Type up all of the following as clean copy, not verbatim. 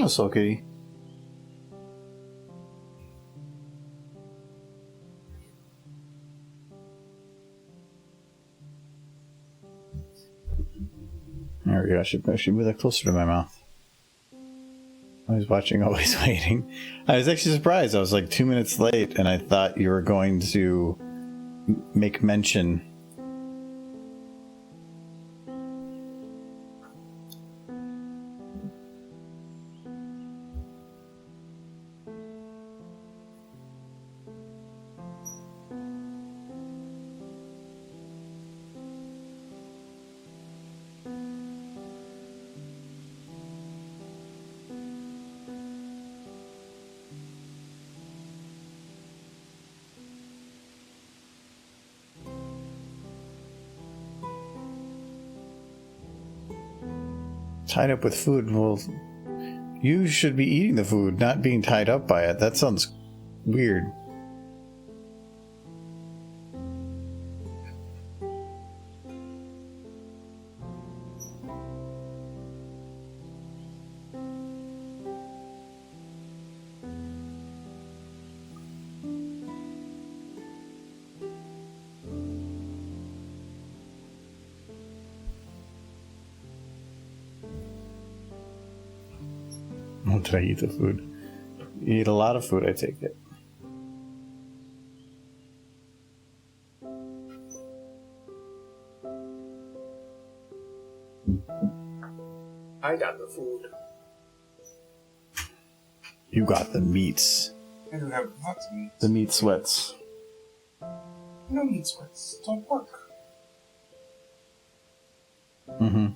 Hello, Soul Kitty. There we go. I should move that closer to my mouth. Always watching, always waiting. I was actually surprised. I was like 2 minutes late, and I thought you were going to make mention. Tied up with food. Well, you should be eating the food, not being tied up by it. That sounds weird. Did I eat the food? You eat a lot of food, I take it. I got the food. You got the meats. I do have lots of meat. The meat sweats. No meat sweats. It's all pork. Mm-hmm.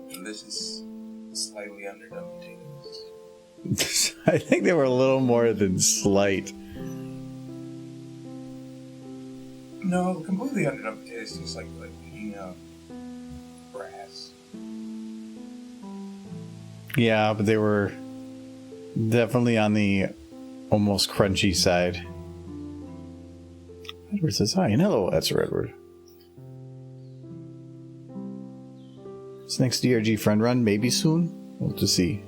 Delicious, slightly underdone potatoes. I think they were a little more than slight. No, completely underdone potatoes taste like eating grass. Yeah, but they were definitely on the almost crunchy side. Edward says hi, and hello, that's Edward. This next DRG friend run, maybe soon? We'll have to see.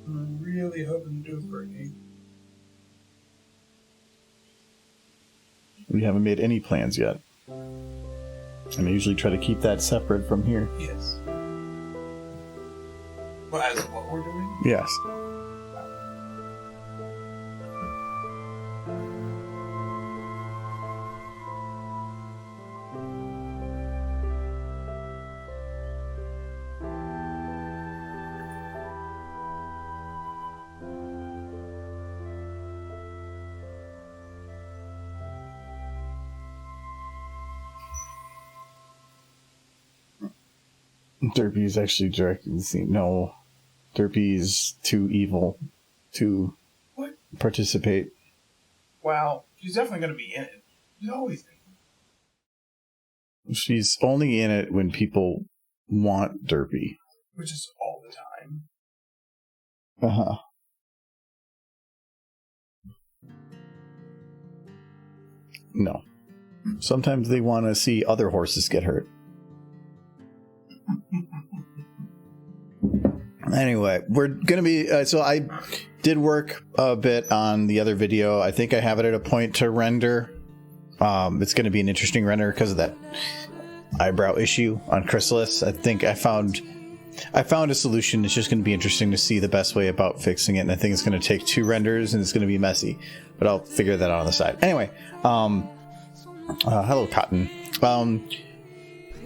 I'm really hoping to do it for a game. We haven't made any plans yet. And I usually try to keep that separate from here. Yes. Well, as what we're doing? Yes. Derpy is actually directing the scene. No. Derpy is too evil to participate. Wow. She's definitely going to be in it. She's always in it. She's only in it when people want Derpy. Which is all the time. Uh-huh. No. Sometimes they want to see other horses get hurt. Anyway, we're going to be... so I did work a bit on the other video. I think I have it at a point to render. It's going to be an interesting render because of that eyebrow issue on Chrysalis. I think I found a solution. It's just going to be interesting to see the best way about fixing it. And I think it's going to take 2 renders and it's going to be messy. But I'll figure that out on the side. Anyway, hello, Cotton.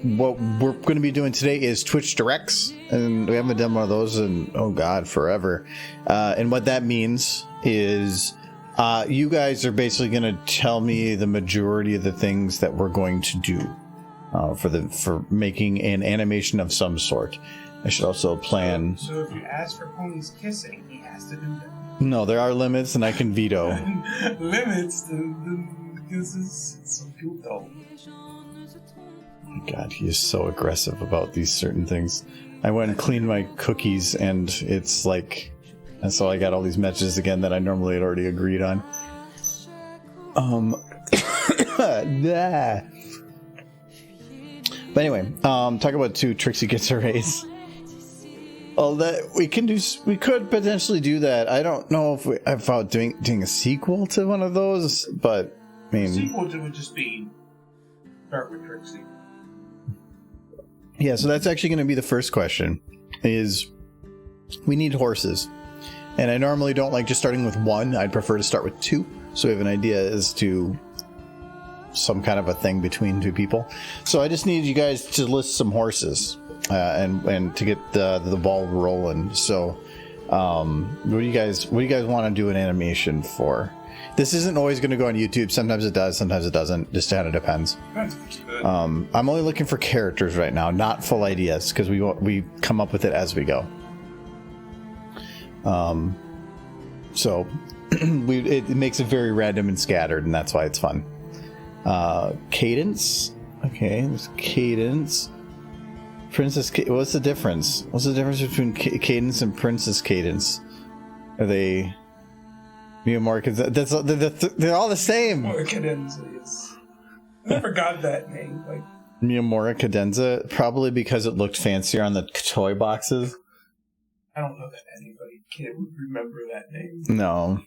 What we're going to be doing today is Twitch Directs, and we haven't done one of those in, oh god, forever. And what that means is you guys are basically going to tell me the majority of the things that we're going to do for making an animation of some sort. I should also plan... So if you ask for ponies kissing, he has to do that. No, there are limits, and I can veto. Limits? This is so cute, though. God, he is so aggressive about these certain things. I went and cleaned my cookies, and it's like And so I got all these matches again that I normally had already agreed on. Nah. But anyway, talk about 2 Trixie gets a raise. Oh, that we could potentially do that. I don't know if about doing a sequel to one of those, but I mean, the sequel would just be start with Trixie. Yeah, so that's actually going to be the first question. Is we need horses, and I normally don't like just starting with 1. I'd prefer to start with 2, so we have an idea as to some kind of a thing between 2 people. So I just need you guys to list some horses, and to get the ball rolling. So, what do you guys want to do an animation for? This isn't always going to go on YouTube. Sometimes it does, sometimes it doesn't. Just kind of depends. I'm only looking for characters right now, not full ideas, because we come up with it as we go. So it makes it very random and scattered, and that's why it's fun. Cadence. Okay, there's Cadence. Princess. What's the difference? What's the difference between Cadence and Princess Cadence? Are they? More they're all the same. Mora Cadenza is. I never got that name. Like Mora Cadenza, probably because it looked fancier on the toy boxes. I don't know that anybody would remember that name. No.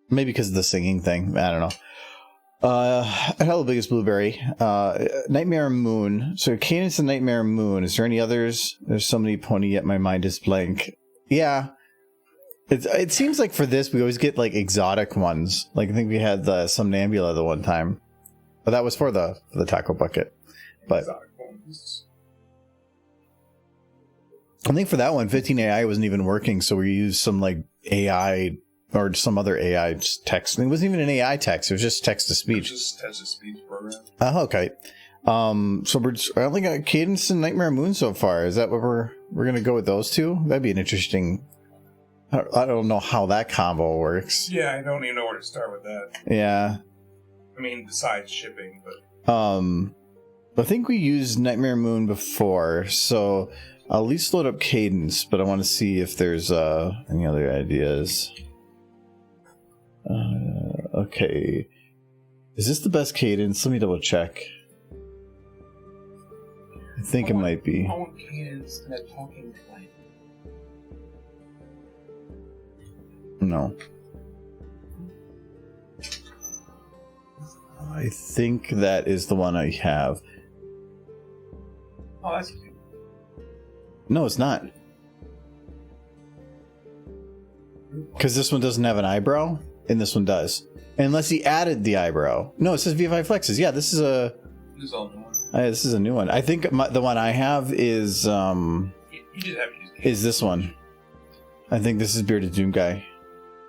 Maybe because of the singing thing. I don't know. Hello, Biggest Blueberry. Nightmare Moon. So Cadence and Nightmare Moon. Is there any others? There's so many pony, yet my mind is blank. Yeah. It seems like for this, we always get like exotic ones. Like I think we had the Somnambula the one time. But that was for the taco bucket. But I think for that one, 15 AI wasn't even working. So we used some like AI or some other AI text. It wasn't even an AI text. It was just text to speech. It was just text to speech program. Oh, okay. So I only got Cadence and Nightmare Moon so far. Is that what we're going to go with those 2? That'd be an interesting... I don't know how that combo works. Yeah, I don't even know where to start with that. Yeah. I mean, besides shipping, but... I think we used Nightmare Moon before, so I'll at least load up Cadence, but I want to see if there's any other ideas. Okay. Is this the best Cadence? Let me double check. I think it might be. I want Cadence and a talking plant. No. I think that is the one I have. Oh, that's cute. No, it's not. Because this one doesn't have an eyebrow, and this one does. Unless he added the eyebrow. No, it says VFI Flexes. Yeah, this is a... This is all new one. This is a new one. I think the one I have is... You just have to use is this one. I think this is Bearded Doom Guy.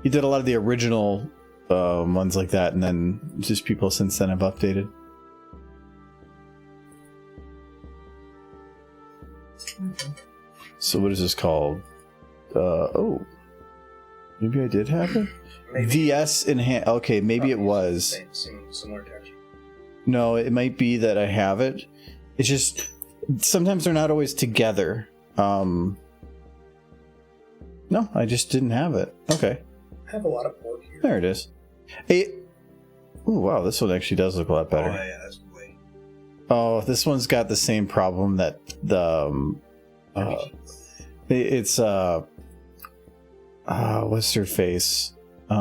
He did a lot of the original ones like that, and then just people since then have updated. Okay. So what is this called? Oh, maybe I did have it. Maybe. VS enhance. Okay, maybe it was. Similar texture. No, it might be that I have it. It's just sometimes they're not always together. No, I just didn't have it. Okay. I have a lot of pork here. There it is. Hey, oh wow, this one actually does look a lot better. Oh yeah, that's way. Oh, this one's got the same problem that the it's what's her face? The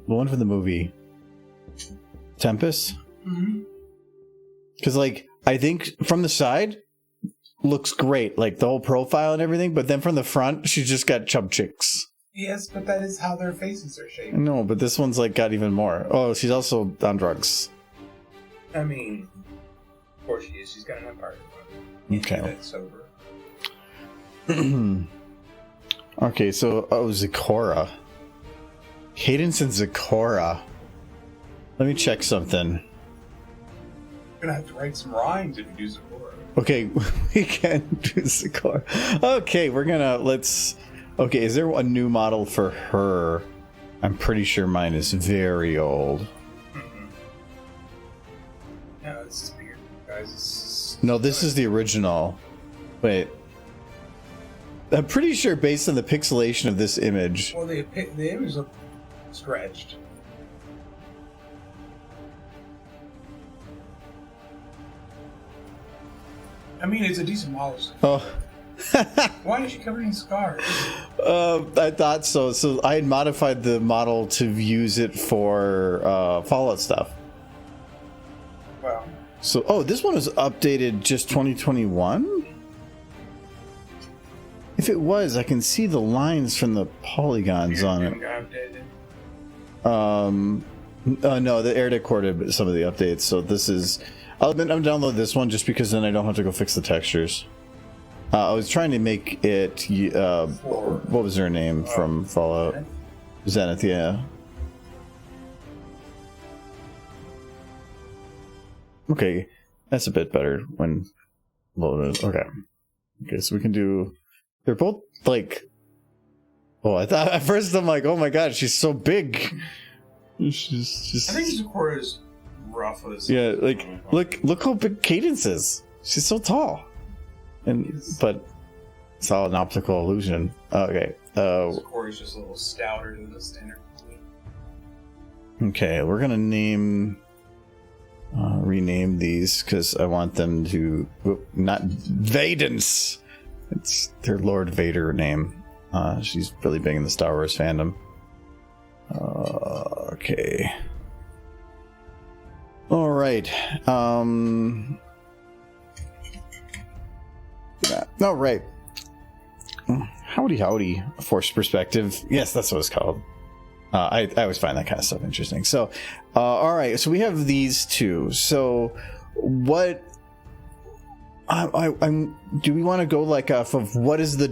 one from the movie Tempest. Mm-hmm. Because like I think from the side looks great, like the whole profile and everything, but then from the front she's just got chub cheeks. Yes, but that is how their faces are shaped. No, but this one's like got even more. Oh, she's also on drugs. I mean, of course she is. She's got an empire. Okay. That's sober. Okay, so Zecora. Cadence and Zecora. Let me check something. You're gonna have to write some rhymes if you do Zecora. Okay, we can do Zecora. Okay, okay, is there a new model for her? I'm pretty sure mine is very old. Mm-hmm. No, this is weird, guys. No, this is the original. Wait. I'm pretty sure based on the pixelation of this image. Well, the image looked stretched. I mean, it's a decent model. Oh. Why is she covered in scars? I thought so. So I had modified the model to use it for Fallout stuff. Wow. So, oh, this one was updated just 2021? If it was, I can see the lines from the polygons on it. No, the air recorded some of the updates. So this is, I'm download this one just because then I don't have to go fix the textures. I was trying to make it. What was her name from Fallout? Zenith, yeah. Okay, that's a bit better when loaded. Okay, so we can do. They're both like. Oh, I thought at first I'm like, oh my god, she's so big. She's just. I think Zakora is rough as. Yeah, like look how big Cadence is. She's so tall. But it's all an optical illusion. Okay. Zakora is just a little stouter than the standard. Okay, we're gonna rename these because I want them to not Vadence. It's their Lord Vader name. She's really big in the Star Wars fandom. Okay. All right. No, right. Howdy, forced perspective. Yes, that's what it's called. I always find that kind of stuff interesting. So, all right. So we have these two. So, what? Do we want to go like off of what is the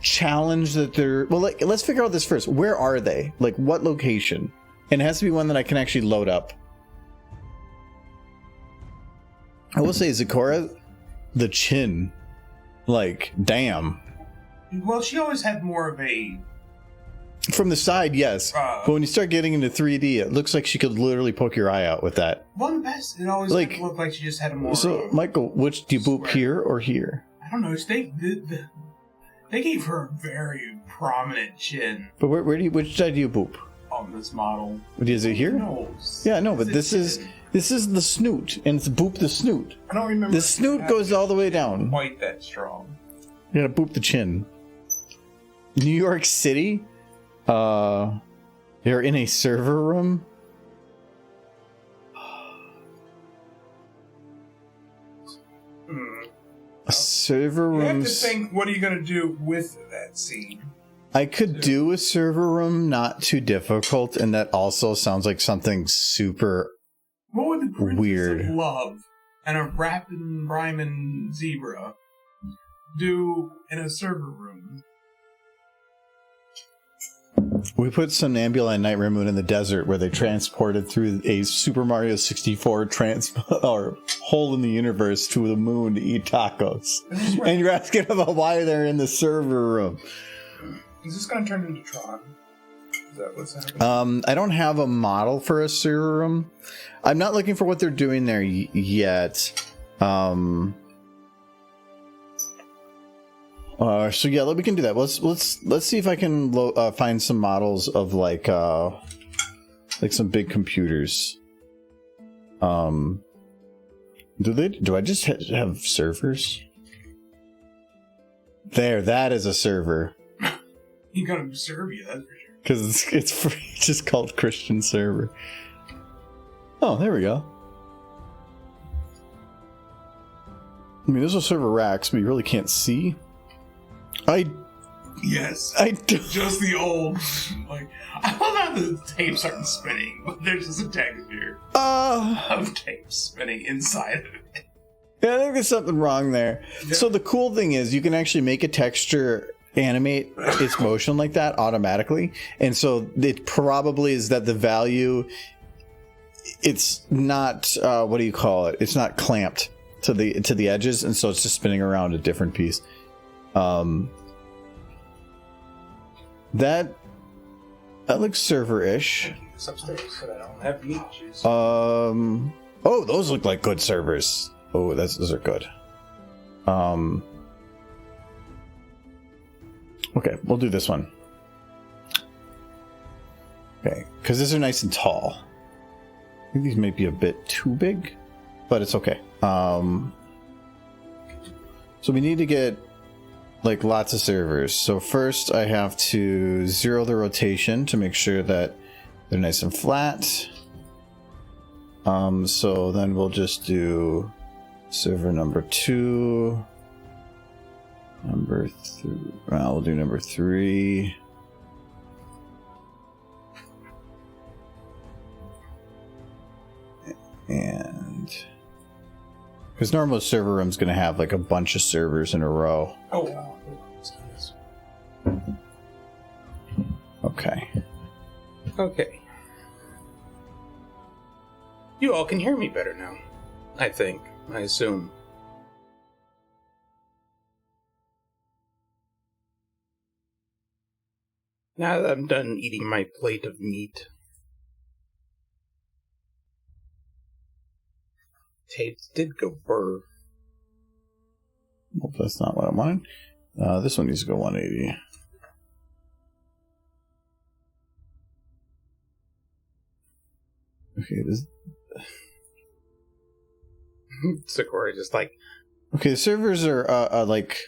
challenge that they're? Well, let's figure out this first. Where are they? Like, what location? And it has to be one that I can actually load up. I will say, Zakora, the chin. Like, damn. Well, she always had more of a... From the side, yes. But when you start getting into 3D, it looks like she could literally poke your eye out with that. One best. It always looked like she just had a more... So, Michael, which do you boop here or here? I don't know. They gave her a very prominent chin. But which side do you boop? On this model. Is it here? Nose. Yeah, no, but this is the snoot, and it's boop the snoot. I don't remember. The snoot goes all the way down. Quite that strong. You gotta boop the chin. New York City? They're in a server room? A server room. You have to think, what are you going to do with that scene? I could do a server room not too difficult, and that also sounds like something super what would the weird of Love and a rapping rhyming zebra do in a server room? We put some Ambula and Night Moon in the desert where they transported through a Super Mario 64 or hole in the universe to the moon to eat tacos. And you're asking about why they're in the server room. Is this going to turn into Tron? Is that what's happening? I don't have a model for a server room. I'm not looking for what they're doing there yet. So yeah, we can do that. Let's see if I can find some models of like some big computers. Do I just have servers? There, that is a server. You got to serve you, that's for sure. Because it's free, it's just called Christian server. Oh, there we go. I mean, those are server racks, but you really can't see. Yes. Just the old, like, I love how the tapes aren't spinning, but there's just a texture of tapes spinning inside of it. Yeah, I think there's something wrong there. Yeah. So the cool thing is you can actually make a texture animate its motion like that automatically, and so it probably is that the value, it's not what do you call it? It's not clamped to the edges, and so it's just spinning around a different piece. That looks server-ish. Oh, those look like good servers. Oh, those are good. Okay, we'll do this one. Okay, because these are nice and tall. I think these might be a bit too big, but it's okay. So we need to get like lots of servers. So first I have to 0 the rotation to make sure that they're nice and flat. So then we'll just do server number 2, number 3. Well, we'll do number 3. And because normal server room's going to have like a bunch of servers in a row. Oh, wow. Okay. Okay. You all can hear me better now. I think. I assume. Now that I'm done eating my plate of meat. Tapes did go burr. Well, that's not what I wanted. This one needs to go 180. Okay, this. Sakura just like. Okay, the servers are like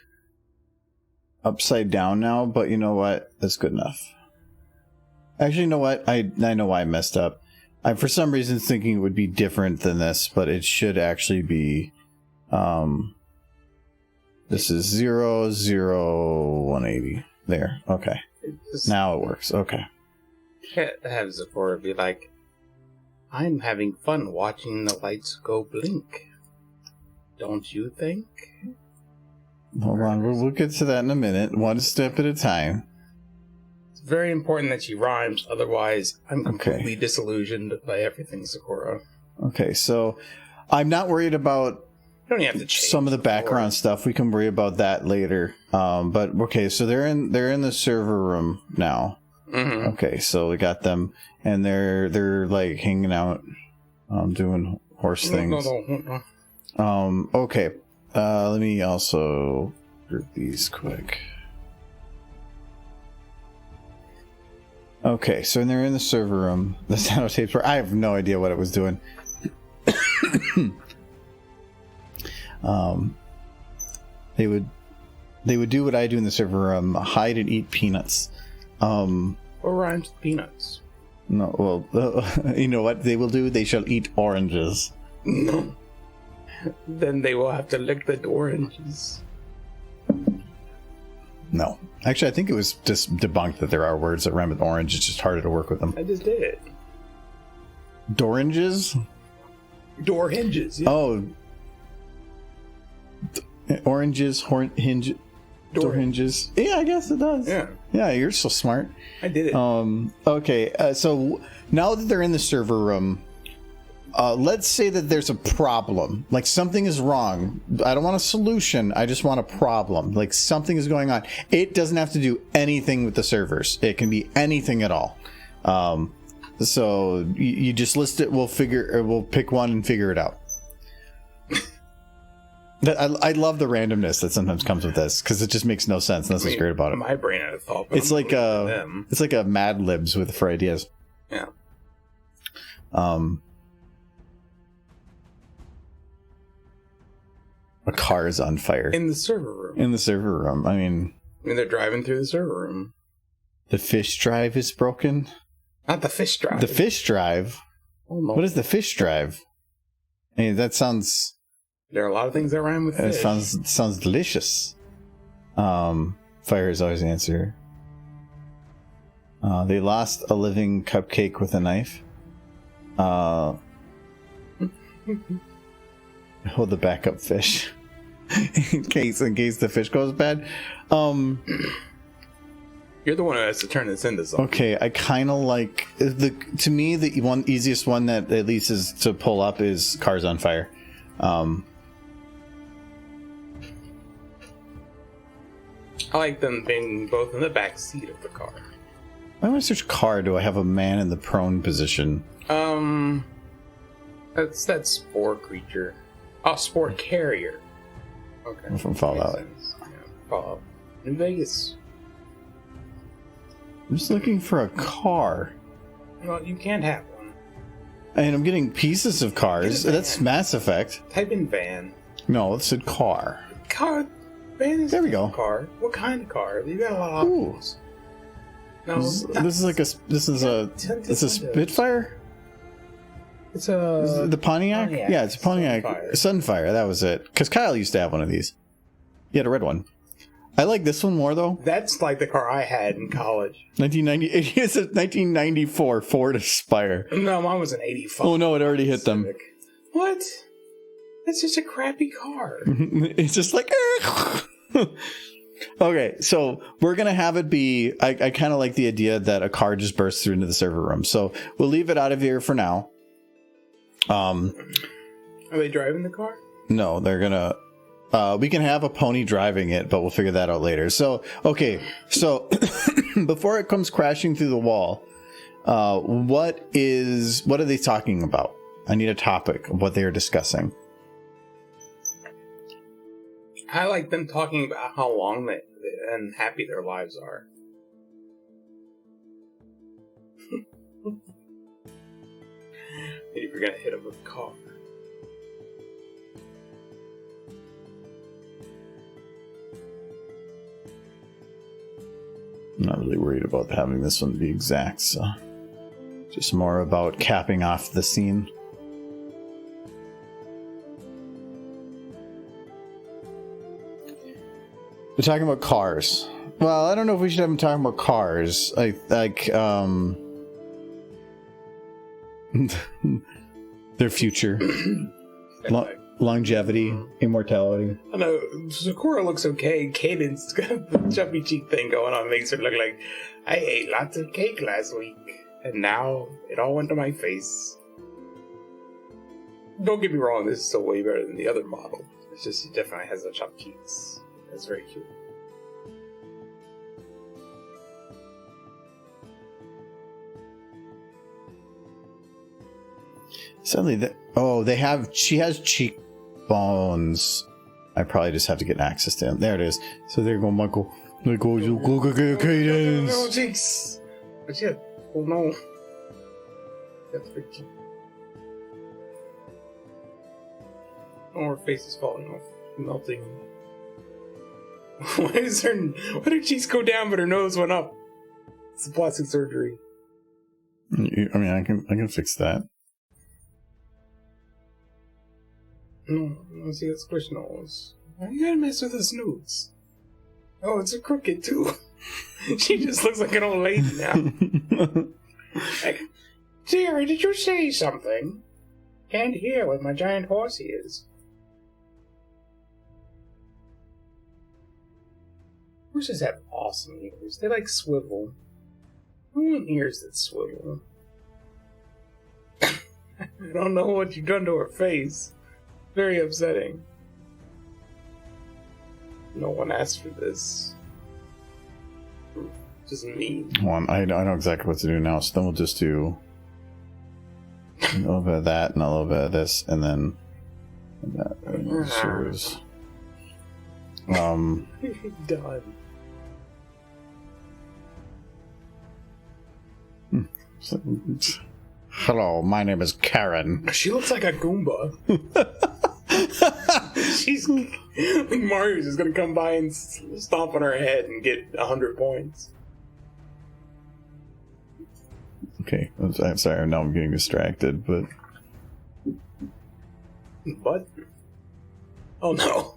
upside down now, but you know what? That's good enough. Actually, you know what? I know why I messed up. I'm for some reason thinking it would be different than this, but it should actually be. This is 0, 0, 180. There. Okay. Now it works. Okay. Have Sakura be like, I'm having fun watching the lights go blink. Don't you think? Hold on. We'll get to that in a minute. One step at a time. It's very important that she rhymes, otherwise I'm completely disillusioned by everything, Sakura. Okay, so I'm not worried about You don't have to change some of the background stuff. We can worry about that later. But okay, so they're in the server room now. Mm-hmm. Okay, so we got them, and they're like hanging out, doing horse things. No. Okay. Let me also group these quick. Okay, so they're in the server room. The sound tapes were. I have no idea what it was doing. They would do what I do in the server room: hide and eat peanuts. What rhymes with peanuts? No, well, you know what they will do? They shall eat oranges. No. Then they will have to lick the oranges. No. Actually, I think it was just debunked that there are words that rhyme with orange. It's just harder to work with them. I just did it. Doranges? Door hinges. Yeah. Oh. Oranges, door hinges. Yeah, I guess it does. Yeah. Yeah, you're so smart. I did it. Okay, so now that they're in the server room, let's say that there's a problem. Like something is wrong. I don't want a solution. I just want a problem. Like something is going on. It doesn't have to do anything with the servers. It can be anything at all. So you just list it. We'll pick one and figure it out. I love the randomness that sometimes comes with this because it just makes no sense. That's what's great about it. My brain had a thought. It's like a Mad Libs for ideas. Yeah. A car is on fire in the server room. In the server room. I mean, they're driving through the server room. The fish drive is broken. Not the fish drive. The fish drive. Oh, no. What is the fish drive? I mean, that sounds. There are a lot of things that rhyme with fish. It sounds delicious. Fire is always the answer. They lost a living cupcake with a knife. Hold the backup fish in case the fish goes bad. You're the one who has to turn this into something. Okay, I kind of like the easiest one that at least is to pull up is cars on fire. I like them being both in the back seat of the car. Why when I search car do I have a man in the prone position? That's that spore creature. Oh, spore carrier. Okay. From Fallout. Yeah, Fallout. New Vegas. I'm just looking for a car. Well, you can't have one. And I'm getting pieces of cars. That's Mass Effect. Type in van. No, it said car. Car. Van is there we go. Car. What kind of car? You got a lot of options. No, this is a Spitfire. It's a the Pontiac. Yeah, it's a Pontiac Sunfire. That was it. Because Kyle used to have one of these. He had a red one. I like this one more though. That's like the car I had in college. 1990. It's a 1994 Ford Aspire. No, mine was an 85. Oh no, it already hit them. What? That's just a crappy car. It's just like. Okay, so we're gonna have it be. I kind of like the idea that a car just bursts through into the server room. So we'll leave it out of here for now. Are they driving the car? No, they're gonna. We can have a pony driving it, but we'll figure that out later. So, okay. So, before it comes crashing through the wall, what are they talking about? I need a topic of what they are discussing. I like them talking about how long and happy their lives are. Maybe we're gonna hit them with a car. I'm not really worried about having this one be exact, so just more about capping off the scene. They're talking about cars. Well, I don't know if we should have them talking about cars. Their future. Longevity, immortality. I know Sakura looks okay. Cadence got the chubby cheek thing going on, makes her look like I ate lots of cake last week, and now it all went to my face. Don't get me wrong, this is still way better than the other model. It's just he definitely has the chubby cheeks. It's very cute. Suddenly, she has cheekbones. I probably just have to get access to them. There it is. So there you go, Michael. There goes your Cadence. No, cheeks. But yeah, oh no. That's pretty cute. Oh, her face is falling off, melting. Why did her cheeks go down but her nose went up? It's a plastic surgery. I mean, I can fix that. No, let's see that squish nose. Why you gotta mess with his snoots? Oh, it's a crooked too. She just looks like an old lady now. Like, Jerry, did you say something? Can't hear what my giant horsey is. Horses have awesome ears. They like swivel. I want ears that swivel. I don't know what you've done to her face. Very upsetting. No one asked for this. Just mean. Well, I know exactly what to do now, so then we'll just do a little bit of that and a little bit of this, and then that. Done. Hello, my name is Karen. She looks like a Goomba. She's like Mario's just gonna come by and stomp on her head and get 100 points. Okay, I'm sorry. Now I'm getting distracted, but What? Oh no!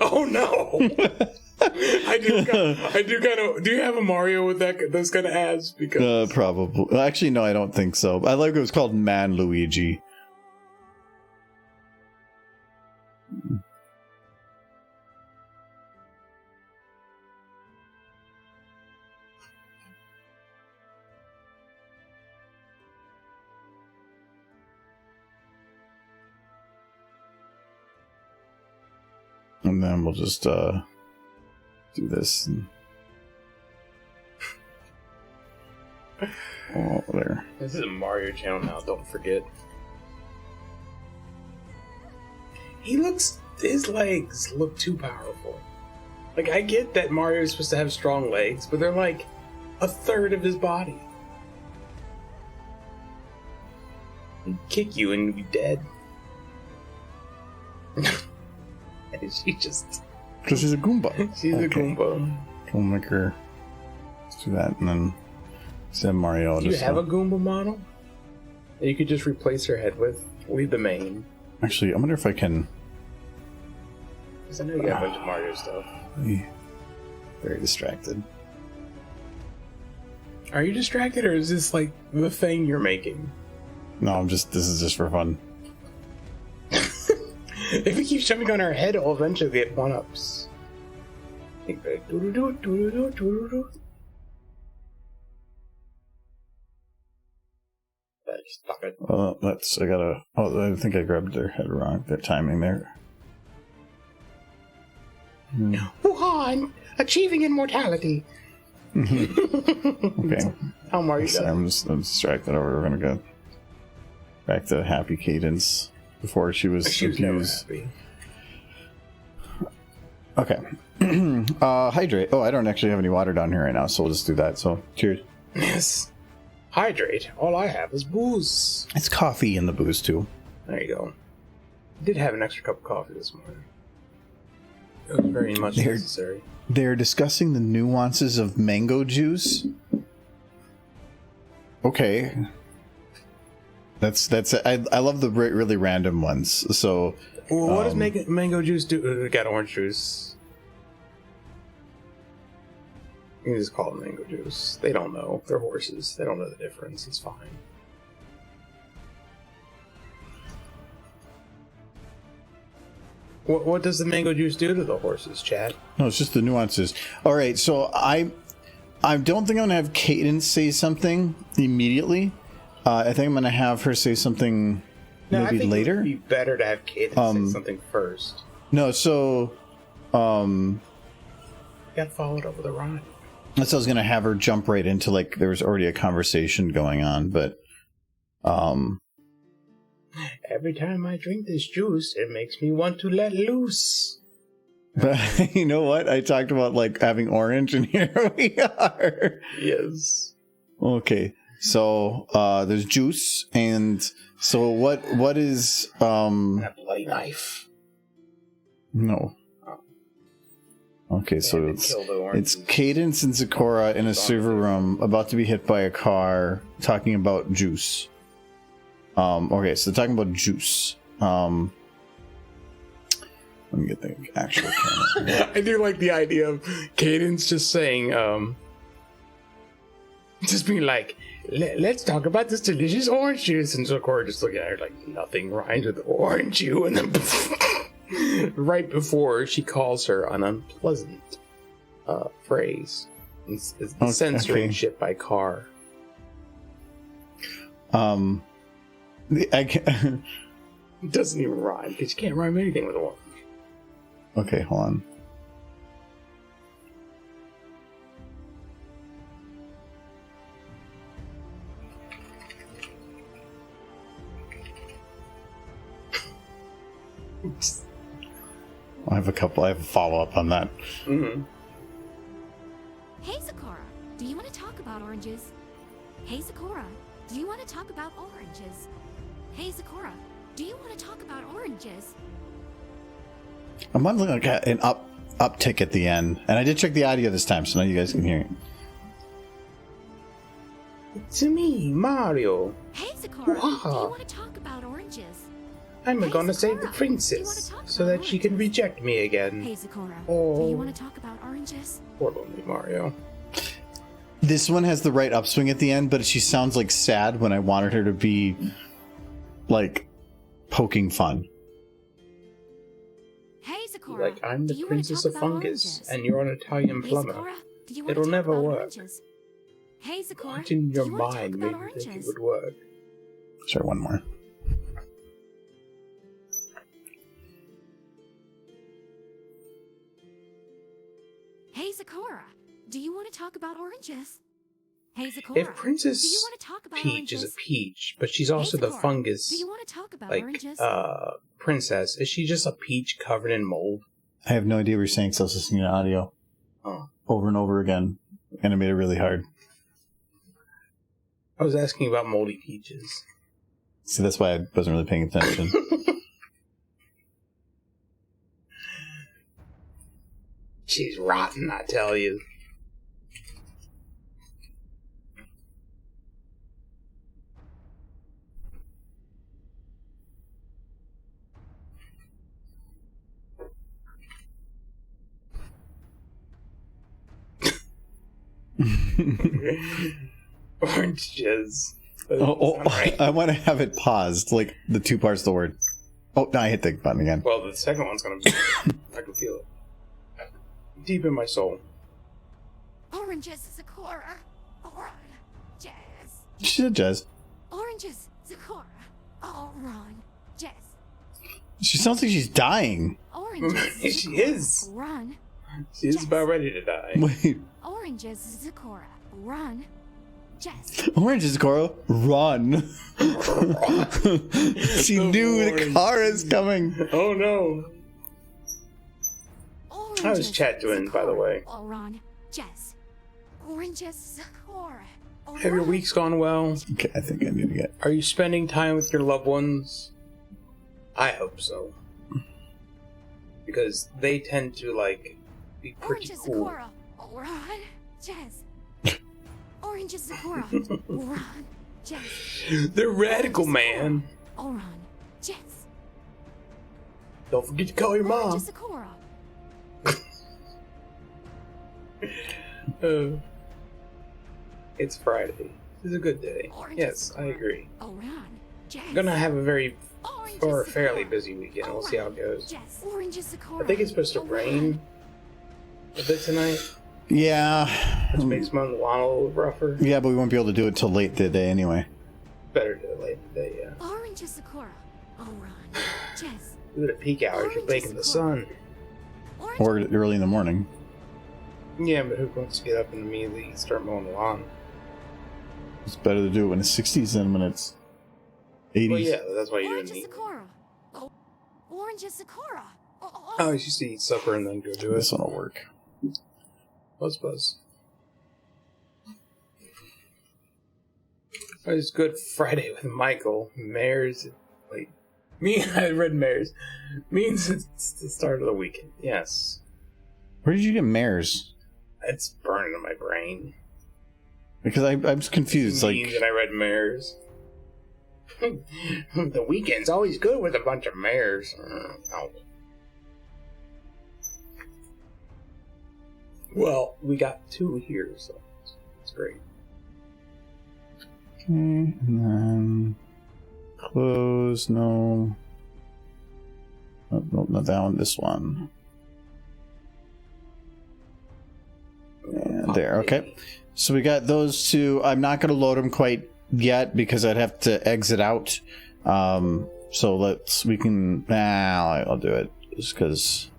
Oh no! I do kind of. Do you have a Mario with those kind of abs? Because probably. Actually, no, I don't think so. I like it was called Man Luigi. And then we'll just do this. Oh, there. This is a Mario channel now, don't forget. His legs look too powerful. Like, I get that Mario is supposed to have strong legs, but they're like a third of his body. He'd kick you and you'd be dead. And she just... Because she's a Goomba. She's a Goomba. We'll make her... Let's do that, and then... Send Mario. Do you have a Goomba model that you could just replace her head with? Leave the mane. Actually, I wonder if I can... Because I know you got a bunch of Mario stuff. Very distracted. Are you distracted, or is this like the thing you're making? No, this is just for fun. If we keep jumping on our head, it'll eventually get one-ups. Stop it. Well, I think I grabbed their head wrong. Their timing there. Wuhan! Achieving immortality! Okay. How Mario I'm distracted over. We're gonna go back to happy Cadence before she was abused. Okay. Hydrate. Oh, I don't actually have any water down here right now, so we'll just do that. So, cheers. Yes. Hydrate. All I have is booze. It's coffee in the booze, too. There you go. I did have an extra cup of coffee this morning. It was very much necessary. They're discussing the nuances of mango juice. Okay. That's I love the really random ones. So, well, what does mango juice do? Got orange juice. You can just call it mango juice. They don't know. They're horses. They don't know the difference. It's fine. What does the mango juice do to the horses, Chad? No, it's just the nuances. All right, so I don't think I'm going to have Cadence say something immediately. I think I'm going to have her say something maybe later. It would be better to have Cadence say something first. No, so... You gotta follow it up with a rhyme. That's I was going to have her jump right into, like, there was already a conversation going on, but... Every time I drink this juice, it makes me want to let loose. But you know what? I talked about, like, having orange, and here we are. Yes. Okay. So, there's juice, and so what is, A bloody knife. No. Okay, so it's Cadence and Sakura in a server room, about to be hit by a car, talking about juice. Okay, so they're talking about juice. Let me get the actual camera. I do like the idea of Cadence just saying, just being like, let's talk about this delicious orange juice. And Sakura just looking at her like, nothing rhymes with orange juice. And then right before she calls her an unpleasant phrase. It's censoring shit by car. It doesn't even rhyme, because you can't rhyme anything with orange. Okay, hold on. I have a follow-up on that. Mm-hmm. Hey, Sakura, do you want to talk about oranges? Hey, Sakura, do you want to talk about oranges? Hey, Sakura, do you want to talk about oranges? I'm wondering like an uptick at the end, and I did check the audio this time, so now you guys can hear it. It's me, Mario. Hey, Sakura, Wow. do you want to talk about oranges? I'm Hey, gonna save the Sakura, princess do you wanna talk so about that she can oranges? reject me again. Hey, Sakura, Oh. do you want to talk about oranges? Poor lonely Mario. This one has the right upswing at the end, but she sounds like sad when I wanted her to be like poking fun. Hey, Sakura, Like, I'm do the you wanna princess talk of about fungus, oranges? and you're an Italian Hey, plumber. Sakura, do you wanna It'll talk never about work. oranges? Hey, Sakura, What in do your you wanna talk mind about made you think it oranges? would work? Sorry, one more. Hey, Sakura, do you want to talk about oranges? Hey, Sakura, If do you Princess want to talk about Peach is oranges? a peach, but she's also Hey, the Sakura, fungus, do you want to talk about like, oranges? princess, is she just a peach covered in mold? I have no idea what you're saying, so I was listening to audio over and over again, and it made it really hard. I was asking about moldy peaches. See, that's why I wasn't really paying attention. She's rotten, I tell you. Oranges. Right. I want to have it paused, like the two parts of the word. Oh, no, I hit the button again. Well, the second one's gonna be. I can feel it. Deep in my soul. Oranges, Sakura. Oranges. She said jazz. Oranges, Sakura. Oranges. She sounds like she's dying. Oranges. She is. Run. She is about ready to die. Wait. Oranges, Sakura. Run. Jess. Oranges, Sakura. Run. She knew the car is coming. Oh no. Oranges, How is chat doing, by the way? Run. Jess. Oranges, Sakura. Have your weeks gone well? Okay, I think I need to get. Are you spending time with your loved ones? I hope so. Because they tend to, like, be pretty Oranges, cool. Sakura. Run. Jess. Oranges, Sakura. Run. Jess. They're radical, man. Run. Jess. Don't forget to call your mom. Oranges, Sakura. It's Friday. It's a good day. Oranges, Yes, I Sakura. agree. Run. Jess. I'm gonna have a very Oranges, or a Sakura. fairly busy weekend. We'll see how it goes. Jess. Oranges, Sakura. I think it's supposed to rain a bit tonight, Yeah. which makes mowing the lawn a little rougher. Yeah, but we won't be able to do it till late today anyway. Better do it late today, yeah. Oranges, Sakura. Run. Jess. Do it at peak hours. You're baking the sun. Or early in the morning. Yeah, but who wants to get up and immediately start mowing the lawn? It's better to do it when it's 60s than when it's 80s. Well, yeah, that's why you do it in Oranges, the Sakura. Oranges, Sakura. I always used to eat supper and then go do it. This one will work. Buzz. It was Good Friday with Michael. Mares. Wait. I read Mares. Means it's the start of the weekend. Yes. Where did you get mares? It's burning in my brain. Because I'm just confused. Like, Means and I read Mares. The weekend's always good with a bunch of mares. Oh. Well, we got 2 here, so it's great. okay, and then close. No. Oh, nope, not that one. This one. And there. Okay. So we got those two. I'm not going to load them quite yet because I'd have to exit out. So I'll do it just because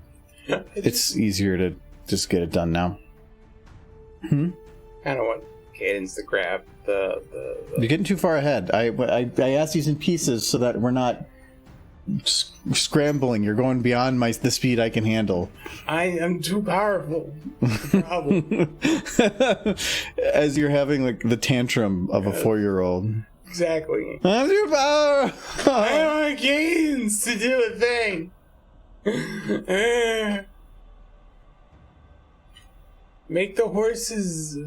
it's easier to just get it done now. Kind of want Cadence to grab the You're getting too far ahead. I asked these in pieces so that we're not scrambling. You're going beyond the speed I can handle. I am too powerful. Problem. As you're having like the tantrum of a 4-year-old. Exactly. I'm too powerful. I want Cadence to do a thing. Make the horses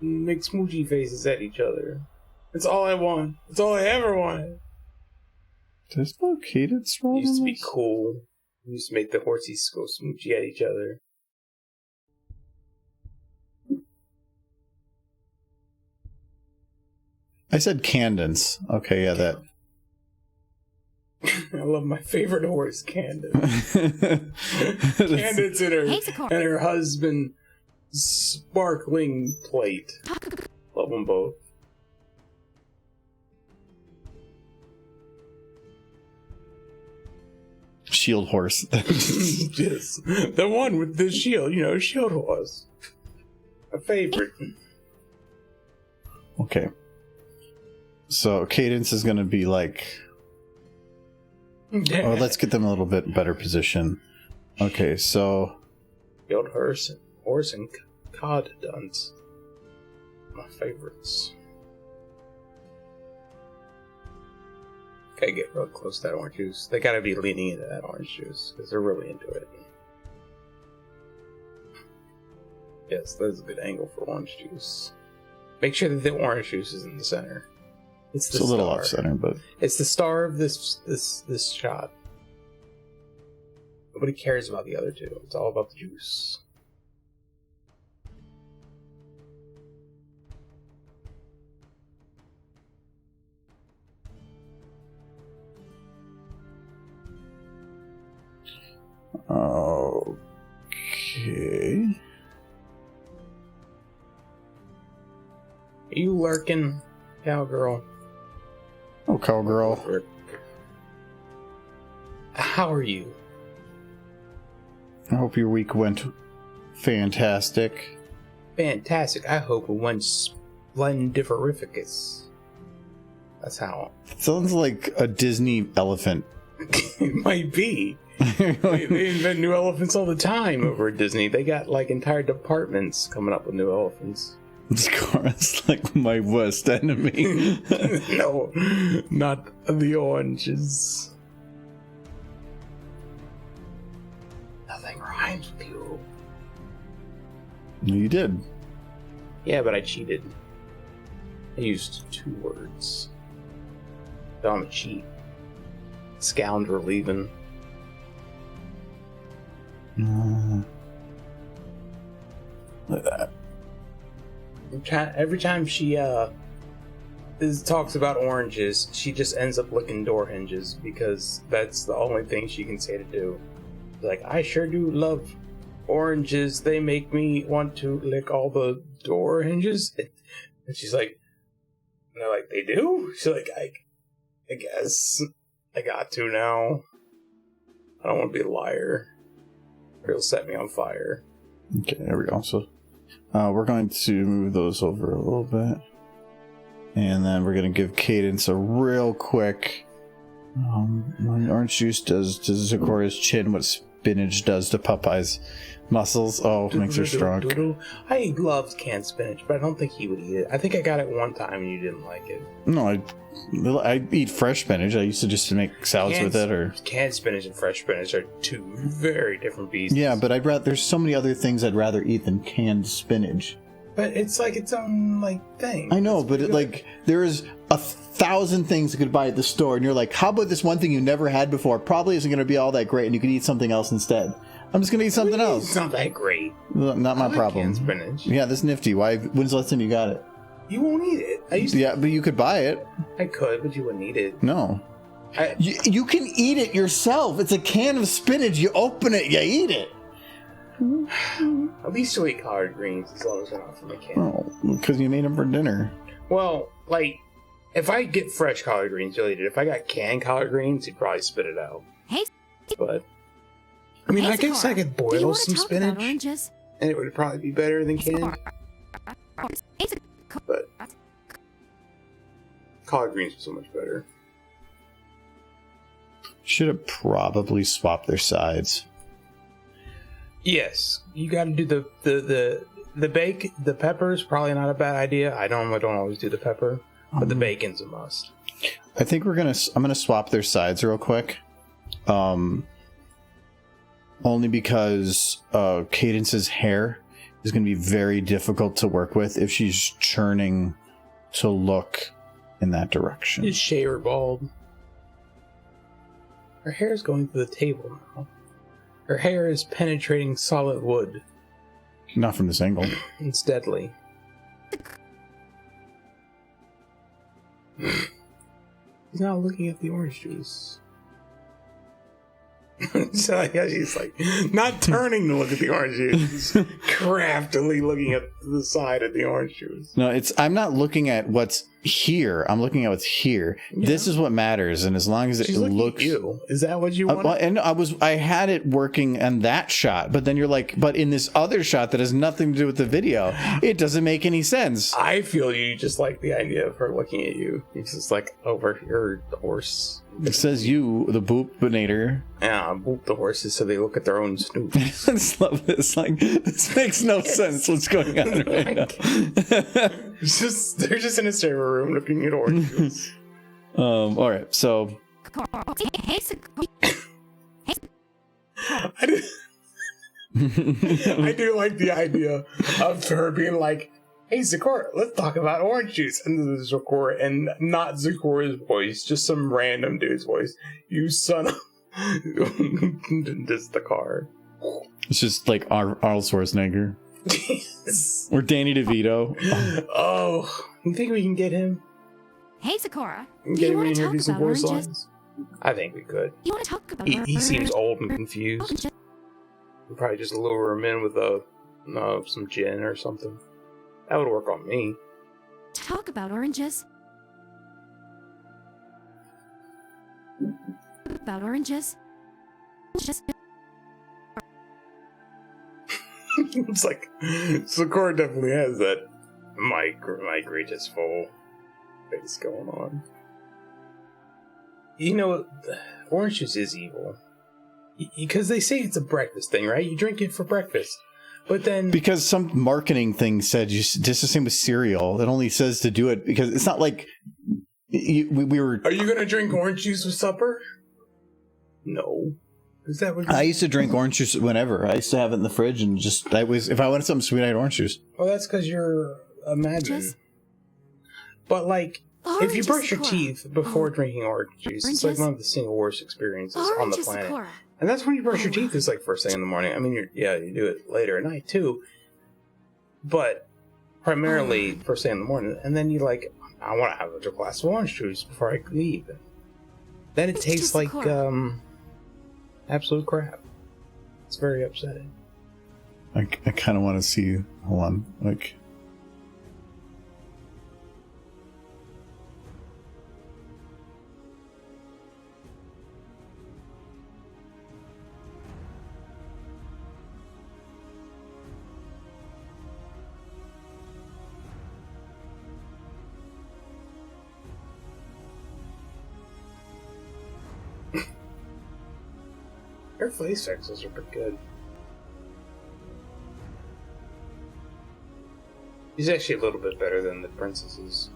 make smoochy faces at each other. That's all I want. That's all I ever wanted. There's no cadence It wrong. used to be cool. We used to make the horses go smoochy at each other. I said cadence. Okay, yeah, that. I love my favorite horse, Candace. Candace and her husband, Sparkling Plate. Love them both. Shield horse. Yes, the one with the shield, shield horse. A favorite. Okay. So cadence is going to be like. Oh, let's get them a little bit better position. Okay, so Guild horse and cod duns. My favorites. Gotta get real close to that orange juice. They gotta be leaning into that orange juice because they're really into it. Yes, that's a good angle for orange juice. Make sure that the orange juice is in the center. It's a little off center, but it's the star of this shot. Nobody cares about the other two. It's all about the juice. Okay. Are you lurking, cowgirl? Oh, cowgirl. How are you? I hope your week went fantastic. Fantastic. I hope it went splendifericus. That's how. Sounds like a Disney elephant. It might be. They invent new elephants all the time over at Disney. They got like entire departments coming up with new elephants. Scar's like my worst enemy. No, not the oranges. Nothing rhymes with you. You did. Yeah, but I cheated. I used 2 words. So I'm a cheat. Scoundrel even. Look at that. Every time she talks about oranges, she just ends up licking door hinges because that's the only thing she can say to do. Like, I sure do love oranges. They make me want to lick all the door hinges. And she's like, and they're like, they do? She's like, I guess I got to now. I don't want to be a liar. Or it'll set me on fire. Okay, there we go. So we're going to move those over a little bit. And then we're going to give Cadence a real quick... when orange juice does to Zikora's chin what spinach does to Popeye's muscles. Oh, makes her strong. I loved canned spinach, but I don't think he would eat it. I think I got it one time and you didn't like it. No, I eat fresh spinach. I used to just make salads with it. Or canned spinach and fresh spinach are 2 very different beasts. Yeah, but there's so many other things I'd rather eat than canned spinach. But it's like its own thing. I know, but there's 1,000 things you could buy at the store, and you're like, how about this one thing you never had before? Probably isn't going to be all that great, and you could eat something else instead. I'm just going to eat something else. It's not that great. Not my problem. Canned spinach. Yeah, this nifty. Why? When's the last time you got it? You won't eat it. Yeah, but you could buy it. I could, but you wouldn't eat it. No. You can eat it yourself. It's a can of spinach. You open it, you eat it. At least you'll eat collard greens as long as they're not from a can. Oh, because you made them for dinner. Well, if I get fresh collard greens, you'll eat it. If I got canned collard greens, you'd probably spit it out. Hey, but I mean, I guess I could boil some spinach, oranges? and it would probably be better than canned. But collard greens are so much better. Should have probably swapped their sides. Yes, you got to do the bake. The pepper's probably not a bad idea. I don't always do the pepper, but the bacon's a must. I think I'm gonna swap their sides real quick. Only because Cadence's hair is going to be very difficult to work with if she's churning to look in that direction. Is Shaver bald? Her hair is going to the table now. Her hair is penetrating solid wood. Not from this angle. It's deadly. He's not looking at the orange juice. So she's like not turning to look at the orange juice, craftily looking at the side of the orange juice. No, I'm not looking at what's here. I'm looking at what's here. Yeah. This is what matters, and as long as She's it looking looks. at you. Is that what you want? And I had it working on that shot, but then you're like, but in this other shot that has nothing to do with the video, it doesn't make any sense. I feel you just like the idea of her looking at you. It's just like over here, the horse. It says you, the boopinator. Yeah, boop the horses so they look at their own snoot. I just love this. Like, this makes no sense. What's going on right now? They're just in a server room looking at horses. All right, so. I do like the idea of her being like, "Hey, Sakura, let's talk about orange juice." And then there's Sakura, and not Sakura's voice, just some random dude's voice. You son of... Just the car. It's just like Arnold Schwarzenegger. Yes. Or Danny DeVito. Oh, you think we can get him? Hey, Sakura. Do Get you him want in to here to do talk some about voice oranges? lines? I think we could. You want to talk about He seems oranges? old and confused. We'll probably just lure him in with some gin or something. That would work on me. Talk about oranges. About oranges. Just It's like Sakura definitely has that my greatest foe face going on. You know, orange juice is evil because they say it's a breakfast thing, right? You drink it for breakfast, but then Because some marketing thing said just the same with cereal. It only says to do it because it's not like we were. Are you gonna drink orange juice with supper? No. Is that what? I used to drink orange juice whenever. I used to have it in the fridge and just if I wanted something sweet, I had orange juice. Well, that's because you're a madman. Just- But like, if you Oranges, brush your Sakura. teeth before drinking orange juice, it's like Oranges. one of the single worst experiences on the Oranges, planet. Sakura. And that's when you brush your teeth. It's like first thing in the morning. I mean, you do it later at night too, but primarily first thing in the morning. And then you like, I want to have a glass of orange juice before I leave. Then it It's tastes just like Sakura. absolute crap. It's very upsetting. I kind of want to see. Hold on, like. Her face fixes are pretty good. She's actually a little bit better than the princesses.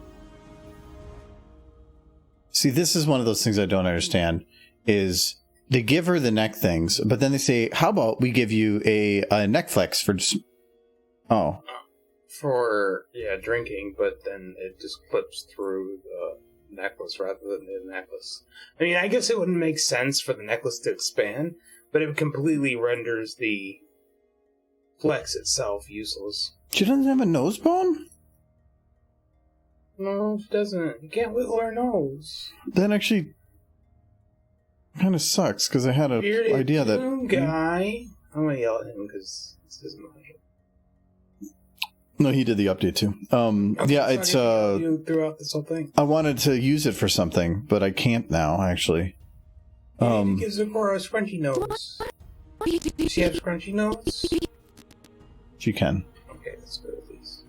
See, this is one of those things I don't understand. Is they give her the neck things, but then they say, "How about we give you a neck flex for just." Oh, For drinking, but then it just clips through the necklace rather than the necklace. I mean, I guess it wouldn't make sense for the necklace to expand, but it completely renders the flex itself useless. she doesn't have a nose bone. No, she doesn't. You can't wiggle her nose. That actually kind of sucks because I had an Bearded idea that. Toon guy. I'm gonna yell at him because this isn't my. No, he did the update too. Yeah, it's you throughout this whole thing. I wanted to use it for something, but I can't now. Actually, It gives Sakura a scrunchy nose. Does she have scrunchy nose? she can. Okay, that's good at least.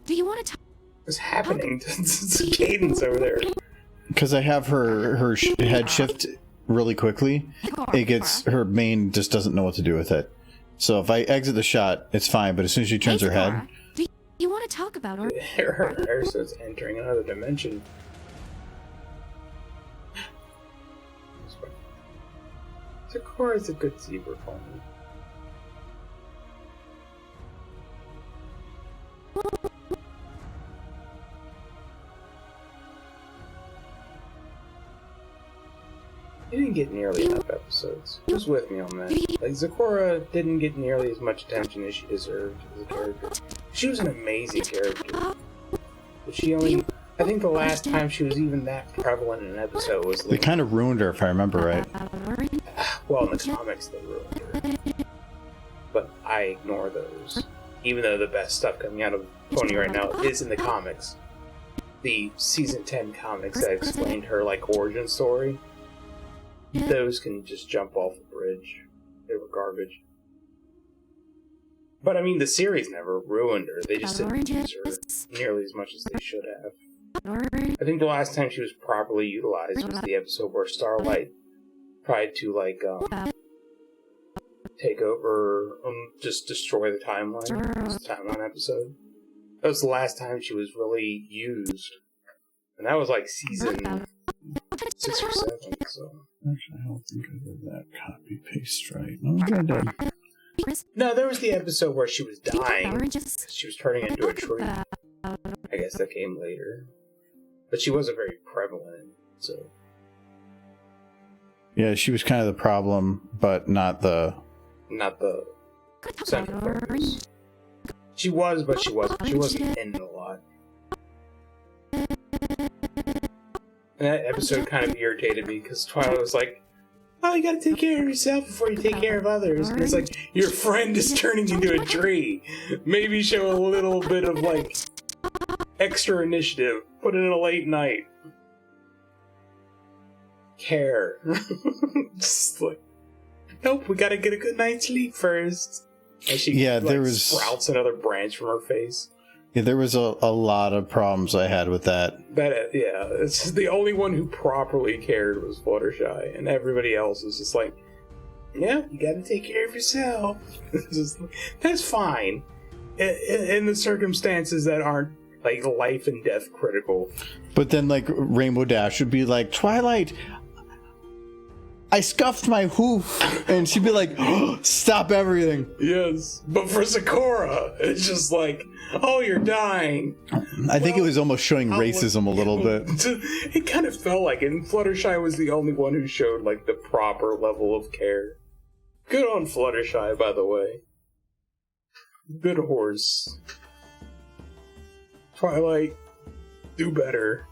Do you want to talk? What's happening to Cadence over there? Because I have her head shift really quickly. It gets her main just doesn't know what to do with it. So if I exit the shot, it's fine. But as soon as she turns her head, Do you want to talk about oranges? Her starts entering another dimension. Sakura is a good zebra pony. He didn't get nearly enough episodes. Who's with me on that? Like, Sakura didn't get nearly as much attention as she deserved as a character. She was an amazing character. But she only... I think the last time she was even that prevalent in an episode was... they kind of ruined her, if I remember right. Well, in the comics, they ruined her. But I ignore those. Even though the best stuff coming out of Pony right now is in the comics. the season 10 comics that explained her like origin story, those can just jump off a bridge. They were garbage. But I mean, the series never ruined her. They just didn't use her nearly as much as they should have. I think the last time she was properly utilized was the episode where Starlight tried to like take over, just destroy the timeline. It was the timeline episode. That was the last time she was really used, and that was like season 6 or 7. So Actually, I don't think I did that copy paste right. No, I did. no, there was the episode where she was dying. She was turning into a tree. I guess that came later, but she wasn't very prevalent. So Yeah, she was kind of the problem, but not the central focus. She was, but she wasn't. She wasn't in it a lot. And that episode kind of irritated me because Twilight was like, "Oh, you gotta take care of yourself before you take care of others." And it's like, your friend is turning into a tree. Maybe show a little bit of like extra initiative. Put it in a late night. Care. Just like, nope, we gotta get a good night's sleep first. And she there was sprouts another branch from her face. Yeah, there was a lot of problems I had with that. It's the only one who properly cared was Fluttershy, and everybody else was just like, yeah, you gotta take care of yourself. That's fine. In the circumstances that aren't like life and death critical. But then like Rainbow Dash would be like, Twilight, I scuffed my hoof, and she'd be like, oh, stop everything. Yes, but for Sakura, it's just like, oh, you're dying. I think it was almost showing racism a little bit. It kind of felt like it, and Fluttershy was the only one who showed like the proper level of care. Good on Fluttershy, by the way. Good horse. Twilight, do better.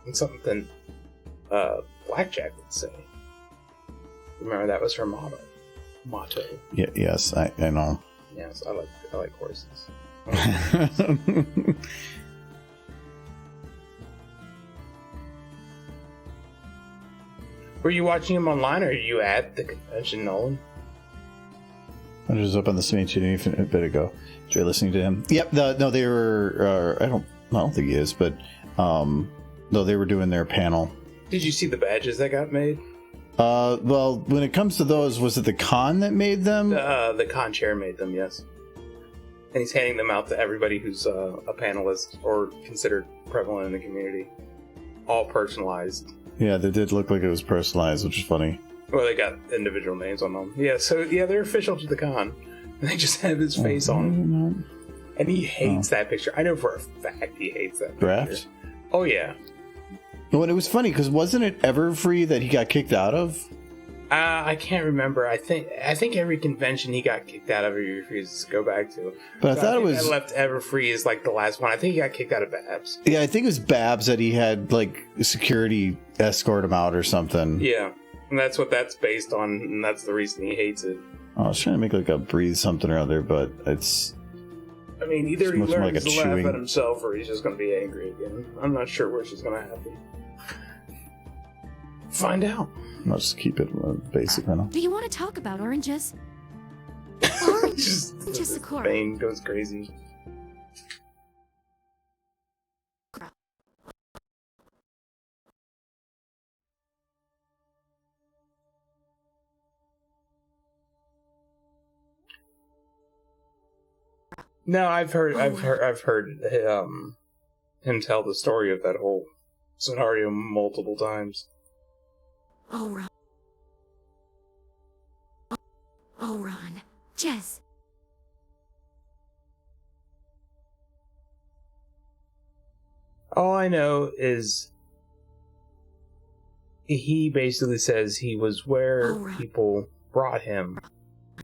And something Blackjack would say. Remember, that was her motto. Yeah, yes, I know. Yes, I like horses. Were you watching him online, or are you at the convention, Nolan? I was up on the stage a bit ago. Enjoy listening to him. Yep. No, they were. I don't think he is, but no, they were doing their panel. Did you see the badges that got made? Well, when it comes to those, was it the con that made them? The con chair made them, yes. And he's handing them out to everybody who's a panelist or considered prevalent in the community. All personalized. Yeah, they did look like it was personalized, which is funny. Well, they got individual names on them. Yeah, so yeah, they're official to the con. They just have his face on them. And he hates that picture. I know for a fact he hates that Draft? picture. Oh, yeah. Well, it was funny because wasn't it Everfree that he got kicked out of? I can't remember. I think every convention he got kicked out of, he refuses to go back to. But I thought it was. I left Everfree as like the last one. I think he got kicked out of Babs. Yeah, I think it was Babs that he had like security escort him out or something. Yeah, and that's what that's based on, and that's the reason he hates it. I was trying to make like a breathe something or other, but it's. I mean, either he much more learns like a to laugh chewing. at himself, or he's just going to be angry again. I'm not sure which is going to happen. Find out. I'll just keep it basic right now. Do you want to talk about oranges? Just Sakura. Bane goes crazy. No, I've heard him tell the story of that whole scenario multiple times. Oh, Ron. Oh, Ron. Jess. All I know is he basically says he was where people brought him,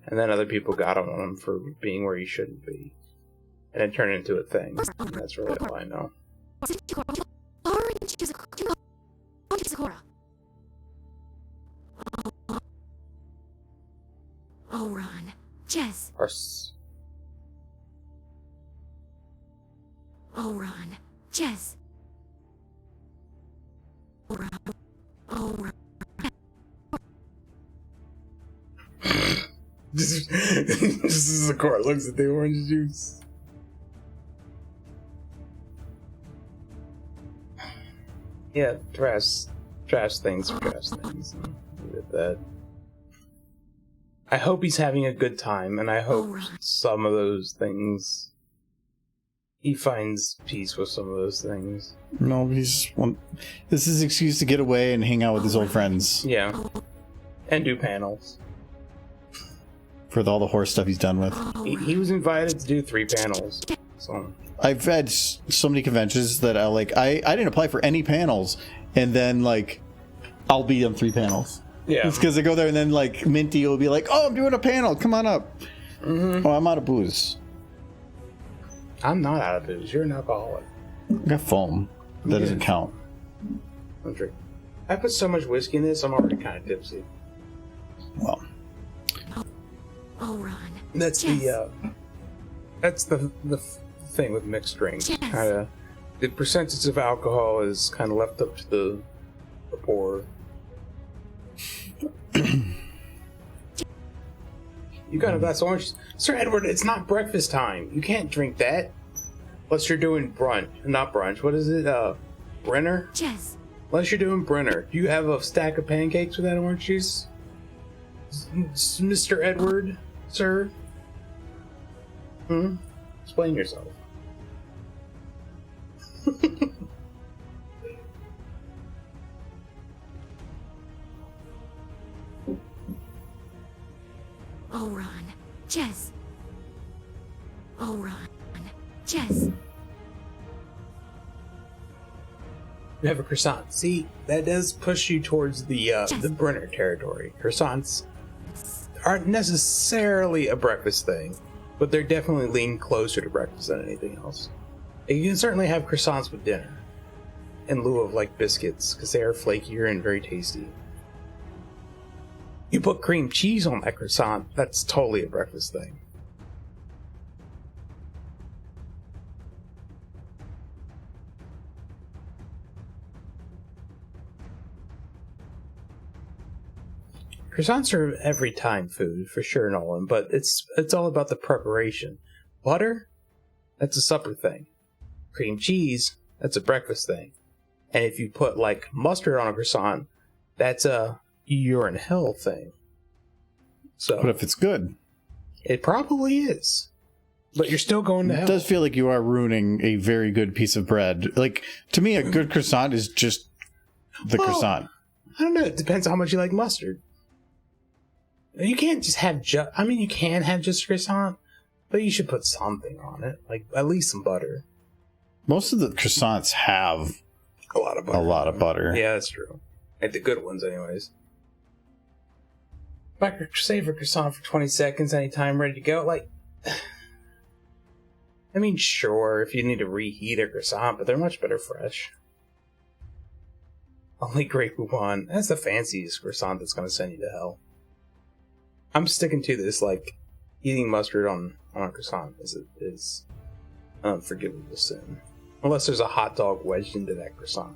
and then other people got on him for being where he shouldn't be. And it turned into a thing. And that's really all I know. Orange Sakura. Oh, Ron. Jess. Oron. Jess. Oron. This is a car. Looks at the orange juice. Yeah, trash things are trash things. Leave it at that. I hope he's having a good time, and I hope some of those things he finds peace with some of those things. No, this is his excuse to get away and hang out with his old friends. Yeah, and do panels. For all the horse stuff he's done with. He was invited to do 3 panels. So I've had so many conventions that I didn't apply for any panels, and then like I'll be on 3 panels. yeah, It's because I go there and then like Minty will be like, "Oh, I'm doing a panel. Come on up." Mm-hmm. Oh, I'm out of booze. I'm not out of booze. You're an alcoholic. I got foam. That doesn't count. I'm drinking. I put so much whiskey in this, I'm already kind of tipsy. Well, Oron. That's the thing with mixed drinks. Kinda, the percentage of alcohol is kind of left up to the pour. You got a glass of orange, Sir Edward. It's not breakfast time. You can't drink that unless you're doing brunch. Not brunch. What is it? Brenner. Jess. Unless you're doing Brenner. Do you have a stack of pancakes with that orange juice, Mr. Edward, sir? Explain yourself. Oron. Jess. Oron. Jess. You have a croissant. See, that does push you towards the Brenner territory. Croissants aren't necessarily a breakfast thing, but they're definitely lean closer to breakfast than anything else. And you can certainly have croissants with dinner in lieu of like biscuits, because they are flakier and very tasty. You put cream cheese on that croissant, that's totally a breakfast thing. Croissants are every time food, for sure, Nolan, but it's all about the preparation. Butter? That's a supper thing. Cream cheese? That's a breakfast thing. And if you put, like, mustard on a croissant, that's a you're in hell thing. So, but if it's good, it probably is. But you're still going to hell. It does feel like you are ruining a very good piece of bread. Like, to me, a good croissant is just the croissant. I don't know. It depends on how much you like mustard. You can't just have you can have just croissant, but you should put something on it. Like, at least some butter. Most of the croissants have a lot of butter. Yeah, that's true. And the good ones, anyways. If I could save a croissant for 20 seconds anytime, ready to go, like... I mean, sure, if you need to reheat a croissant, but they're much better fresh. Only Great Poupon. That's the fanciest croissant that's going to send you to hell. I'm sticking to this, like, eating mustard on a croissant is an unforgivable sin. Unless there's a hot dog wedged into that croissant.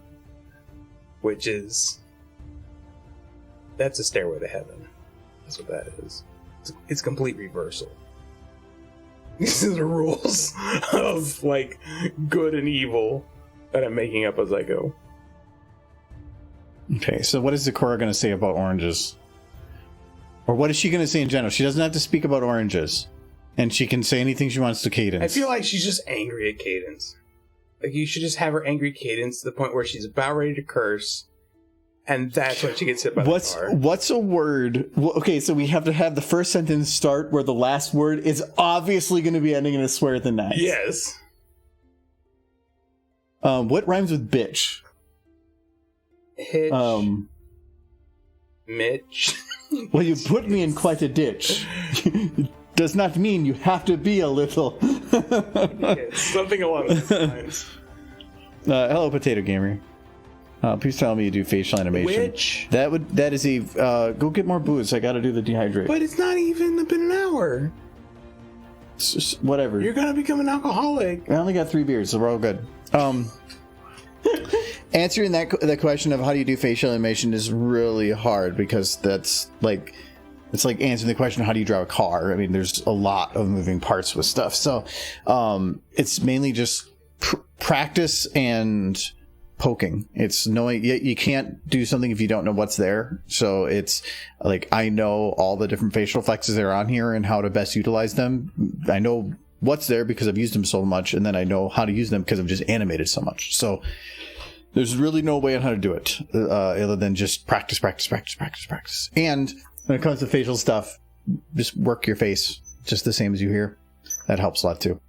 Which is... That's a stairway to heaven. That's what that is. It's complete reversal. These are the rules of, like, good and evil that I'm making up as I go. Okay, so what is Zakora going to say about oranges? Or what is she going to say in general? She doesn't have to speak about oranges. And she can say anything she wants to Cadence. I feel like she's just angry at Cadence. Like, you should just have her angry Cadence to the point where she's about ready to curse. And that's when she gets hit by the car. What's a word? Okay, so we have to have the first sentence start where the last word is obviously going to be ending in a swear at the next. Yes. What rhymes with bitch? Hitch. Mitch. Well, you put me in quite a ditch. Does not mean you have to be a little. Something along those lines. Hello, Potato Gamer. Please tell me you do facial animation. Which? That is a go get more booze. I got to do the dehydrate. But it's not even been an hour. It's just whatever. You're gonna become an alcoholic. I only got 3 beers, so we're all good. Answering that question of how do you do facial animation is really hard because that's like it's like answering the question how do you drive a car. I mean, there's a lot of moving parts with stuff, so it's mainly just practice and poking. It's knowing you can't do something if you don't know what's there. So it's like I know all the different facial flexes that are on here and how to best utilize them. I know what's there because I've used them so much, and then I know how to use them because I've just animated so much. So there's really no way on how to do it other than just practice. And when it comes to facial stuff, just work your face just the same as you hear. That helps a lot too.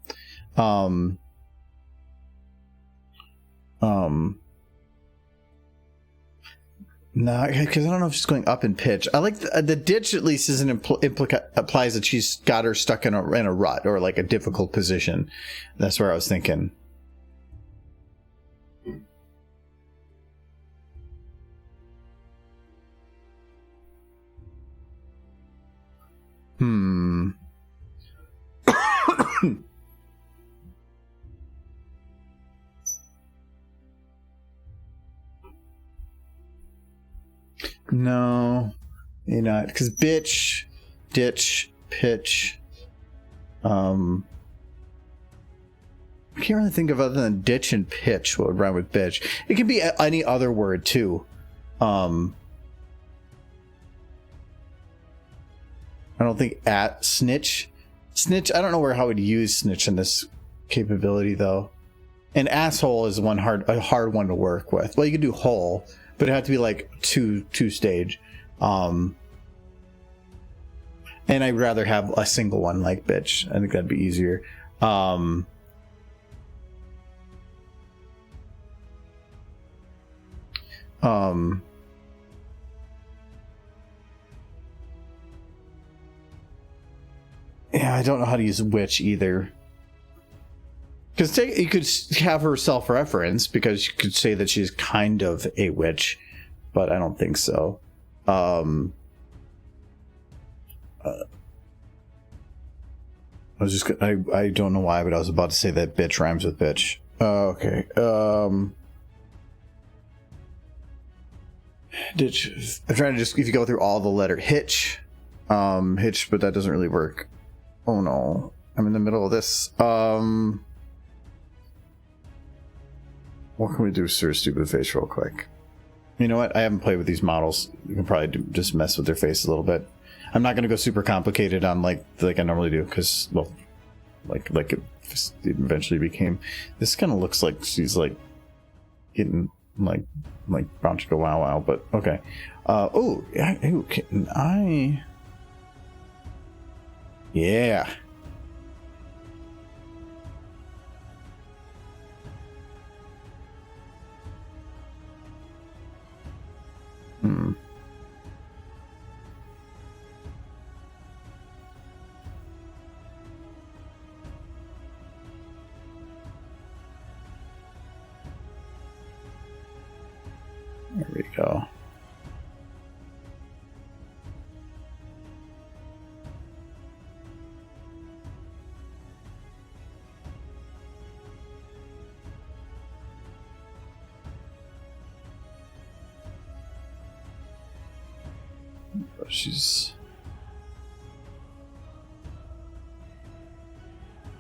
No, because I don't know if she's going up in pitch. I like the ditch at least implies that she's got her stuck in a rut or like a difficult position. That's where I was thinking. No, you're not. Because bitch, ditch, pitch. I can't really think of other than ditch and pitch what would rhyme with bitch. It can be any other word too. I don't think at snitch. Snitch, I don't know how we'd use snitch in this capability though. And asshole is a hard one to work with. Well, you could do hole, but it had to be like two stage. And I'd rather have a single one like bitch. I think that'd be easier. Yeah, I don't know how to use witch either. Because you could have her self-reference because you could say that she's kind of a witch, but I don't think so. I don't know why, but I was about to say that bitch rhymes with bitch. Okay. Ditch. I'm trying to if you go through all the letter hitch, but that doesn't really work. Oh no, I'm in the middle of this. What can we do, sir? Stupid face, real quick. You know what? I haven't played with these models. You can probably just mess with their face a little bit. I'm not going to go super complicated on like I normally do, because well, like it eventually became. This kind of looks like she's like getting like bound to go wow, but okay. Can I? Yeah. There we go.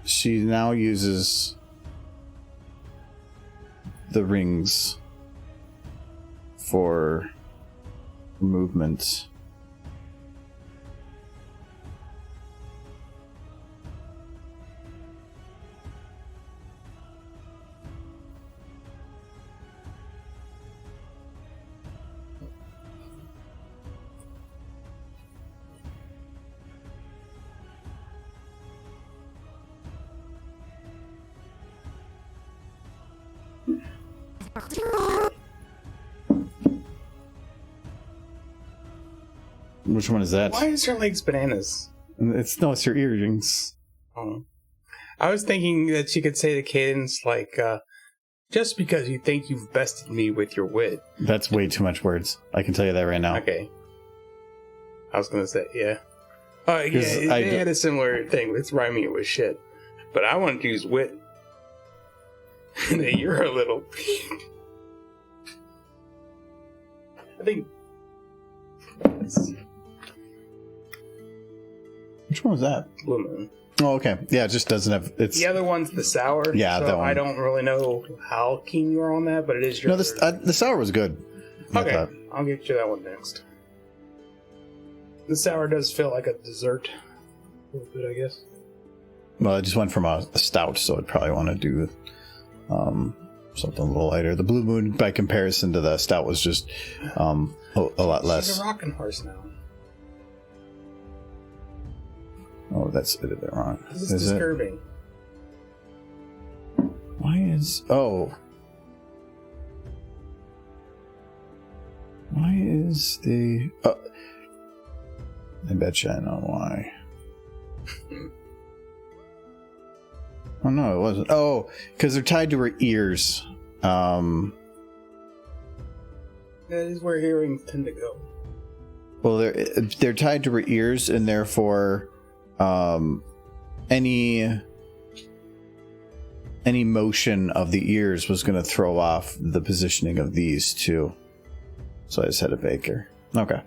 She now uses the rings for movement. Which one is that? Why is her legs bananas? It's your earrings. Oh. I was thinking that she could say the cadence like, just because you think you've bested me with your wit. That's way too much words. I can tell you that right now. Okay. I was gonna say, yeah. Yeah, they had a similar thing with rhyming it with shit. But I wanted to use wit. And then you're a little... I think... Which one was that? Blue Moon. Oh, okay. Yeah, it just doesn't have... It's... The other one's the sour. Yeah, so that one. I don't really know how keen you are on that, but it is your... No, the sour was good. Okay, I'll get you that one next. The sour does feel like a dessert. A little bit, I guess. Well, I just went from a stout, so I'd probably want to do something a little lighter. The Blue Moon, by comparison to the stout, was just a lot less. She's a rocking horse now. Oh, that's it wrong. This is disturbing. Why is... Oh. Why is the... Oh. I bet you I know why. Oh, no, it wasn't. Oh, because they're tied to her ears. That is where earrings tend to go. Well, they're tied to her ears, and therefore, any motion of the ears was going to throw off the positioning of these two. So I just had a baker. Okay.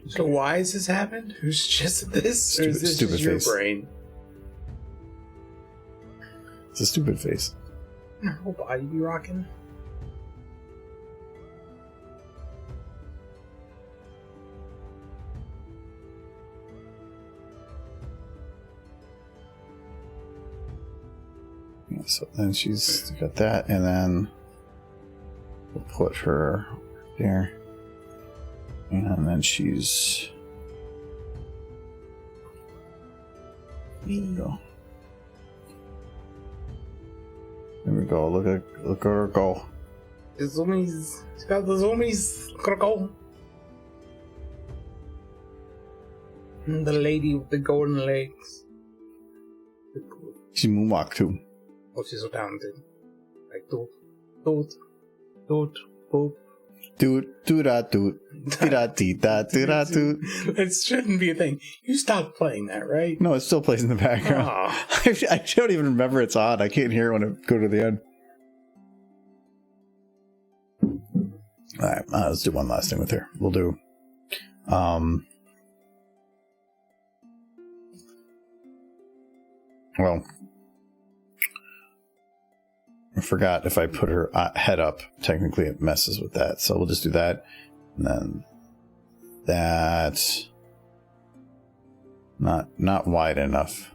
So why has this happened? Who's just this? Or is this Stupid just your face. brain? It's a stupid face. Her whole body be rocking. Yeah, so then she's got that, and then we'll put her there. And then she's... There we go. There we go. Look at her go. The zoomies. She's got the zoomies. Look at her go. And the lady with the golden legs. She moonwalk too. Oh, she's so talented. Like, doot, doot, doot, boop. Doot, doot, doot. It shouldn't be a thing. You stopped playing that, right? No, it still plays in the background. I don't even remember it's on. I can't hear it when I go to the end. Alright, let's do one last thing with her. We'll do... Well... I forgot if I put her head up, technically it messes with that. So we'll just do that. And then that... Not wide enough.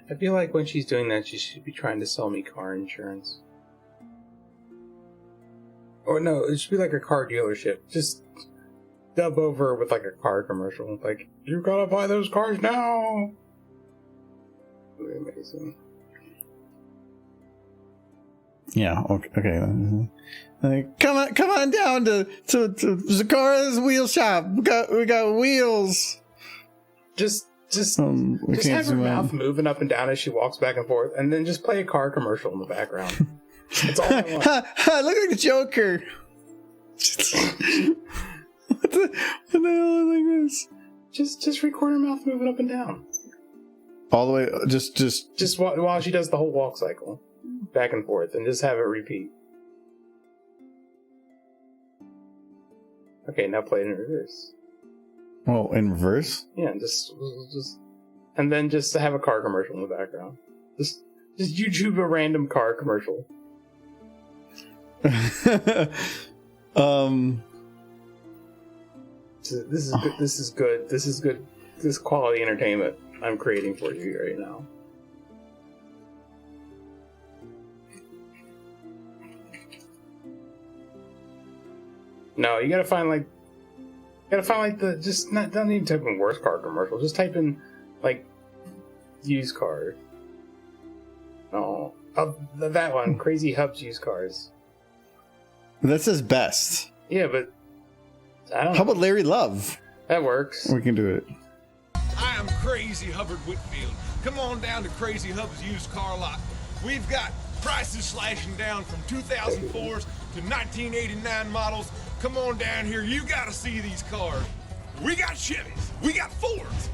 I feel like when she's doing that, she should be trying to sell me car insurance. Or no, it should be like a car dealership. Just dub over with like a car commercial. Like, you gotta buy those cars now! Really amazing. Yeah, okay. Like, come on down to Zakara's wheel shop. We got wheels. Just have her mouth moving up and down as she walks back and forth, and then just play a car commercial in the background. That's all I want. Look like the Joker. What the hell is like this? Just record her mouth moving up and down. All the way, just while she does the whole walk cycle, back and forth, and just have it repeat. Okay, now play it in reverse. Oh, in reverse? Yeah, just, and then just have a car commercial in the background. Just YouTube a random car commercial. This is good. This is good. This is good. This is quality entertainment I'm creating for you right now. No, you gotta find the just not don't even type in worst car commercial. Just type in like used car. No, that one, Crazy Hubs used cars. That says best. Yeah, but I don't. How about Larry Love? That works. We can do it. I am Crazy Hubbard Whitfield. Come on down to Crazy Hub's used car lot. We've got prices slashing down from 2004s to 1989 models. Come on down here. You gotta see these cars. We got Chevys. We got Fords.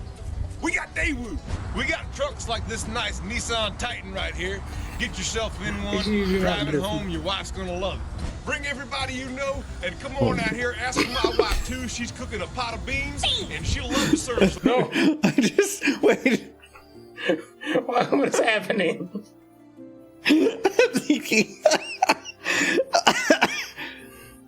We got Daewoo. We got trucks like this nice Nissan Titan right here. Get yourself in one, drive it home, your wife's gonna love it. Bring everybody you know, and come on out here, ask my wife too. She's cooking a pot of beans, and she'll love to serve some. No. I just wait. What's happening? I'm thinking.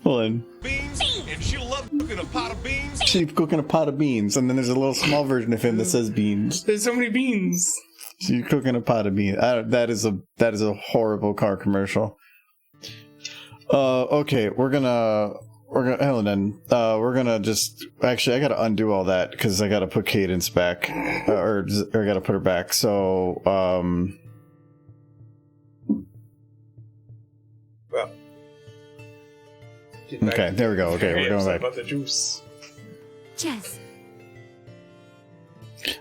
Hold on. Beans, and she'll love cooking a pot of beans. She's cooking a pot of beans, and then there's a little small version of him that says beans. There's so many beans. She's cooking a pot of beans. That is a horrible car commercial. Okay, we're gonna Helen. We're gonna just actually I gotta undo all that because I gotta put Cadence back, or I gotta put her back. So Well. Okay, there we go. Okay, we're going back. About the juice. Jess.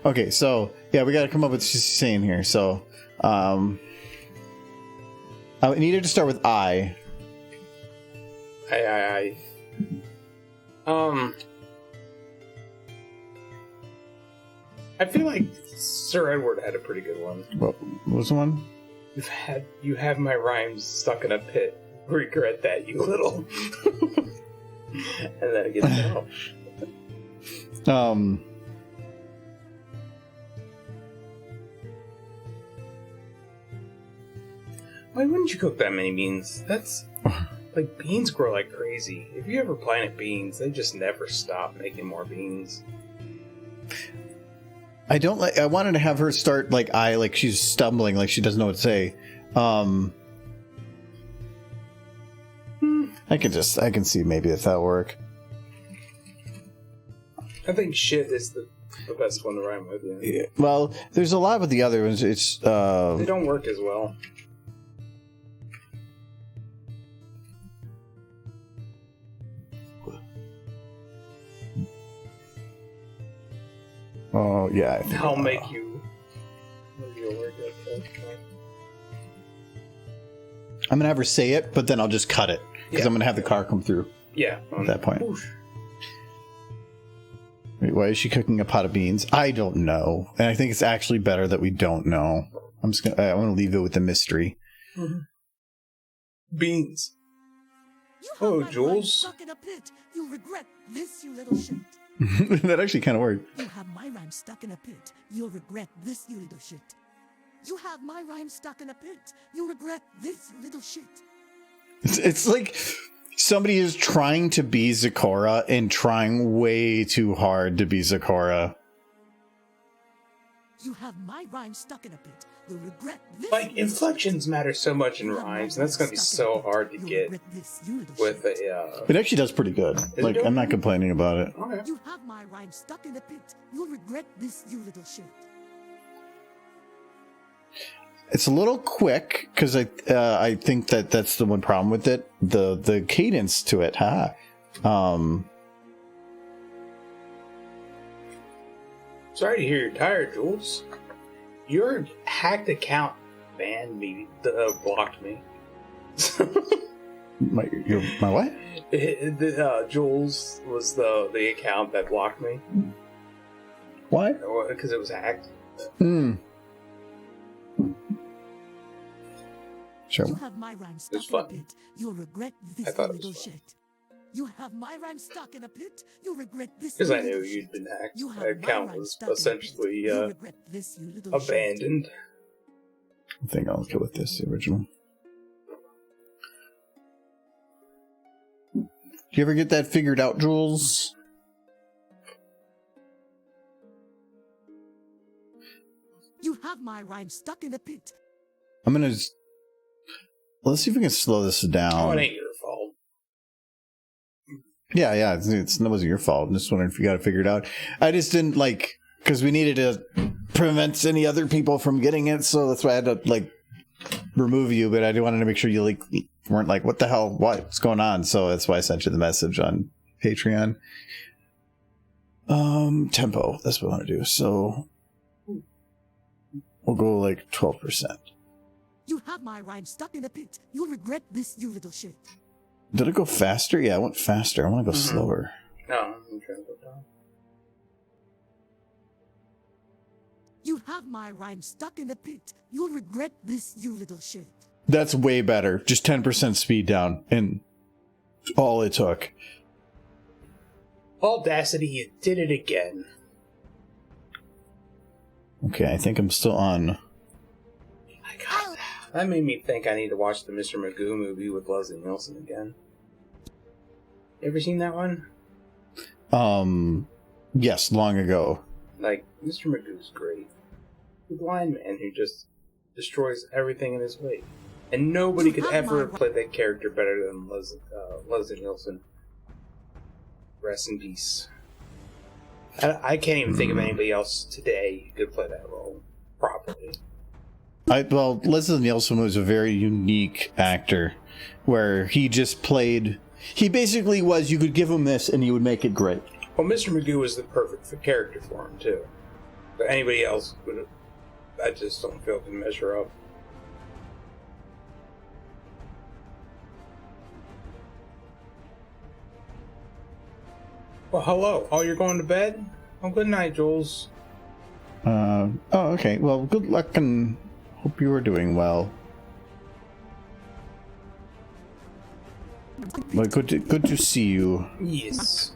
Okay, so yeah, we got to come up with what she's saying here. So, I needed to start with I. I. I feel like Sir Edward had a pretty good one. What was the one? You have my rhymes stuck in a pit. Regret that, you little. And then it gets off. Why wouldn't you cook that many beans? That's like beans grow like crazy. If you ever plant beans, they just never stop making more beans. I wanted to have her start like she's stumbling, like she doesn't know what to say. I can see maybe if that'll work. I think shit is the best one to rhyme with. Yeah. Well, there's a lot with the other ones. It's they don't work as well. Oh yeah. I think I'll make you. Maybe you'll work it. I'm gonna have her say it, but then I'll just cut it because I'm gonna have the car come through. Yeah. At that point. Whoosh. Wait, why is she cooking a pot of beans? I don't know, and I think it's actually better that we don't know. I want to leave it with the mystery. Mm-hmm. Beans. You have my Jules. rhyme stuck in a pit. You'll regret this, you little shit. That actually kind of worked. You have my rhyme stuck in a pit. You'll regret this, you little shit. You have my rhyme stuck in a pit. You'll regret this, you little shit. It's like somebody is trying to be Zecora and trying way too hard to be Zecora. You have my rhyme stuck in a pit. You'll regret this. Like, inflections matter so much in rhymes, and that's going to be so hard to get with a... It actually does pretty good. Like, I'm not complaining about it. Okay. You have my rhyme stuck in a pit. You'll regret this, you little shit. It's a little quick because I think that's the one problem with it. The cadence to it, Sorry to hear you're tired, Jules. Your hacked account banned me, blocked me. my what? Jules was the account that blocked me. Why? Because it was hacked. Sure. You have my rhyme stuck It's in a fun. pit. You'll regret this, I thought it little was fun. shit. You have my rhyme stuck in a pit. You'll regret this. Because I you knew little you'd shit. been hacked. You have My my account rhyme was stuck in a pit. essentially You'll regret this, you little shit. abandoned. I think I'll go with this, the original. Do you ever get that figured out, Jules? You have my rhyme stuck in a pit. I'm gonna. Let's see if we can slow this down. Oh, it ain't your fault. Yeah, it wasn't your fault. I'm just wondering if you got it figured out. I just didn't because we needed to prevent any other people from getting it, so that's why I had to remove you. But I wanted to make sure you weren't like, what the hell, what's going on? So that's why I sent you the message on Patreon. Tempo. That's what I want to do. So we'll go 12%. You have my rhyme stuck in a pit. You'll regret this, you little shit. Did it go faster? Yeah, it went faster. I want to go slower. No, I'm trying to go down. You have my rhyme stuck in the pit. You'll regret this, you little shit. That's way better. Just 10% speed down, and all it took. Audacity, you did it again. Okay, I think I'm still on. That made me think I need to watch the Mr. Magoo movie with Leslie Nielsen again. Ever seen that one? Yes, long ago. Like, Mr. Magoo's great. The blind man who just destroys everything in his way. And nobody could ever play that character better than Leslie Nielsen. Rest in peace. I can't even think of anybody else today who could play that role properly. Well, Leslie Nielsen was a very unique actor, where he just played. He basically was. You could give him this, and he would make it great. Well, Mr. Magoo was the perfect character for him too. But anybody else would, I just don't feel can measure up. Well, hello. Oh, you're going to bed? Oh, good night, Jules. Oh, okay. Well, good luck and hope you are doing well. Well, good to see you. Yes.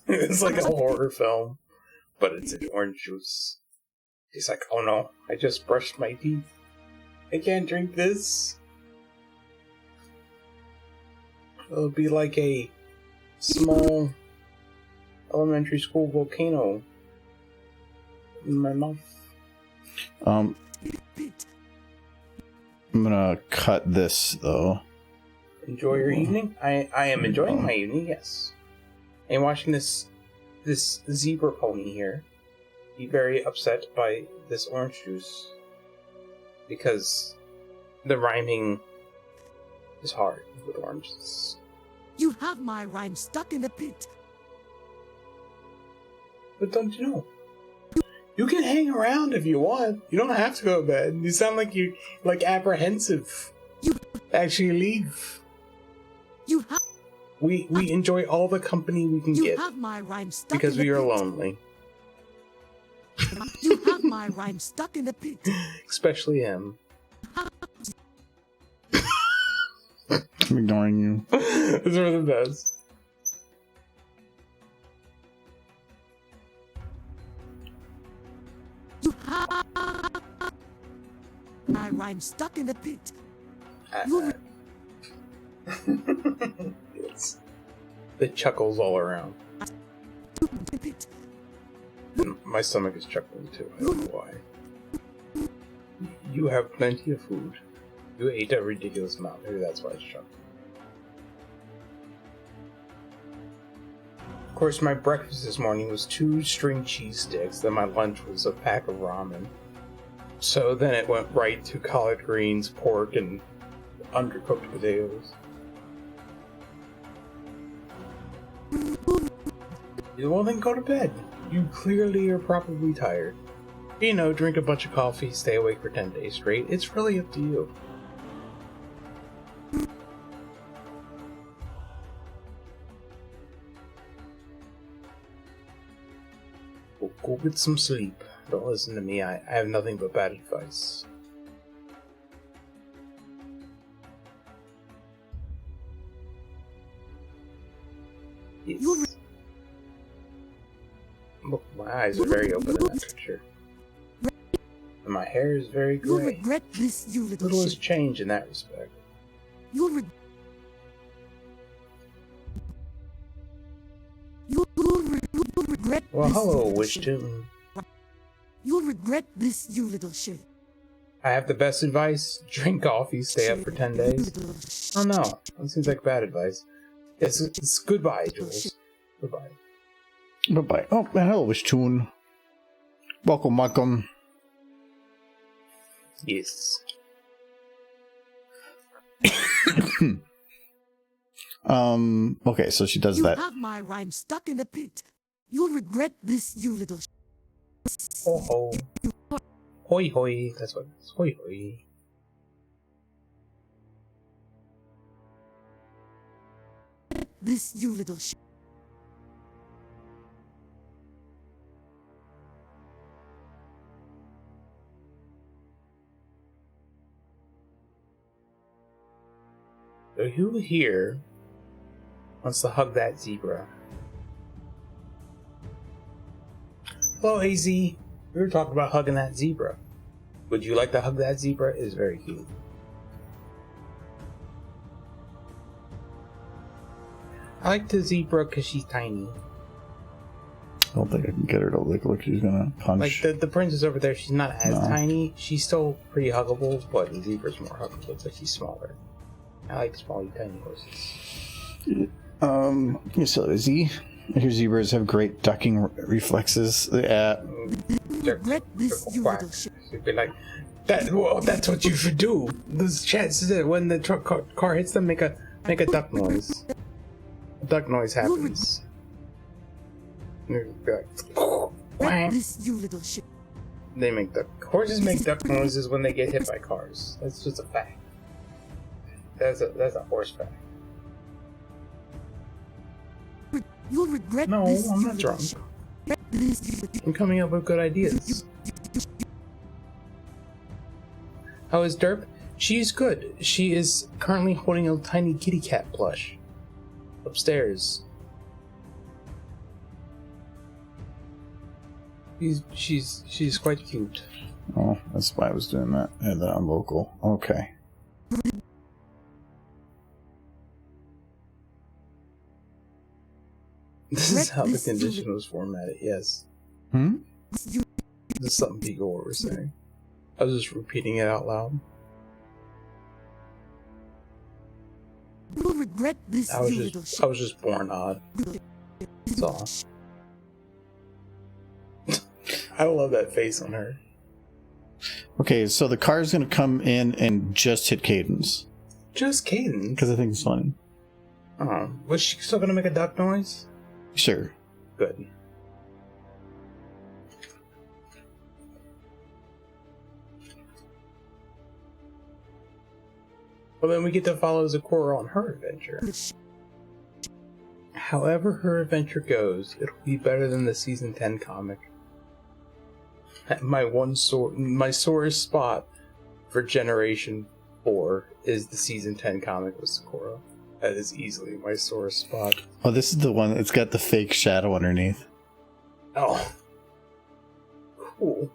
It's like a horror film, but it's in orange juice. He's like, oh no, I just brushed my teeth. I can't drink this. It'll be like a small elementary school volcano in my mouth. I'm gonna cut this though. Enjoy your evening? I am enjoying my evening, yes. I'm watching this zebra pony here be very upset by this orange juice because the rhyming is hard with oranges. You have my rhyme stuck in the pit. But don't you know? You can hang around if you want. You don't have to go to bed. You sound like you're apprehensive. You actually leave. You have We enjoy all the company we can you get have my rhyme stuck because in the we are pit. lonely. You have my rhyme stuck in the pit. Especially him. I'm ignoring you. Those are the best. You have my rhyme stuck in the pit. You Yes. The chuckles all around. the pit. And my stomach is chuckling too. I don't know why. You have plenty of food. You ate a ridiculous amount. Maybe that's why it's chuckling. Of course, my breakfast this morning was 2 string cheese sticks. Then my lunch was a pack of ramen. So then it went right to collard greens, pork, and undercooked potatoes. Well, then go to bed. You clearly are probably tired. You know, drink a bunch of coffee, stay awake for 10 days straight. It's really up to you. Well, go get some sleep. Don't listen to me. I have nothing but bad advice. Yes. Look, my eyes are very open in that picture. And my hair is very You'll gray. regret this, you little Little has shit. changed in that respect. You'll regret Well, this, hello, you little Wish shit. Tune. You'll regret this, you little shit. I have the best advice. Drink coffee, stay up for 10 days. Oh no, that seems like bad advice. It's goodbye, Jules. Goodbye. Bye-bye. Oh, hello, Wishtune. Welcome. Yes. Okay, so she does You that. have my rhyme stuck in the pit. You'll regret this, you little Ho ho. Hoi hoi. That's what it is. Hoi hoi. this, you little So who here wants to hug that zebra? Hello, AZ. We were talking about hugging that zebra. Would you like to hug that zebra? It is very cute. I like the zebra because she's tiny. I don't think I can get her to look like she's gonna punch. Like the princess over there, she's not as tiny. She's still pretty huggable, but the zebra's more huggable, but she's smaller. I like small, tiny horses. You so Z. Your zebras have great ducking reflexes. Yeah. regret this, you little She'd be like, well, that's what you should do. There's chances that when the car hits them, make a duck noise. A duck noise happens. They'd be like, this, you little shit. they make horses make duck noises when they get hit by cars. That's just a fact. That's a horse fact. You'll regret No, this, I'm you not little drunk. shit. This, you I'm coming up with good ideas. How is Derp? She's good. She is currently holding a tiny kitty cat plush upstairs. She's quite cute. Oh, that's why I was doing that. And then I'm vocal. Okay. This is how the condition was formatted, yes. Hmm? This is something people were saying. I was just repeating it out loud. You'll regret this, you little shit. I was just born odd. That's all. I love that face on her. Okay, so the car's gonna come in and just hit Cadence. Just Cadence? Because I think it's funny. Oh, was she still gonna make a duck noise? Sure. Good. Well, then we get to follow Zakora on her adventure. However her adventure goes, it'll be better than the season 10 comic. My sorest spot for Generation 4 is the season 10 comic with Zakora. That is easily my sorest spot. Oh, this is the one that's got the fake shadow underneath. Oh. Cool.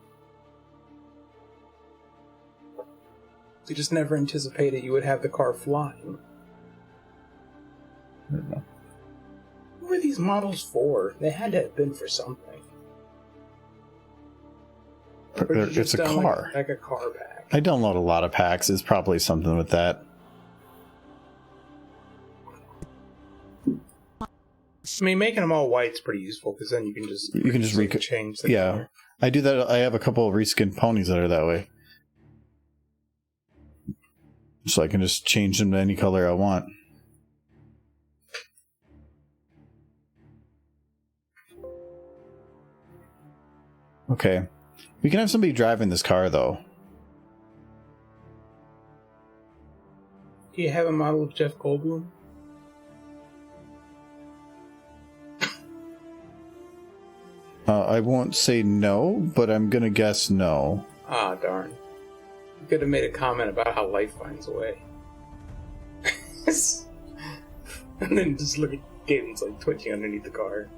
You just never anticipated you would have the car flying. I don't know. What were these models for? They had to have been for something. Or did you It's just a download car. like a car pack. I download a lot of packs. It's probably something with that. I mean, making them all white's pretty useful because then you can just change the Yeah, color. I do that. I have a couple of reskinned ponies that are that way, so I can just change them to any color I want. Okay, we can have somebody driving this car though. Do you have a model of Jeff Goldblum? I won't say no, but I'm gonna guess no. Ah, darn. You could have made a comment about how life finds a way. And then just look at Gaten's like twitching underneath the car.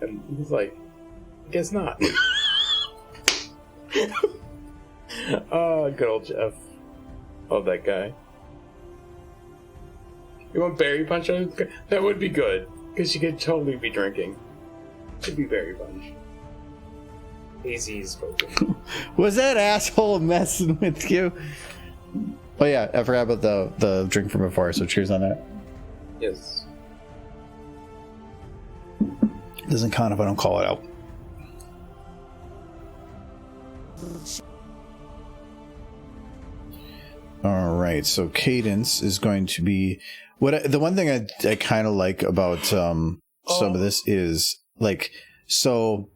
And he's like, I guess not. Oh, good old Jeff. Love that guy. You want Berry Punch on his car? That would be good, because she could totally be drinking. Should be Berry Punch. AZ's spoken. Was that asshole messing with you? Oh yeah, I forgot about the drink from before, so cheers on that. Yes. Doesn't count if I don't call it out. All right, so Cadence is going to be the one thing I kind of like about some of this is Like, so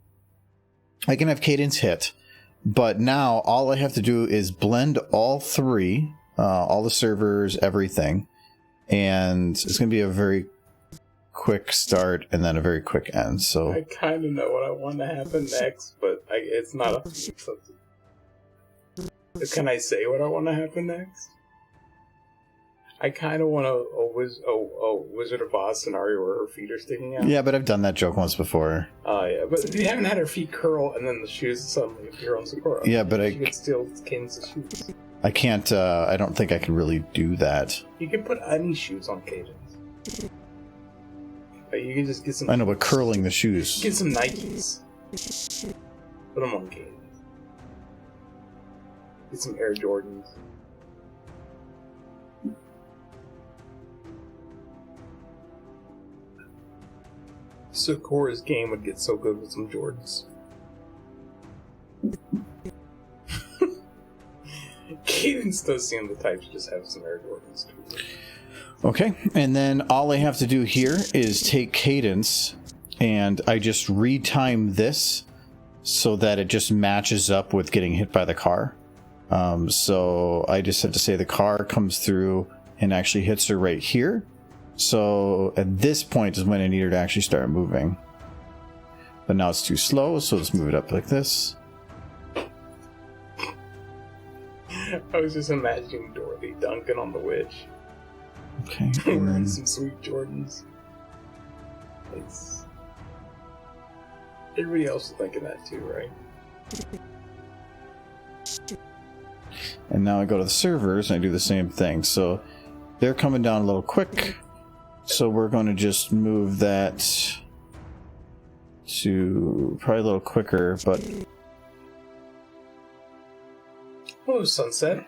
I can have Cadence hit, but now all I have to do is blend all three, all the servers, everything, and it's going to be a very quick start and then a very quick end. So I kind of know what I want to happen next, but it's not a... Can I say what I want to happen next? I kind of want a Wizard of Oz scenario where her feet are sticking out. yeah, but I've done that joke once before. Oh, yeah, but you haven't had her feet curl and then the shoes suddenly appear on Sakura. Yeah, but you could steal Cadence's shoes. I can't, I don't think I can really do that. You can put any shoes on Cadence. But you can just get some... I know, but curling the shoes. Get some Nikes. Put them on Cadence. Get some Air Jordans. Sakura's game would get so good with some Jordans. Cadence does seem the type to just have some Air Jordans too. Okay, and then all I have to do here is take Cadence, and I just retime this so that it just matches up with getting hit by the car. So I just have to say the car comes through and actually hits her right here. So at this point is when I need her to actually start moving. But now it's too slow, so let's move it up like this. I was just imagining Dorothy dunking on the witch. Okay. Wearing some sweet Jordans. Everybody else is thinking that too, right? And now I go to the servers and I do the same thing. So they're coming down a little quick. So we're going to just move that to probably a little quicker, but... Hello, Sunset.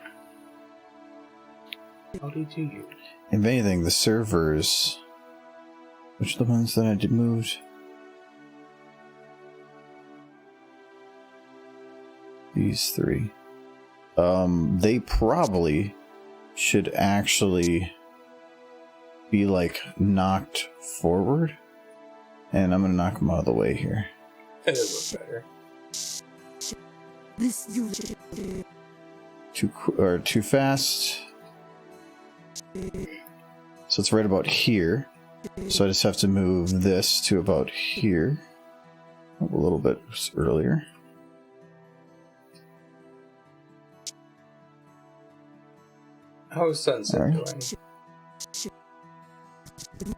Howdy to you. If anything, the servers... Which are the ones that I did moved? These three. They probably should actually be like knocked forward. And I'm gonna knock them out of the way here. That does look better. This unit. Too fast. So it's right about here. So I just have to move this to about here. A little bit earlier. How's Sunset All right. doing?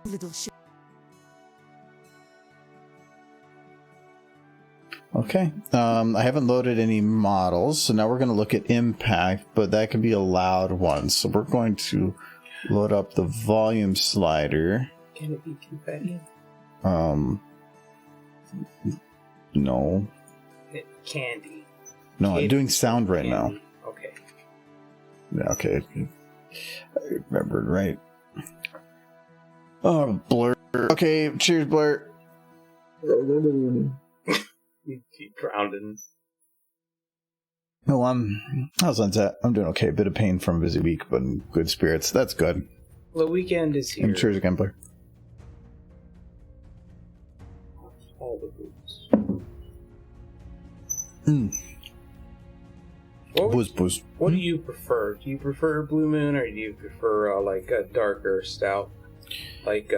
Little ship. Okay, I haven't loaded any models, so now we're going to look at impact, but that can be a loud one. So we're going to load up the volume slider. Can it be too fatty? No. Candy. No, Candy. I'm doing sound right now. Candy. Okay. Yeah, okay. I remembered, right. Oh, Blur. Okay, cheers, Blur. You keep grounding. No, how's Sunset? I'm doing okay. A bit of pain from a busy week, but in good spirits. That's good. The weekend is here. And cheers again, Blur. All the boots. What do you prefer? Do you prefer Blue Moon, or do you prefer like a darker stout? Like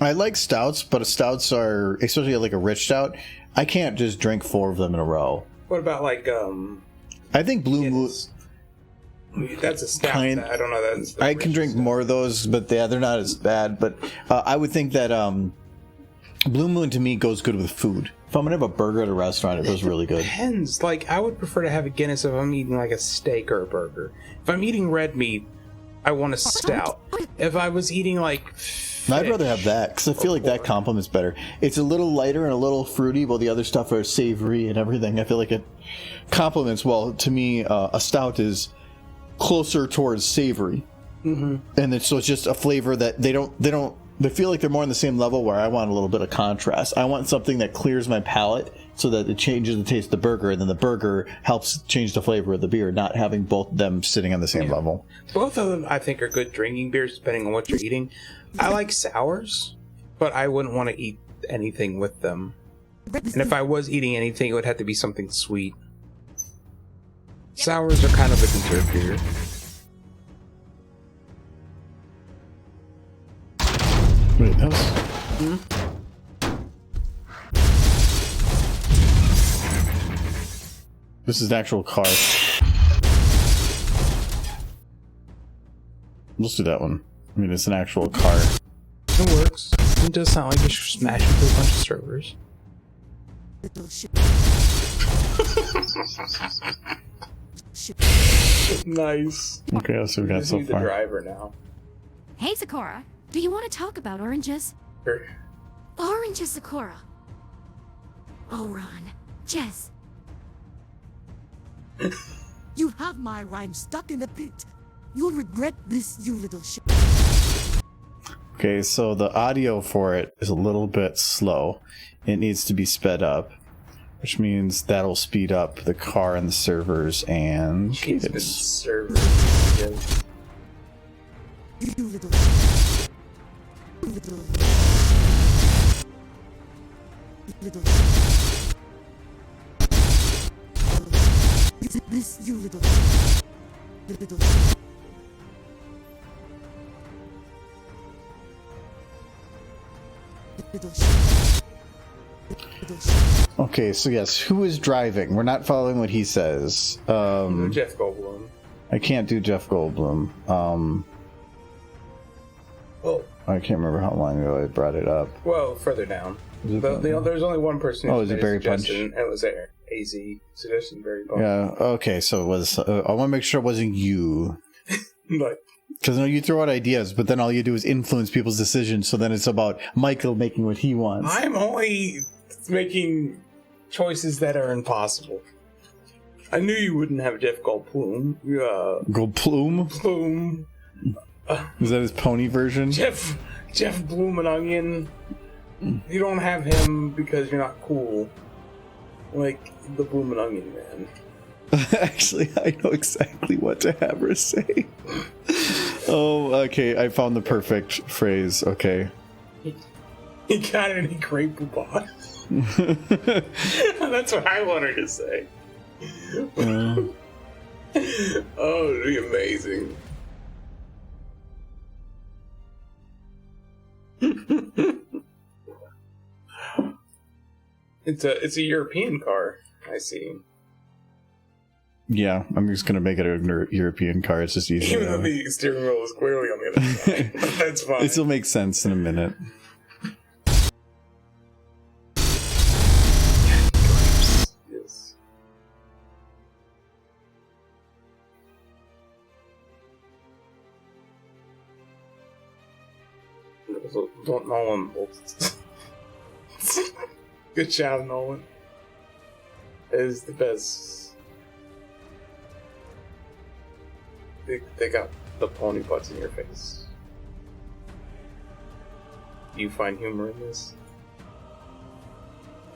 I like stouts, but stouts are, especially like a rich stout, I can't just drink 4 of them in a row. what about like I think Blue Moon. That's a stout. I don't know. That's I can drink more of those, but they're not as bad. But I would think that Blue Moon to me goes good with food. If I'm gonna have a burger at a restaurant, it goes really good. Depends. Like I would prefer to have a Guinness if I'm eating like a steak or a burger. If I'm eating red meat, I want a stout. If I was eating like I'd rather have that because I feel like that complements better. It's a little lighter and a little fruity, while the other stuff are savory and everything. I feel like it complements well. To me, a stout is closer towards savory, and so it's just a flavor that they feel like they're more on the same level. Where I want a little bit of contrast. I want something that clears my palate so that it changes the taste of the burger, and then the burger helps change the flavor of the beer. Not having both of them sitting on the same level. Both of them, I think, are good drinking beers depending on what you're eating. I like sours, but I wouldn't want to eat anything with them. And if I was eating anything, it would have to be something sweet. Sours are kind of a dessert here. Wait, that was... This is an actual car. Let's do that one. I mean, it's an actual car. It works. It does sound like you're smashing through a bunch of servers. Nice. Okay, let's see what we got so the far. driver now. Hey, Sakura. Do you want to talk about oranges? Sure. Oranges, Sakura. Oh, Ron. Jess. You have my rhyme stuck in the pit. You'll regret this, you little shit. Okay, so the audio for it is a little bit slow. It needs to be sped up, which means that'll speed up the car and the servers and cadence. Servers. Yeah. You little shit. You little shit. This, you little shit. Little shit. Little shit. Little shit. Okay, so yes, who is driving? We're not following what he says. Jeff Goldblum. I can't do Jeff Goldblum. Oh, I can't remember how long ago I brought it up. well, further down. Is it There's only one person who Oh, is it made a Barry Punch? suggestion, and it was AZ. Suggestion Barry Punch. Yeah, okay, so it was. I want to make sure it wasn't you. But Because you throw out ideas, but then all you do is influence people's decisions, so then it's about Michael making what he wants. I'm only making choices that are impossible. I knew you wouldn't have Jeff Goldblum. Goldblum? Bloom. Is that his pony version? Jeff Bloom and Onion. You don't have him because you're not cool. Like the Bloom and Onion Man. Actually, I know exactly what to have her say. Oh, okay, I found the perfect phrase. Okay. He got any great bought. That's what I want her to say. Oh, it'd be amazing. It's a European car, I see. Yeah, I'm just gonna make it a European car. It's just easier. Even though the steering wheel is clearly on the other side. But that's fine. This will make sense in a minute. Yes. Don't Nolan. Good job, Nolan. It is the best. They got the pony butts in your face. Do you find humor in this?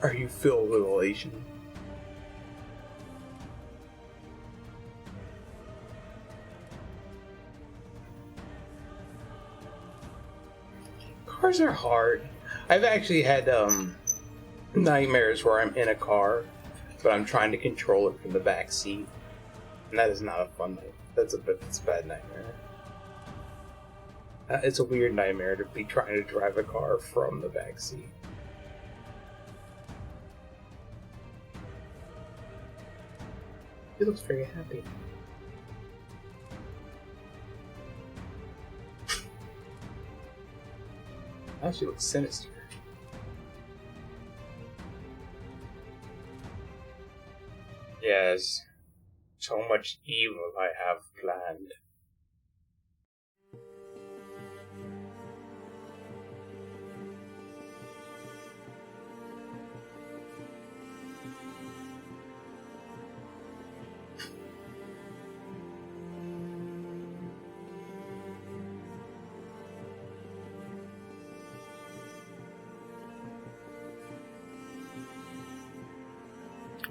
Are you filled with elation? Cars are hard. I've actually had nightmares where I'm in a car, but I'm trying to control it from the back seat, and that is not a fun night. That's a bad nightmare. It's a weird nightmare to be trying to drive a car from the back seat. He looks very happy. Now she looks sinister. Yes. So much evil I have planned.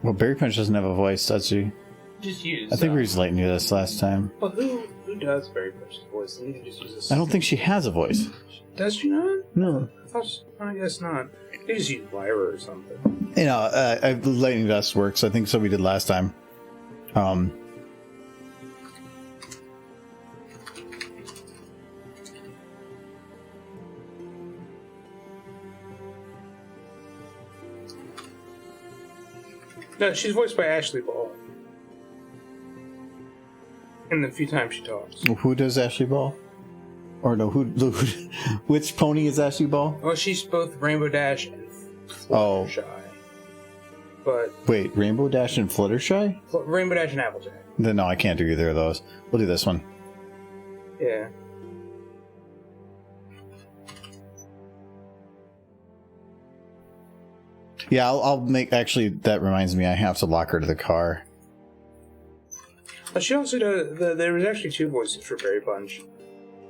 Well, Barry Punch doesn't have a voice, does he? Just use. I think we were just letting you this last time. Well, who does Barry Punch's voice? You can just use this. I don't think she has a voice. Does she not? No. I I guess not. They just use wire or something. You know, lightning dust works. I think so. We did last time. No, she's voiced by Ashley Ball. And the few times she talks. Who does Ashley Ball? Or no, which pony is Ashley Ball? Well, she's both Rainbow Dash and Fluttershy. But wait, Rainbow Dash and Fluttershy? Rainbow Dash and Applejack. Then no, I can't do either of those. We'll do this one. Yeah. Yeah, I'll make. Actually, that reminds me, I have to lock her to the car. She also does. There was actually two voices for Berry Punch.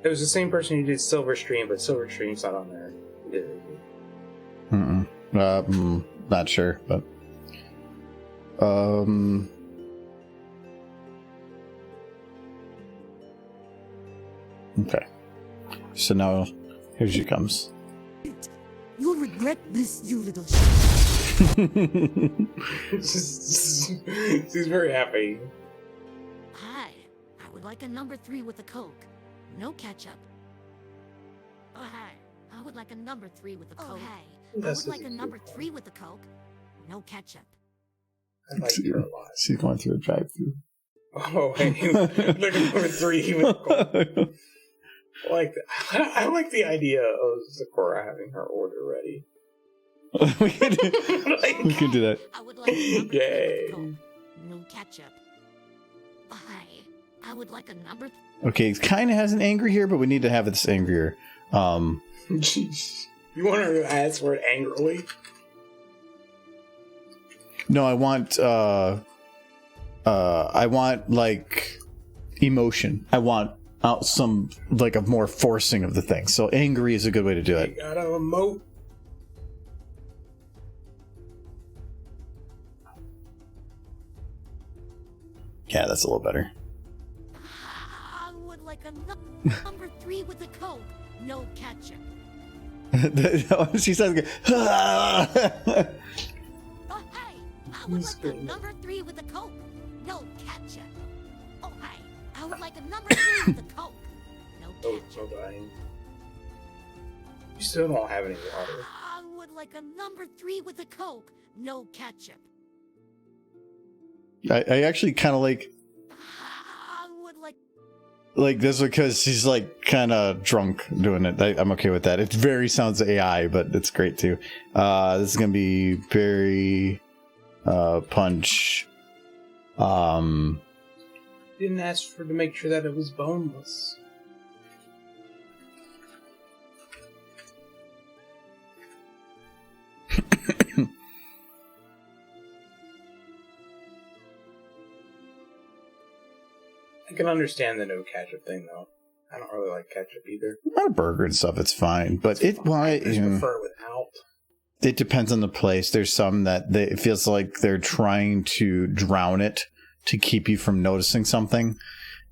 It was the same person who did Silver Stream, but Silver Stream's not on there. Not sure, but okay. So now, here she comes. You'll regret this, you little shit. She's very happy. Hi, I would like a number 3 with a Coke. No ketchup. Oh, hi. I would like a number 3 with a Coke. Oh, hey. I would like a number 3 with a Coke. No ketchup. I like her a lot. She's going through a drive-through. Oh, hey. Look at number 3 with a Coke. I like the idea of Sakura having her order ready. we can do that. I would like a number 3 Yay. with a Coke. No ketchup. Oh, hi. I would like a number. Okay, it kind of has an angry here, but we need to have this angrier. Jeez. You want her to ask for it angrily? No, I want like emotion. I want out some like a more forcing of the thing. So angry is a good way to do it. You gotta emote. Yeah, that's a little better. I would like a number 3 with a Coke. No ketchup. She says, Oh, hey. I would like a Screaming. number 3 with a Coke. No ketchup. Oh, hey. I would like a number 3 with a Coke. No Oh, ketchup. nobody. You still don't have any water. I would like a number 3 with a Coke. No ketchup. I actually kind of like I would like this because she's like kind of drunk doing it. I'm okay with that. It very sounds AI, but it's great too. This is gonna be Berry Punch. Didn't ask for to make sure that it was boneless. I can understand the no ketchup thing though. I don't really like ketchup either. On a burger and stuff, it's fine, but I just prefer it without. It depends on the place. There's some that it feels like they're trying to drown it to keep you from noticing something,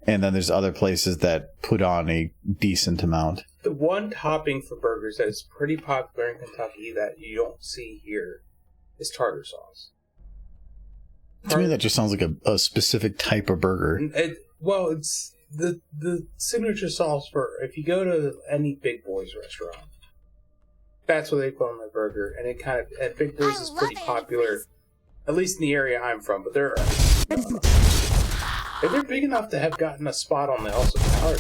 and then there's other places that put on a decent amount. The one topping for burgers that is pretty popular in Kentucky that you don't see here is tartar sauce. To me, that just sounds like a specific type of burger. It's the signature sauce for if you go to any Big Boys restaurant. That's what they put on their burger, and it kind of at Big Boys is pretty popular, at least in the area I'm from. But if they're big enough to have gotten a spot on the House of Power,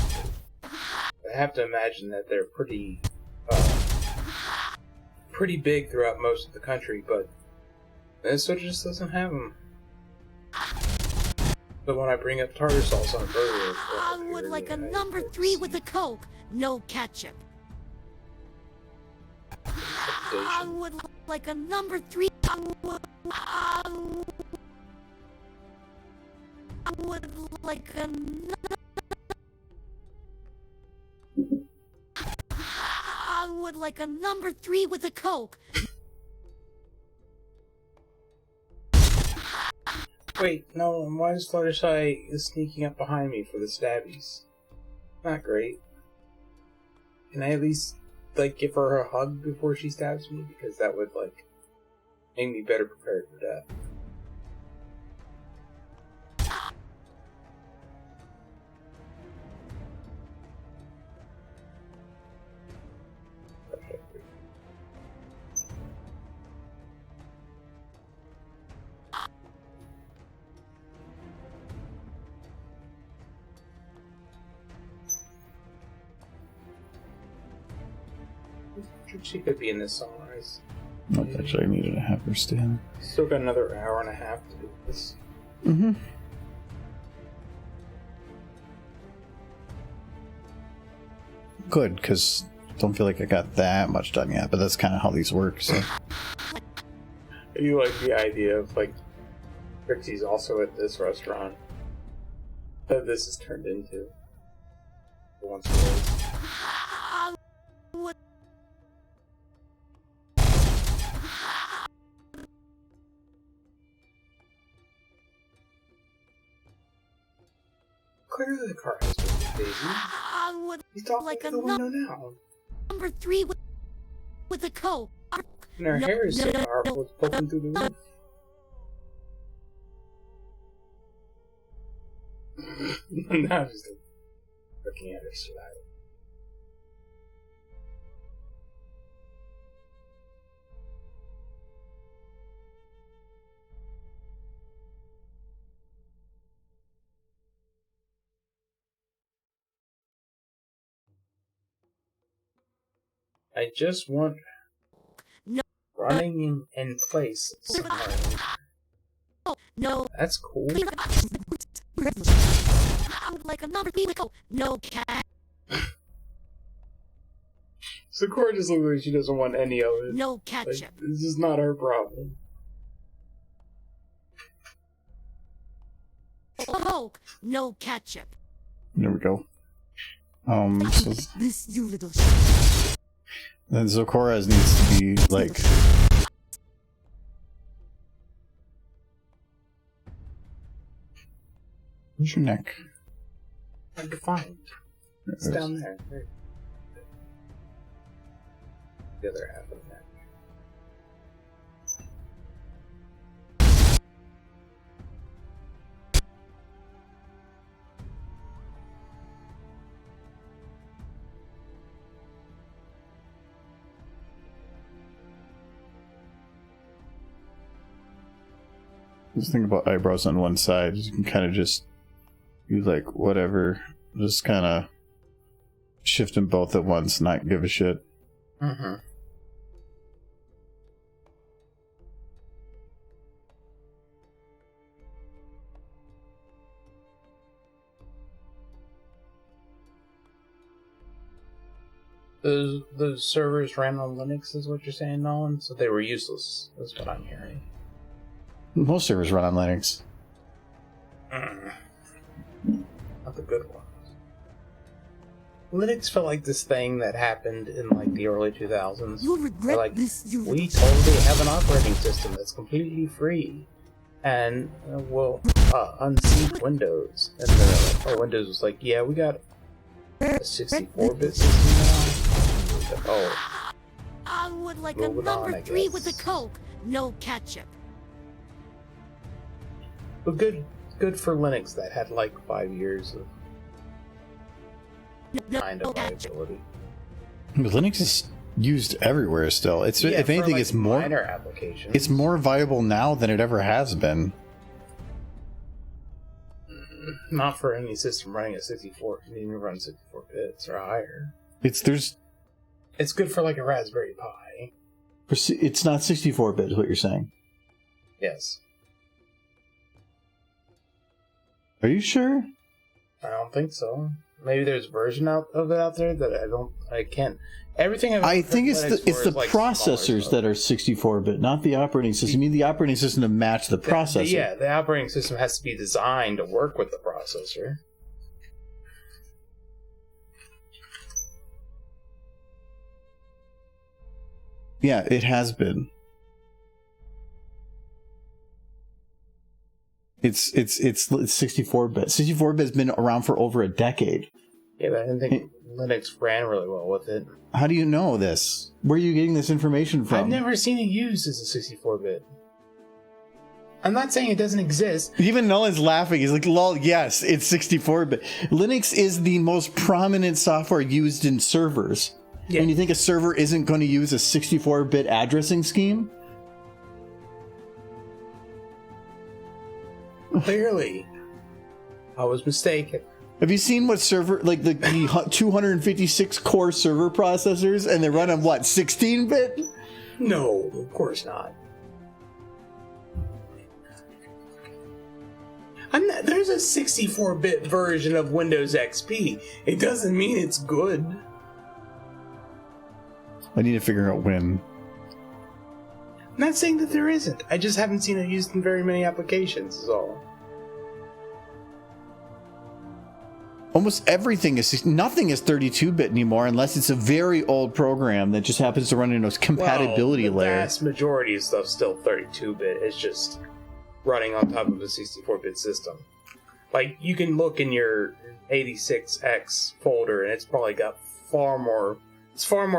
I have to imagine that they're pretty big throughout most of the country. But Minnesota just doesn't have them. But when I bring up tartar sauce on a burger, I would like a number 3 with a Coke. No ketchup. I would like a number 3. I would like a. I would like a number 3 with a Coke. Wait, no, why is Fluttershy sneaking up behind me for the stabbies? Not great. Can I at least like give her a hug before she stabs me, because that would like make me better prepared for death. She could be in this sunrise. Not actually, I needed to have her stand. Still got another hour and a half to do this. Mm-hmm. Good, because I don't feel like I got that much done yet, but that's kind of how these work, so. You like the idea of, like, Trixie's also at this restaurant that this is turned into. For once and always. Clearly the car has been Daisy. He's talking like to the window now. Number 3 with a Coke. And her hair is so powerful, it's poking through the roof. Now I'm just looking at her slide. I just want running in place somewhere. No. That's cool. Like a number 3 with a Coke. No cat. Sakura just looks like she doesn't want any of it. No ketchup. Like, this is not her problem. Coke. No ketchup. There we go. So This you little then Zokora needs to be like. Where's your neck? Hard to find. It's down there. The other half of the neck. Just think about eyebrows on one side. You can kind of just be like, whatever. Just kind of shift them both at once, not give a shit. Mm-hmm. Those servers ran on Linux, is what you're saying, Nolan? So they were useless, is what I'm hearing. Most servers run on Linux. Not the good ones. Linux felt like this thing that happened in like the early 2000s. You'll regret like, this, you we totally have an operating system that's completely free, and we'll unseat Windows. And then Windows was like, yeah, we got a 64-bit system now. Like, oh, I would like a moving on, number I 3 with a guess. Coke. No ketchup. But good for Linux that had like 5 years of kind of viability. But Linux is used everywhere still. It's Yeah, if for, anything, like, it's more. minor applications. It's more viable now than it ever has been. Not for any system running at 64. You need to run 64 bits or higher. It's It's good for like a Raspberry Pi. It's not 64-bit, is what you're saying. Yes. Are you sure? I don't think so. Maybe there's a version of it out there that I can't. Everything I think it's the like processors that are 64-bit, not the operating system. You need the operating system to match the processor. Yeah, the operating system has to be designed to work with the processor. Yeah, it has been. It's 64-bit. 64-bit has been around for over a decade. Yeah, but I didn't think Linux ran really well with it. How do you know this? Where are you getting this information from? I've never seen it used as a 64-bit. I'm not saying it doesn't exist. Even Nolan's laughing. He's like, lol, yes, it's 64-bit. Linux is the most prominent software used in servers. Yeah. And you think a server isn't going to use a 64-bit addressing scheme? Clearly. I was mistaken. Have you seen what server, like the 256 core server processors, and they run on what, 16-bit? No, of course not. There's a 64-bit version of Windows XP. It doesn't mean it's good. I need to figure out when. I'm not saying that there isn't. I just haven't seen it used in very many applications, is all. Almost everything is, nothing is 32-bit anymore unless it's a very old program that just happens to run in those compatibility layers. The vast majority of stuff's still 32-bit. It's just running on top of a 64-bit system. Like, you can look in your 86X folder and it's probably got far more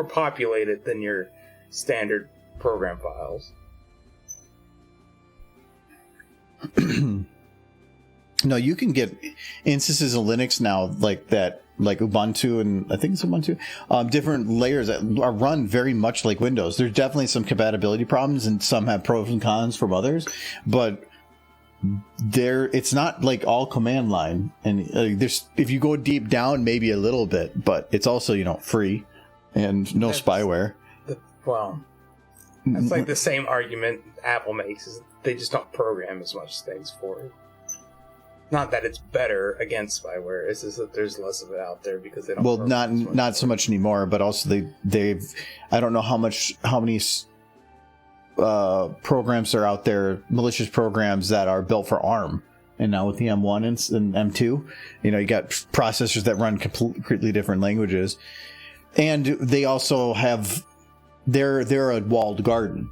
populated than your standard program files. No, you can get instances of Linux now like that, like Ubuntu, and I think it's Ubuntu, different layers that are run very much like Windows. There's definitely some compatibility problems, and some have pros and cons from others, but it's not like all command line. And there's, if you go deep down, maybe a little bit, but it's also, free and no spyware. That's like the same argument Apple makes, is they just don't program as much things for it. Not that it's better against spyware, it's just that there's less of it out there because they don't. Well, not so much anymore, but also they've I don't know how many programs are out there, malicious programs that are built for ARM, and now with the M1 and M2, you got processors that run completely different languages, and they also have they're a walled garden.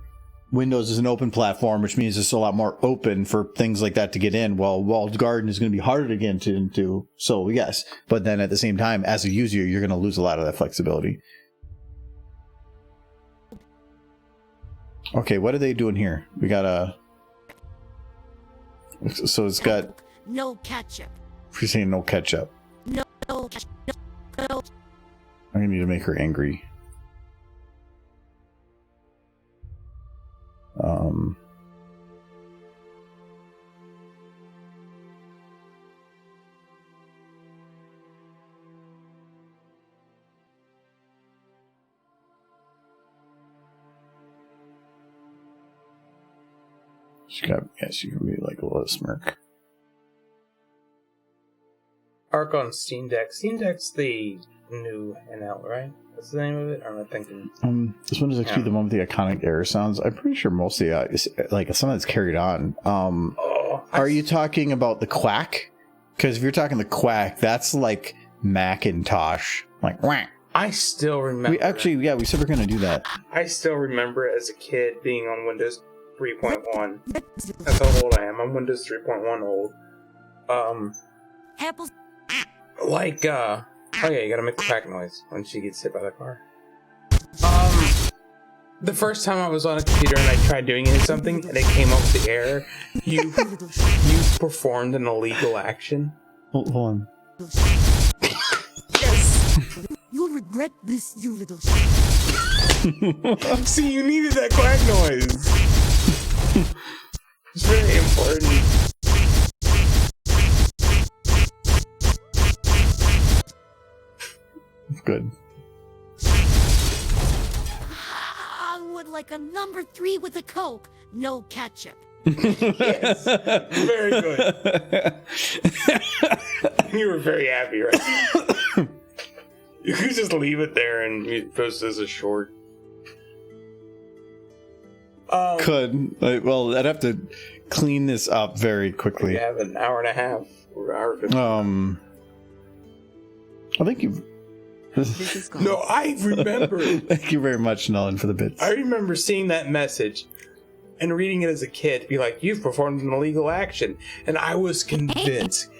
Windows is an open platform, which means it's a lot more open for things like that to get in. Well, walled garden is going to be harder to get into. So yes, but then at the same time, as a user, you're going to lose a lot of that flexibility. Okay, what are they doing here? We got so it's got no ketchup. She's saying no ketchup. No ketchup. No. I'm gonna need to make her angry. She can be like a little smirk. Arc on Steam Deck. Steam Deck's the new handheld, right? That's the name of it? Or am I thinking? This one is actually the one with the iconic error sounds. I'm pretty sure mostly is like something that's carried on. Are you talking about the Quack? Because if you're talking the Quack, that's like Macintosh. Like, whack. I still remember. We said we're gonna do that. I still remember as a kid being on Windows 3.1. That's how old I am. I'm Windows 3.1 old. Apples. Like, oh yeah, you gotta make the crack noise when she gets hit by the car. The first time I was on a computer and I tried doing it in something and it came up with the error, you performed an illegal action. Hold on. Yes! You'll regret this, you little See, you needed that quack noise. It's very important. Good. I would like a number 3 with a Coke, no ketchup. Yes, very good. You were very happy, right? You could just leave it there and you post as a short. Well, I'd have to clean this up very quickly. We have an hour and a half. Or hour 50. I think you've. No, I remember. Thank you very much, Nolan, for the bits. I remember seeing that message and reading it as a kid, be like, "You've performed an illegal action," and I was convinced.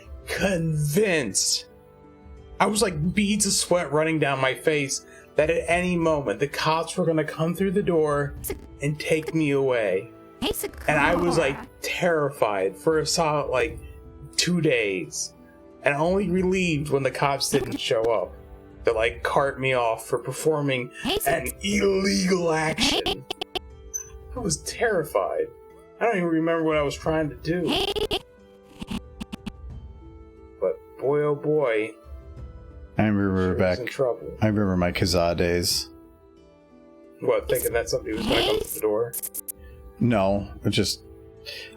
I was like beads of sweat running down my face that at any moment the cops were gonna come through the door and take me away. And I was like terrified for a solid like 2 days, and only relieved when the cops didn't show up. They like cart me off for performing an illegal action. I was terrified. I don't even remember what I was trying to do. But boy, oh boy, I remember I was in trouble. I remember my Kazaa days. What, thinking that somebody was gonna come to the door? No, it just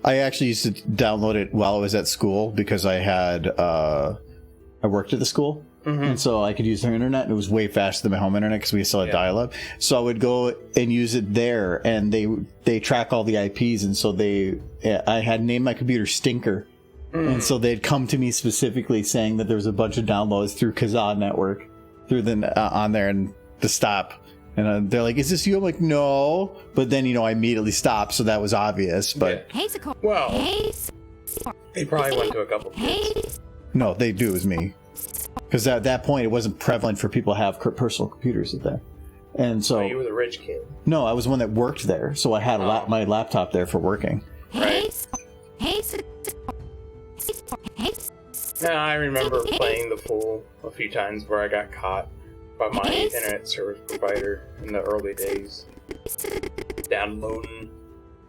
I actually used to download it while I was at school because I had I worked at the school. Mm-hmm. And so I could use their internet, and it was way faster than my home internet because we still had dial-up. So I would go and use it there, and they track all the IPs, and so I had named my computer Stinker, and so they'd come to me specifically saying that there was a bunch of downloads through Kazaa network through the on there, and to stop. And they're like, "Is this you?" I'm like, "No," but then I immediately stopped, so that was obvious. But well, they probably went to a couple kids. No, they do. It was me. Because at that point, it wasn't prevalent for people to have personal computers there. And so... you were the rich kid. No, I was one that worked there. So I had my laptop there for working. Right. Yeah, I remember playing the fool a few times where I got caught by my internet service provider in the early days. Downloading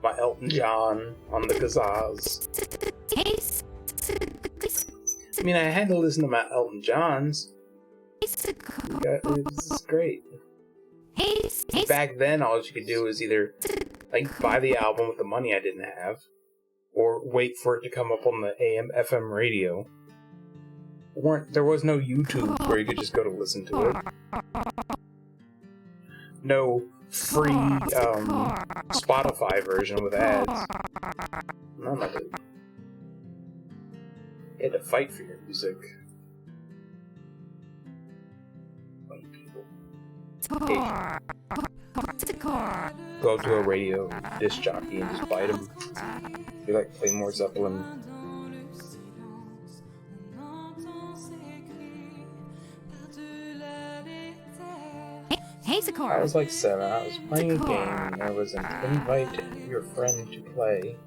my Elton John on the Kazaas. I mean, I had to listen to my Elton Johns. It was great. Back then, all you could do was either like buy the album with the money I didn't have, or wait for it to come up on the AM/FM radio. There was no YouTube where you could just go to listen to it. No free Spotify version with ads. None of it. You had to fight for your music. White people. Go to a radio disc jockey and just bite him. You like play more Zeppelin. I was like 7. I was playing a game and there was an invite your friend to play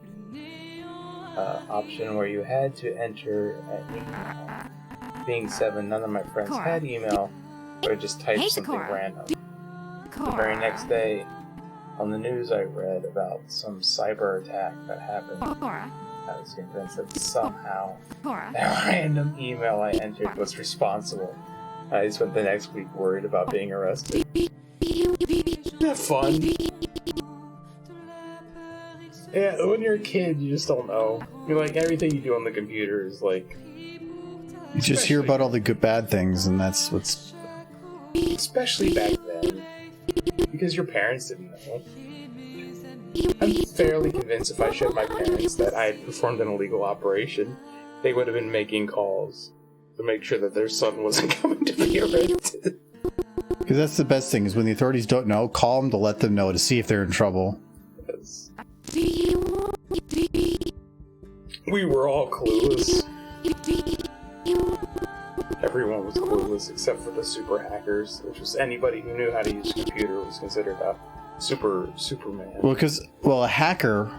option where you had to enter an email. Being 7, none of my friends had email, or just typed something random. The very next day, on the news I read about some cyber attack that happened. I was convinced that somehow that random email I entered was responsible. I spent the next week worried about being arrested. Isn't that fun? Yeah, when you're a kid, you just don't know. You're like, everything you do on the computer is like... You just hear about all the good, bad things, and that's what's... Especially back then. Because your parents didn't know. I'm fairly convinced if I showed my parents that I had performed an illegal operation, they would have been making calls to make sure that their son wasn't coming to be arrested. Because that's the best thing, is when the authorities don't know, call them to let them know to see if they're in trouble. Yes. We were all clueless. Everyone was clueless except for the super hackers, which was anybody who knew how to use a computer was considered a Superman. Well, because a hacker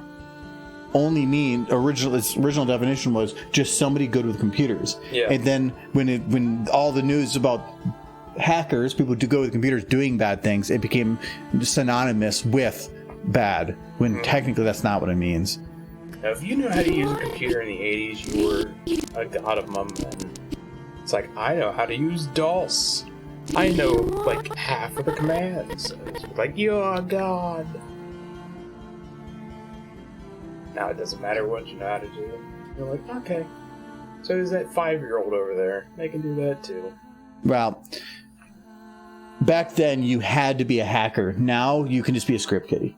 only its original definition was just somebody good with computers. Yeah. And then when all the news about hackers, people who go with computers doing bad things, it became synonymous with bad, when technically that's not what it means. Now, if you knew how to use a computer in the 80s, you were a god among men. It's like, I know how to use DOS. I know, like, half of the commands. It's like, you're a god. Now it doesn't matter what you know how to do. You're like, okay. So there's that 5-year-old over there. They can do that too. Well, back then you had to be a hacker. Now you can just be a script kiddie.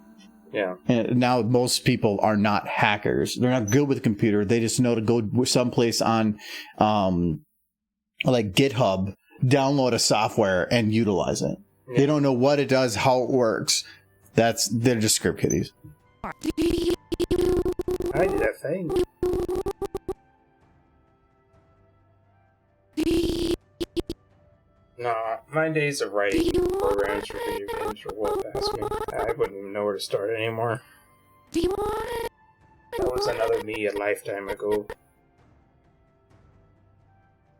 Yeah. And now most people are not hackers. They're not good with a computer. They just know to go someplace on, like GitHub, download a software and utilize it. Yeah. They don't know what it does, how it works. They're just script kiddies. I did that thing. Nah, my days of writing programs for video games are well past me. I wouldn't even know where to start anymore. Do you want it? That was another me a lifetime ago.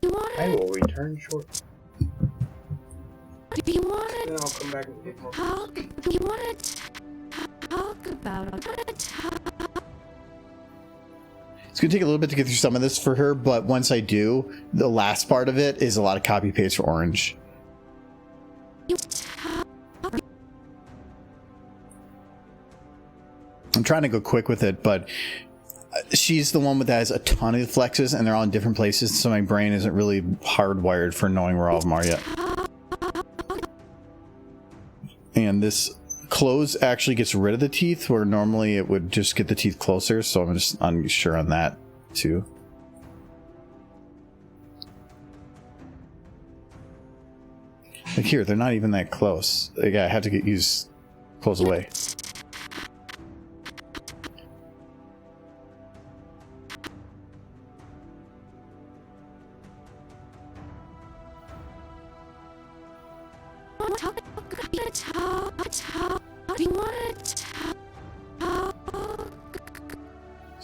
Do you want I it? will return shortly. Do you want it? Then I'll come back and get more. Do you want to talk about it? It's gonna take a little bit to get through some of this for her, but once I do, the last part of it is a lot of copy paste for Orange. I'm trying to go quick with it, but she's the one that has a ton of flexes, and they're all in different places, so my brain isn't really hardwired for knowing where all of them are yet. And this close actually gets rid of the teeth, where normally it would just get the teeth closer, so I'm just unsure on that too. Like here, they're not even that close. Like, I have to use close away. Do you want to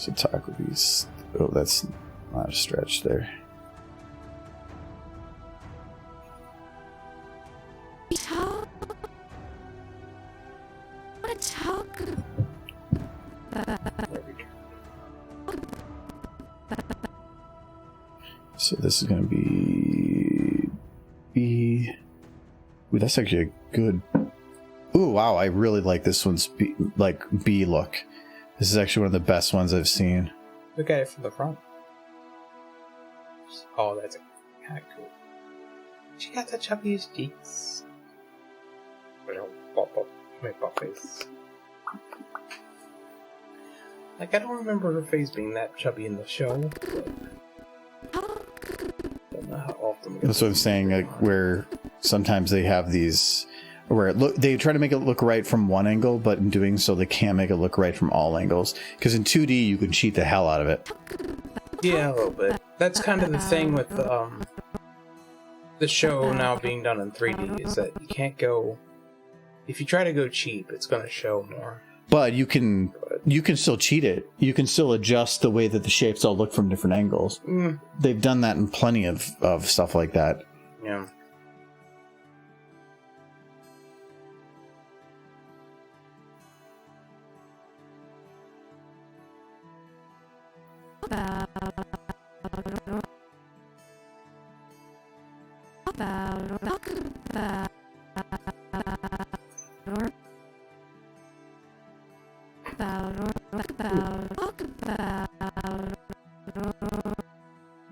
So talk would be... Oh, that's not a stretch there. So this is going to be... B... Ooh, that's actually a good... Ooh, wow, I really like this one's B, like B look. This is actually one of the best ones I've seen. Look at it from the front. Oh, that's kind of cool. She got the chubbiest cheeks. My pop face. Like, I don't remember her face being that chubby in the show. Don't know how often. That's what I'm saying, like, where sometimes they have these... where they try to make it look right from one angle, but in doing so they can't make it look right from all angles, because in 2D you can cheat the hell out of it. Yeah, a little bit. That's kind of the thing with the show now being done in 3D, is that you can't go... If you try to go cheap, it's going to show more. But you can still cheat it. You can still adjust the way that the shapes all look from different angles. They've done that in plenty of stuff like that. Yeah.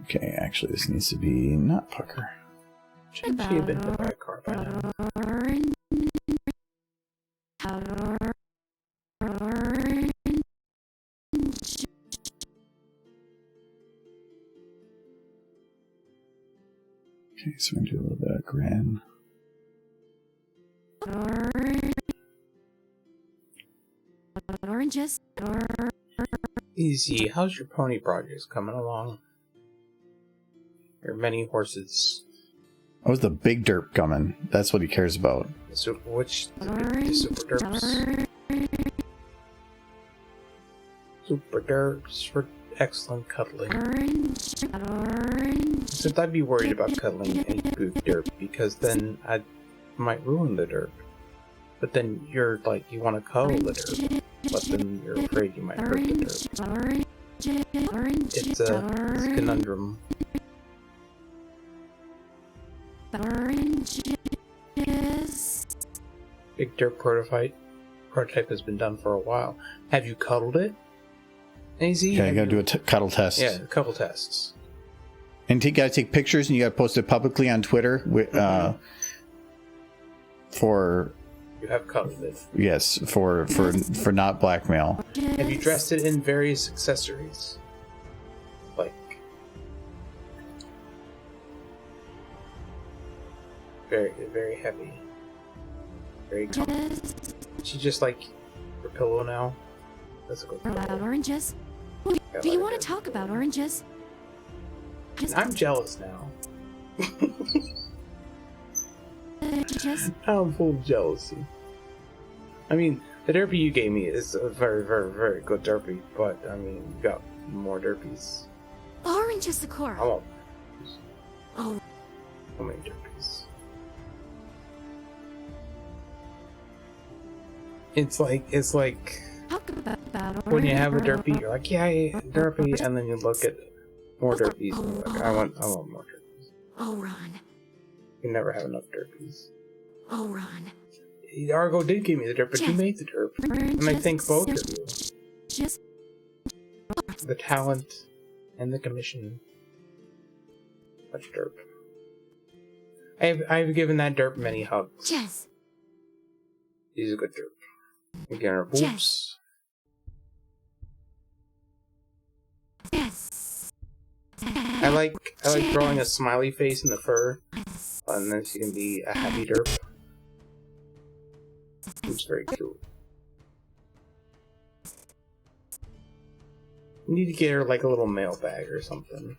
Okay, actually this needs to be not pucker. Should she have been hit by a car by now? Okay, so we're gonna do a little bit of grin. Oranges. Easy. How's your pony projects coming along? Your many horses. That was the big derp coming. That's what he cares about. Which the super derps? Super derps for excellent cuddling. Except I'd be worried about cuddling any big derp, because then I might ruin the derp. But then you're like, you want to cuddle the derp, but then you're afraid you might hurt the derp. It's a conundrum. Big derp prototype has been done for a while. Have you cuddled it? AZ? Yeah, you gotta do a cuddle test. Yeah, a couple tests. And you gotta take pictures and you gotta post it publicly on Twitter for... You have cuddled it. Yes, for not blackmail. Have you dressed it in various accessories? Like... Very, very heavy. Very comfy. She just like her pillow now. That's a good pillow. About oranges? Do you want to talk about oranges? I'm jealous now. Oranges? I'm full of jealousy. I mean, the derpy you gave me is a very, very, very good derpy, but I mean, you got more derpies. Oranges, I Sakura. want Oh, how many derpies? It's like talk about when you have a derpy, you're like, yeah, derpy, and then you look at more derpies, and you're like, I want more derpies. Oh, Ron. You never have enough derpies. Oh, Ron. Argo did give me the derp, but you made the derp. And I thank both of you. Just The talent and the commission. Much derp. I've given that derp many hugs. Jess. He's a good derp. Again, her boobs. Yes. I like drawing a smiley face in the fur, and then she can be a happy derp. It's very cute. You need to get her like a little mailbag or something.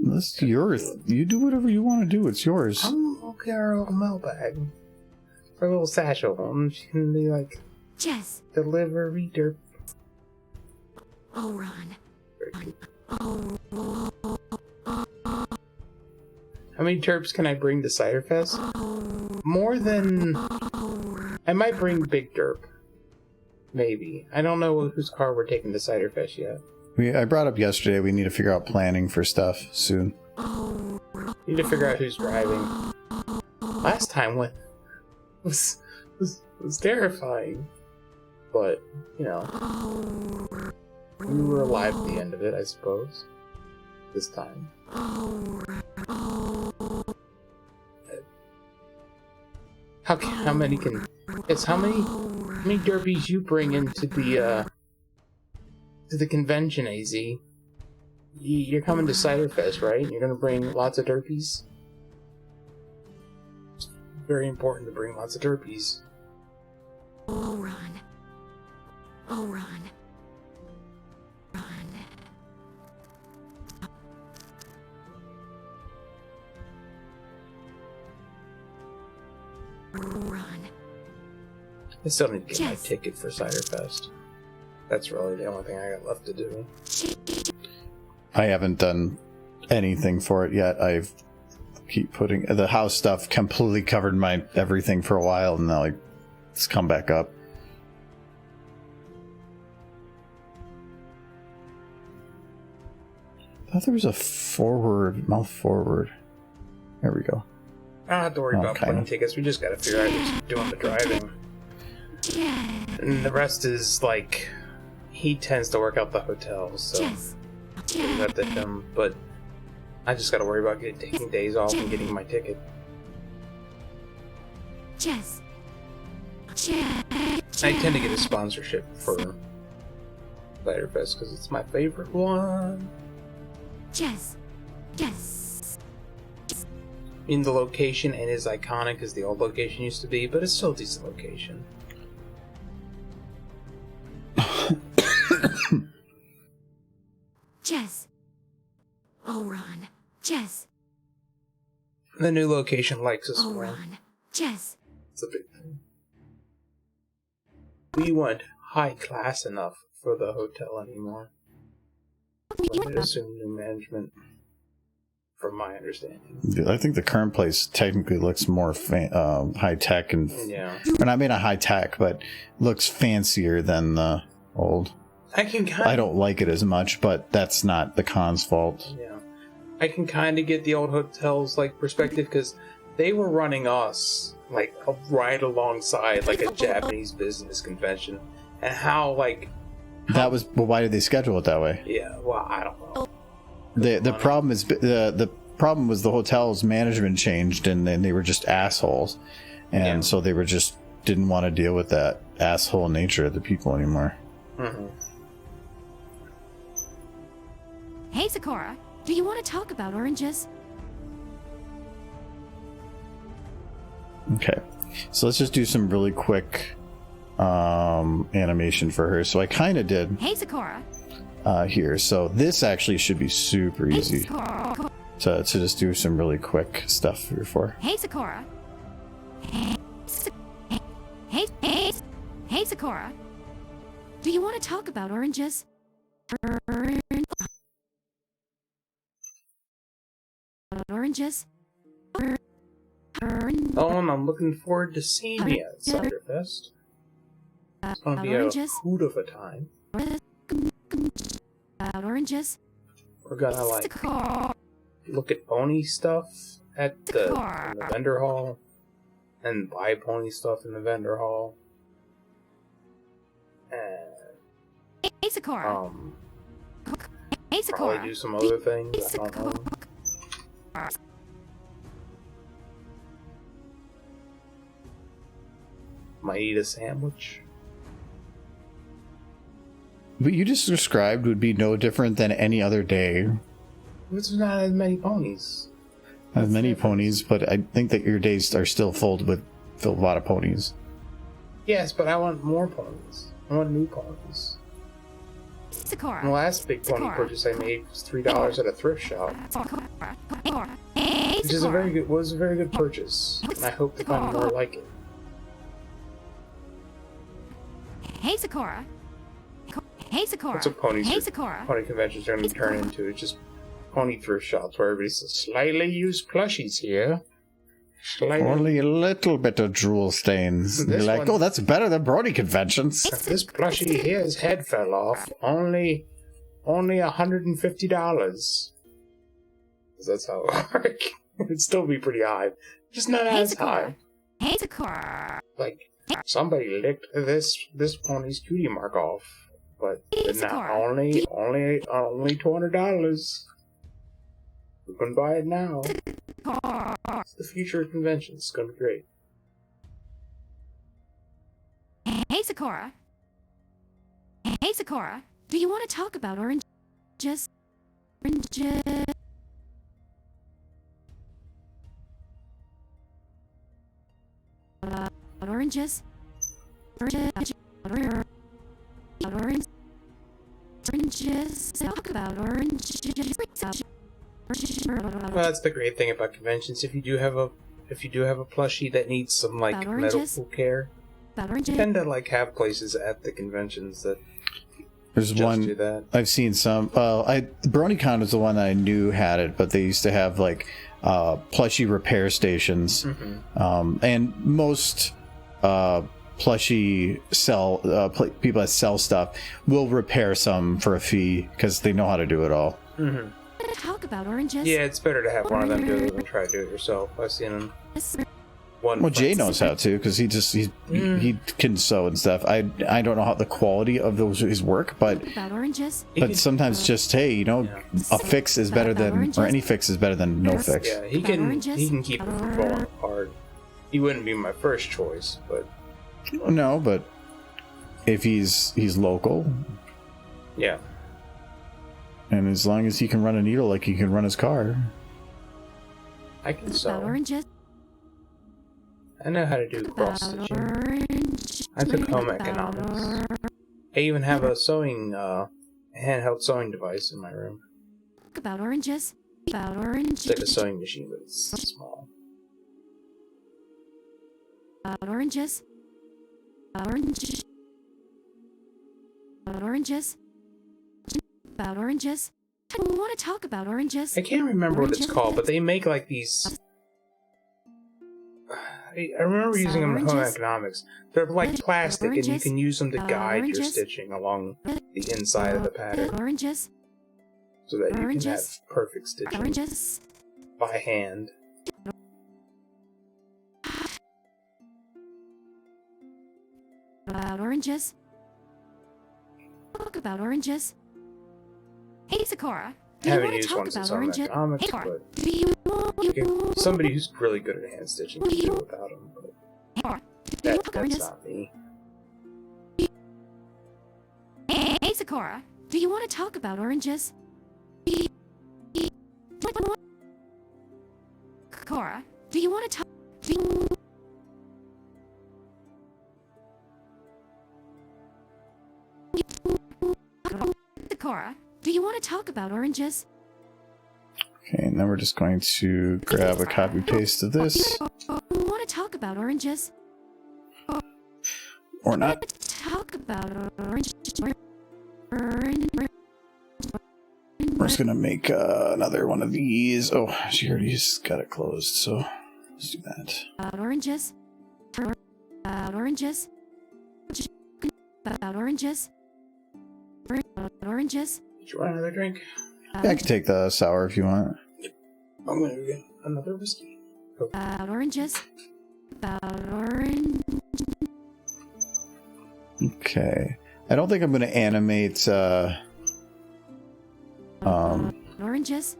That's yours. You do whatever you want to do. It's yours. I'll get her a little mailbag. Or a little satchel. And she can be like, Jess. delivery derp. Oh, Ron. Very cute. Oh. How many derps can I bring to Ciderfest? Oh. More than... Oh. I might bring Big Derp. Maybe. I don't know whose car we're taking to Ciderfest yet. I brought up yesterday we need to figure out planning for stuff soon. Oh. Need to figure out who's driving. Last time was terrifying. But, you know, we were alive at the end of it, I suppose. This time. How many derbies you bring into the convention, AZ? You're coming to Ciderfest, right? You're gonna bring lots of derbies? It's very important to bring lots of derbies. Oh, Ron. Oh, Ron. Ron. Ron. I still need to get my ticket for Ciderfest. That's really the only thing I got left to do. I haven't done anything for it yet. I've keep putting the house stuff completely covered my everything for a while, and now it's come back up. I thought there was a mouth forward. There we go. I don't have to worry about putting tickets. We just gotta figure out who's doing the driving. And the rest is like, he tends to work out the hotels, so leave that to him. But I just gotta worry about taking days off and getting my ticket. I tend to get a sponsorship for Ciderfest because it's my favorite one. I mean, the location ain't as iconic as the old location used to be, but it's still a decent location. Oh, Ron. The new location likes us Oh, more. Ron. It's a big thing. We weren't high class enough for the hotel anymore. So I assume new management, from my understanding. I think the current place technically looks more high tech and I mean not high tech, but looks fancier than the old. I don't like it as much, but that's not the con's fault. Yeah, I can kind of get the old hotels perspective because they were running us right alongside a Japanese business convention, and how that was. Well, why did they schedule it that way? Yeah, well, I don't know. The problem is the problem was the hotel's management changed, and then they were just assholes, and so they were just didn't want to deal with that asshole nature of the people anymore. Mm-hmm. Hey, Sakura. Do you want to talk about oranges? Okay, so let's just do some really quick animation for her. So I kind of did. Hey, Sakura. Here, so this actually should be super easy to just do some really quick stuff for. Hey, Sakura. Hey, Sakura. Do you want to talk about oranges? Oranges? Oh, and I'm looking forward to seeing you at Cinderfest. It's gonna be a hoot of a time. About oranges? We're gonna like look at pony stuff at the in the vendor hall, and buy pony stuff in the vendor hall. And Hey, Sakura. Hey, Sakura. probably do some other things. I don't know. Might eat a sandwich. What you just described would be no different than any other day. There's not as many ponies. As many ponies, but I think that your days are still filled with a lot of ponies. Yes, but I want more ponies. I want new ponies. Sakura. The last big pony purchase I made was $3 at a thrift shop, which is a very good purchase, and I hope to find more like it. Hey, Sakura. Hey, Sakura. That's what pony conventions are going to turn into. It's just pony thrift shops where everybody says, slightly used plushies here. Only a little bit of drool stains. You're like, oh, that's better than Brody conventions. This plushie here, his head fell off. Only $150. That's how it works. It'd still be pretty high. Just not as high. Hey, Sakura. Like, somebody licked this pony's cutie mark off. But not only $200. You can buy it now. It's the future of conventions. It's gonna be great. Hey, Sakura. Hey, Sakura. Do you want to talk about oranges? Oranges. Oranges. Oranges. Talk about oranges. Well, that's the great thing about conventions. If you do have a plushie that needs some like medical care, you tend to like have places at the conventions that There's just one do that. I've seen some. BronyCon is the one that I knew had it, but they used to have like plushie repair stations, and most plushie people that sell stuff will repair some for a fee because they know how to do it all. Talk about oranges. Yeah, it's better to have one of them do it than try to do it yourself. I've seen them. Well, Jay knows how to because he can sew and stuff. I don't know how the quality of his work, but sometimes just a fix is better than, or any fix is better than no fix. Yeah, he can keep it from falling apart. He wouldn't be my first choice, but no, but if he's local, yeah. And as long as he can run a needle like he can run his car. I can sew. I know how to do cross stitching. I took home economics. I even have a handheld sewing device in my room. About oranges. About oranges. It's like a sewing machine, but it's small. About oranges. Oranges. About oranges. About oranges. I want to talk about oranges. I can't remember what it's called, but they make like these. I remember using them in home economics. They're like plastic, and you can use them to guide your stitching along the inside of the pattern, so that you can have perfect stitching by hand. About oranges. Talk about oranges. Hey, Sakura. I haven't used one since home economics, but somebody who's really good at hand stitching can do without them. But that's not me. Hey, Sakura. Do you want to talk about oranges? Sakura, do you want to talk? Sakura, do you want to talk about oranges? Okay, now we're just going to grab a copy paste of this. We want to talk about about oranges? Or not. Talk about oranges. We're just gonna make another one of these. Oh, she already got it closed, so let's do that. About oranges. About oranges. About oranges. About oranges. Did you want another drink? Yeah, I can take the sour if you want. I'm gonna get another whiskey. About oranges. About orange. Okay. I don't think I'm gonna animate Oranges.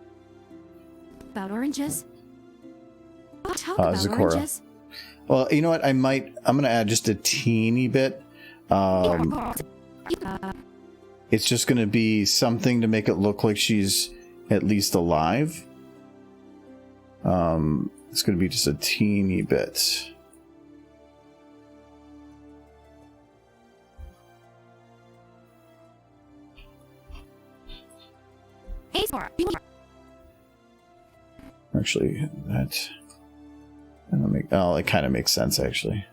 About oranges. Talk about Zecora. oranges. Well, you know what? I'm gonna add just a teeny bit. It's just gonna be something to make it look like she's at least alive. It's gonna be just a teeny bit. Hey, Zecora. Actually, that it kind of makes sense actually.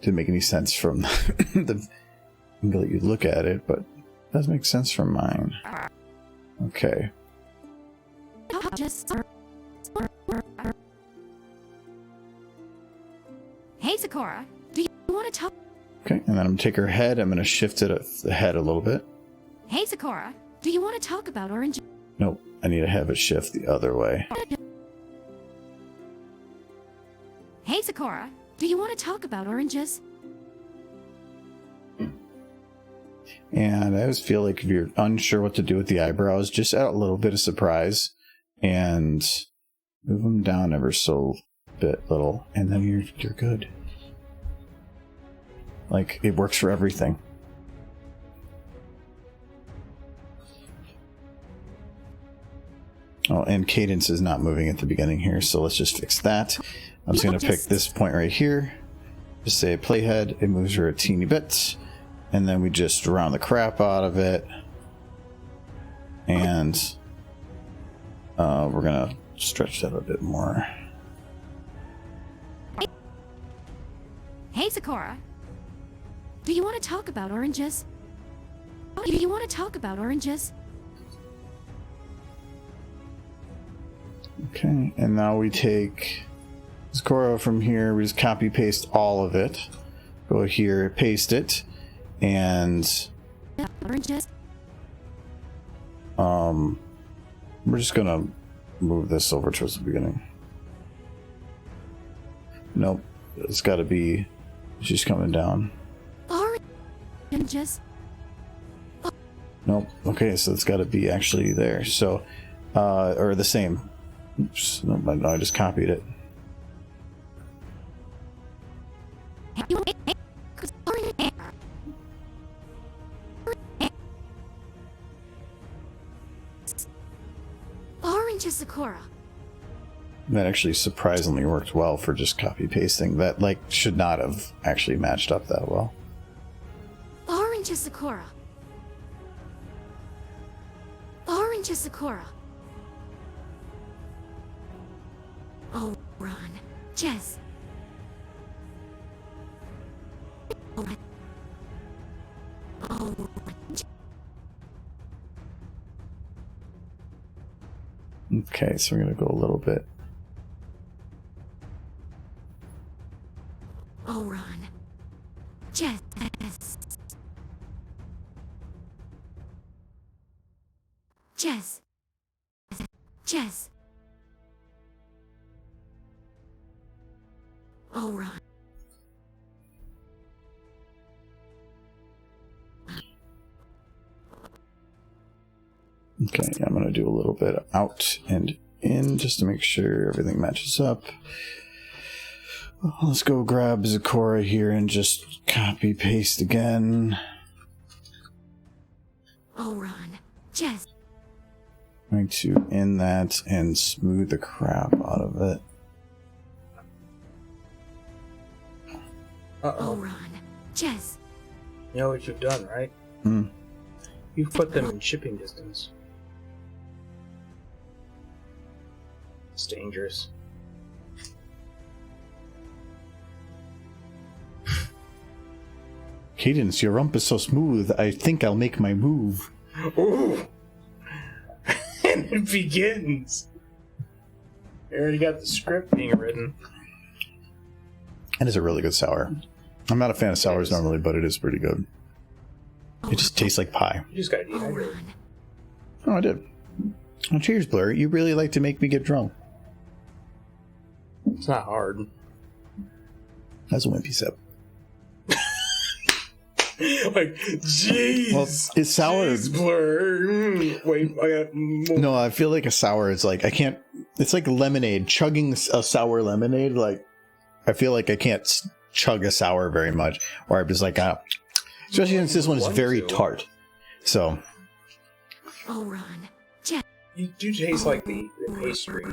Didn't make any sense from the angle that you look at it, but it does make sense from mine. Okay. Hey, Zecora. Do you want to talk? Okay, and then I'm gonna take her head. I'm gonna shift it the head a little bit. Hey, Zecora. Do you want to talk about oranges? Nope, I need to have it shift the other way. Hey, Zecora. Do you want to talk about oranges? And I always feel like if you're unsure what to do with the eyebrows, just add a little bit of surprise and move them down ever so little, and then you're good. Like, it works for everything. Oh, and cadence is not moving at the beginning here, so let's just fix that. I'm just going to pick this point right here. Just say playhead. It moves her a teeny bit. And then we just round the crap out of it. And we're going to stretch that a bit more. Hey, Zecora. Do you want to talk about oranges? Do you want to talk about oranges? Okay, and now we take Zecora from here. We just copy paste all of it. Go here, paste it, and Oranges. we're just gonna move this over towards the beginning. Nope, it's got to be. She's coming down. Oranges. Nope. Okay, so it's got to be actually there. So, or the same. Oops, no, I just copied it. Oranges, Zecora. That actually surprisingly worked well for just copy pasting. That like should not have actually matched up that well. Oranges, Zecora. Oranges, Zecora. Oh, Ron. Jess. Oh, Okay, so we're gonna go a little bit. oh, Ron. Jess. Jess. Jess. Oh, Ron. Okay, I'm gonna do a little bit out and in just to make sure everything matches up. Let's go grab Zecora here and just copy paste again. Oh, Ron. Jess. Going to in that and smooth the crap out of it. Oh, Uh-oh. Ron. Jess. You know what you've done, right? Hmm. You've put them in shipping distance. It's dangerous. Cadence, your rump is so smooth. I think I'll make my move. Ooh! And it begins. I already got the script being written. It is a really good sour. I'm not a fan of sours normally, but it is pretty good. It just tastes like pie. You just gotta dehydrate. Oh, I did. Oh, cheers, Blur. You really like to make me get drunk. It's not hard. That's a wimpy sip. Like, jeez. Well, it's sour. Jeez, Blur. Wait, I got more. No, I feel like a sour is like, I can't, it's like lemonade. Chugging a sour lemonade, like, I feel like I can't chug a sour very much. Or I'm just like, especially since this one is very tart. So. Oh, Ron. You do taste like the pastry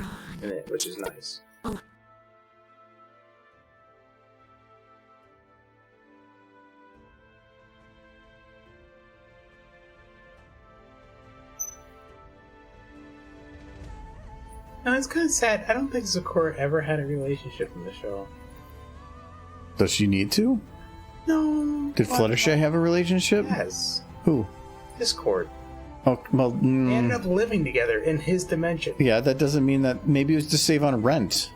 in it, which is nice. No, it's kind of sad. I don't think Zakora ever had a relationship in the show. Does she need to? No. Did Fluttershy have a relationship? Yes. Who? Discord. Oh, well. They ended up living together in his dimension. Yeah, that doesn't mean that. Maybe it was to save on rent.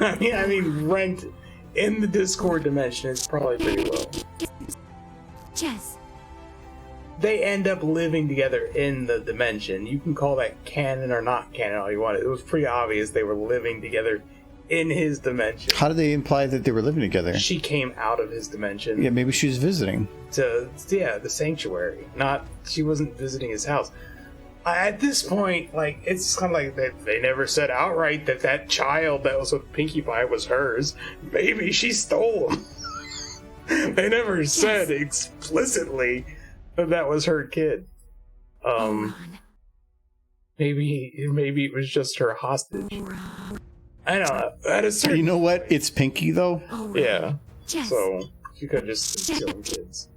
I mean, rent in the Discord dimension is probably pretty low. Jess. They end up living together in the dimension. You can call that canon or not canon all you want. It was pretty obvious they were living together in his dimension. How do they imply that they were living together? She came out of his dimension. Yeah, maybe she was visiting. To the sanctuary. Not, she wasn't visiting his house. At this point, like, it's kind of like they never said outright that child that was with Pinkie Pie was hers. Maybe she stole him. They never said explicitly that was her kid. Maybe it was just her hostage. I don't know. At a certain, You know what? It's Pinky, though. yeah. So she could have just been stealing kids.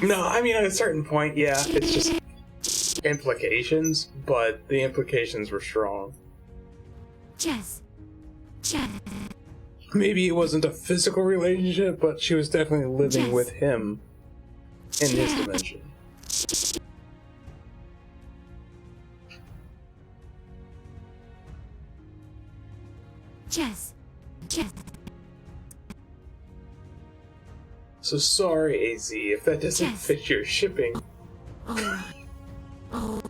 No, I mean at a certain point, yeah, it's just implications, but the implications were strong. Jess. Maybe it wasn't a physical relationship, but she was definitely living with him in his dimension. Jess. So sorry, AZ, if that doesn't Yes. fit your shipping. Oh,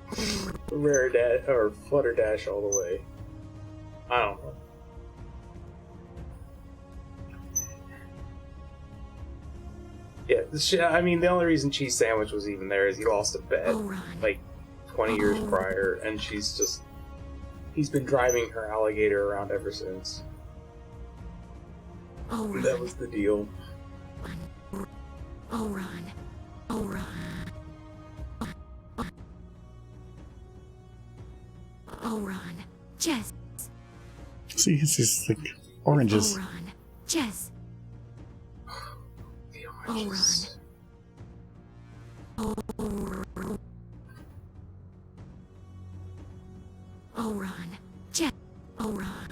Rare Dash or Flutter Dash all the way. I don't know. Yeah, I mean, the only reason Cheese Sandwich was even there is he lost a bet like 20 years prior, and he's been driving her alligator around ever since. That was the deal. Ron. Jess. See, it's just like oranges. Ron. Jess. The oranges. Ron. Jess. Ron.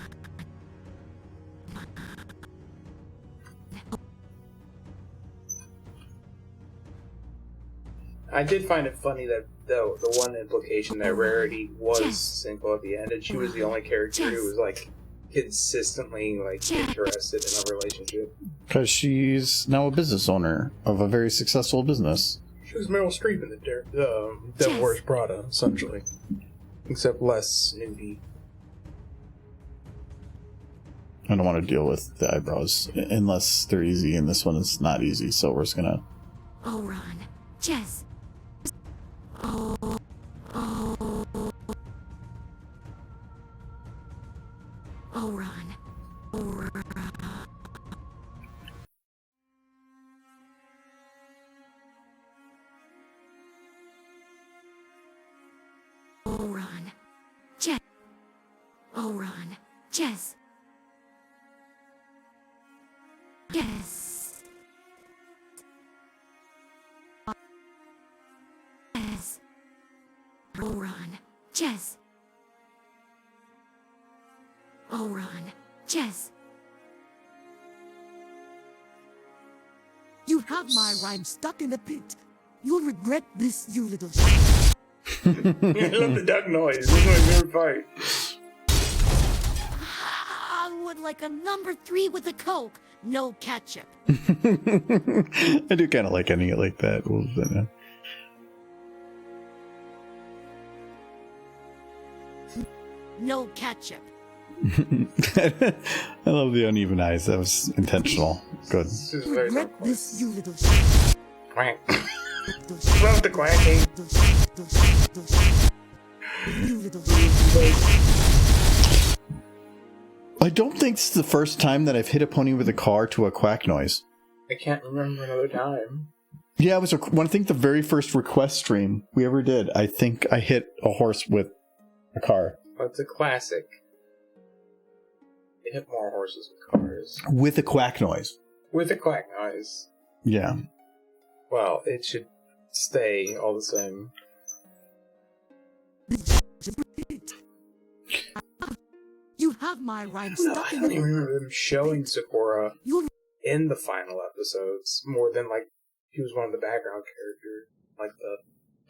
I did find it funny that the one implication that Rarity was single at the end, and she was the only character who was like consistently like interested in a relationship. Because she's now a business owner of a very successful business. She was Meryl Streep in the Devil Wears Prada, essentially, except less nudie. I don't want to deal with the eyebrows unless they're easy, and this one is not easy, so we're just gonna. Ron. Jess. Ron. Ron. Jess. Ron. Jess. Yes. Yes. Ron. Jess. Oron, Jess. You have my rhyme stuck in a pit. You'll regret this, you little shit. I love the duck noise. That's my favorite part. I would like a number 3 with a Coke. No ketchup. I do kind of like ending it like that. No ketchup. I love the uneven eyes. That was intentional. Good. This is very Regret dark. this, you little shit. Quack. Love the quacking. You little shit. I don't think it's the first time that I've hit a pony with a car to a quack noise. I can't remember another time. Yeah, it was I think the very first request stream we ever did. I think I hit a horse with a car. That's a classic. They hit more horses with cars. With a quack noise. With a quack noise. Yeah. Well, it should stay all the same. You have my rhyme No, stuck I in don't a even remember them showing Sakura You in the final episodes more than like he was one of the background characters, like the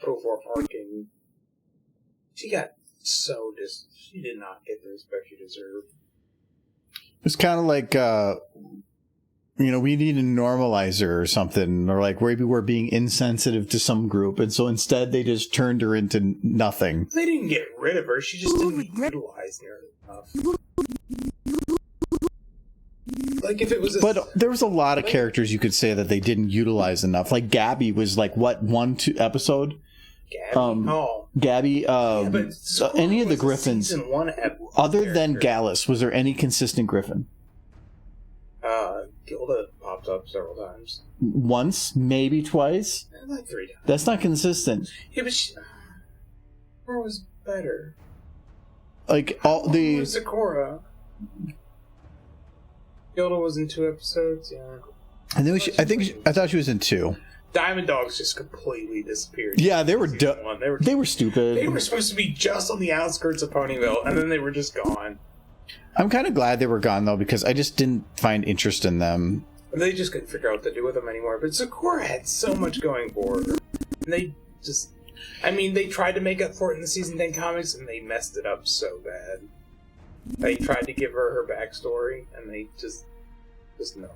overarching. She got so she did not get the respect she deserved. It's kind of like, we need a normalizer or something, or like maybe we're being insensitive to some group, and so instead they just turned her into nothing. They didn't get rid of her; she just didn't utilize nearly enough. Like if it was, But there was a lot of characters you could say that they didn't utilize enough. Like Gabby was like what 1-2 episode. Gabby, Gabby. yeah, but Sakura Any of the was a Griffins, season 1 other than character. Gallus, was there any consistent Griffin? Gilda popped up several times. Once, maybe twice. Like 3 times. That's not consistent. Yeah, but Sakura was better. Like all the Sakura. Gilda was in 2 episodes, yeah. And then I thought she was in 2. Diamond Dogs just completely disappeared. Yeah, they were Season 1. they were stupid. They were supposed to be just on the outskirts of Ponyville, and then they were just gone. I'm kind of glad they were gone though, because I just didn't find interest in them. They just couldn't figure out what to do with them anymore. But Sakura had so much going for her. And they just... they tried to make up for it in the Season 10 comics, and they messed it up so bad. They tried to give her backstory, and they just no.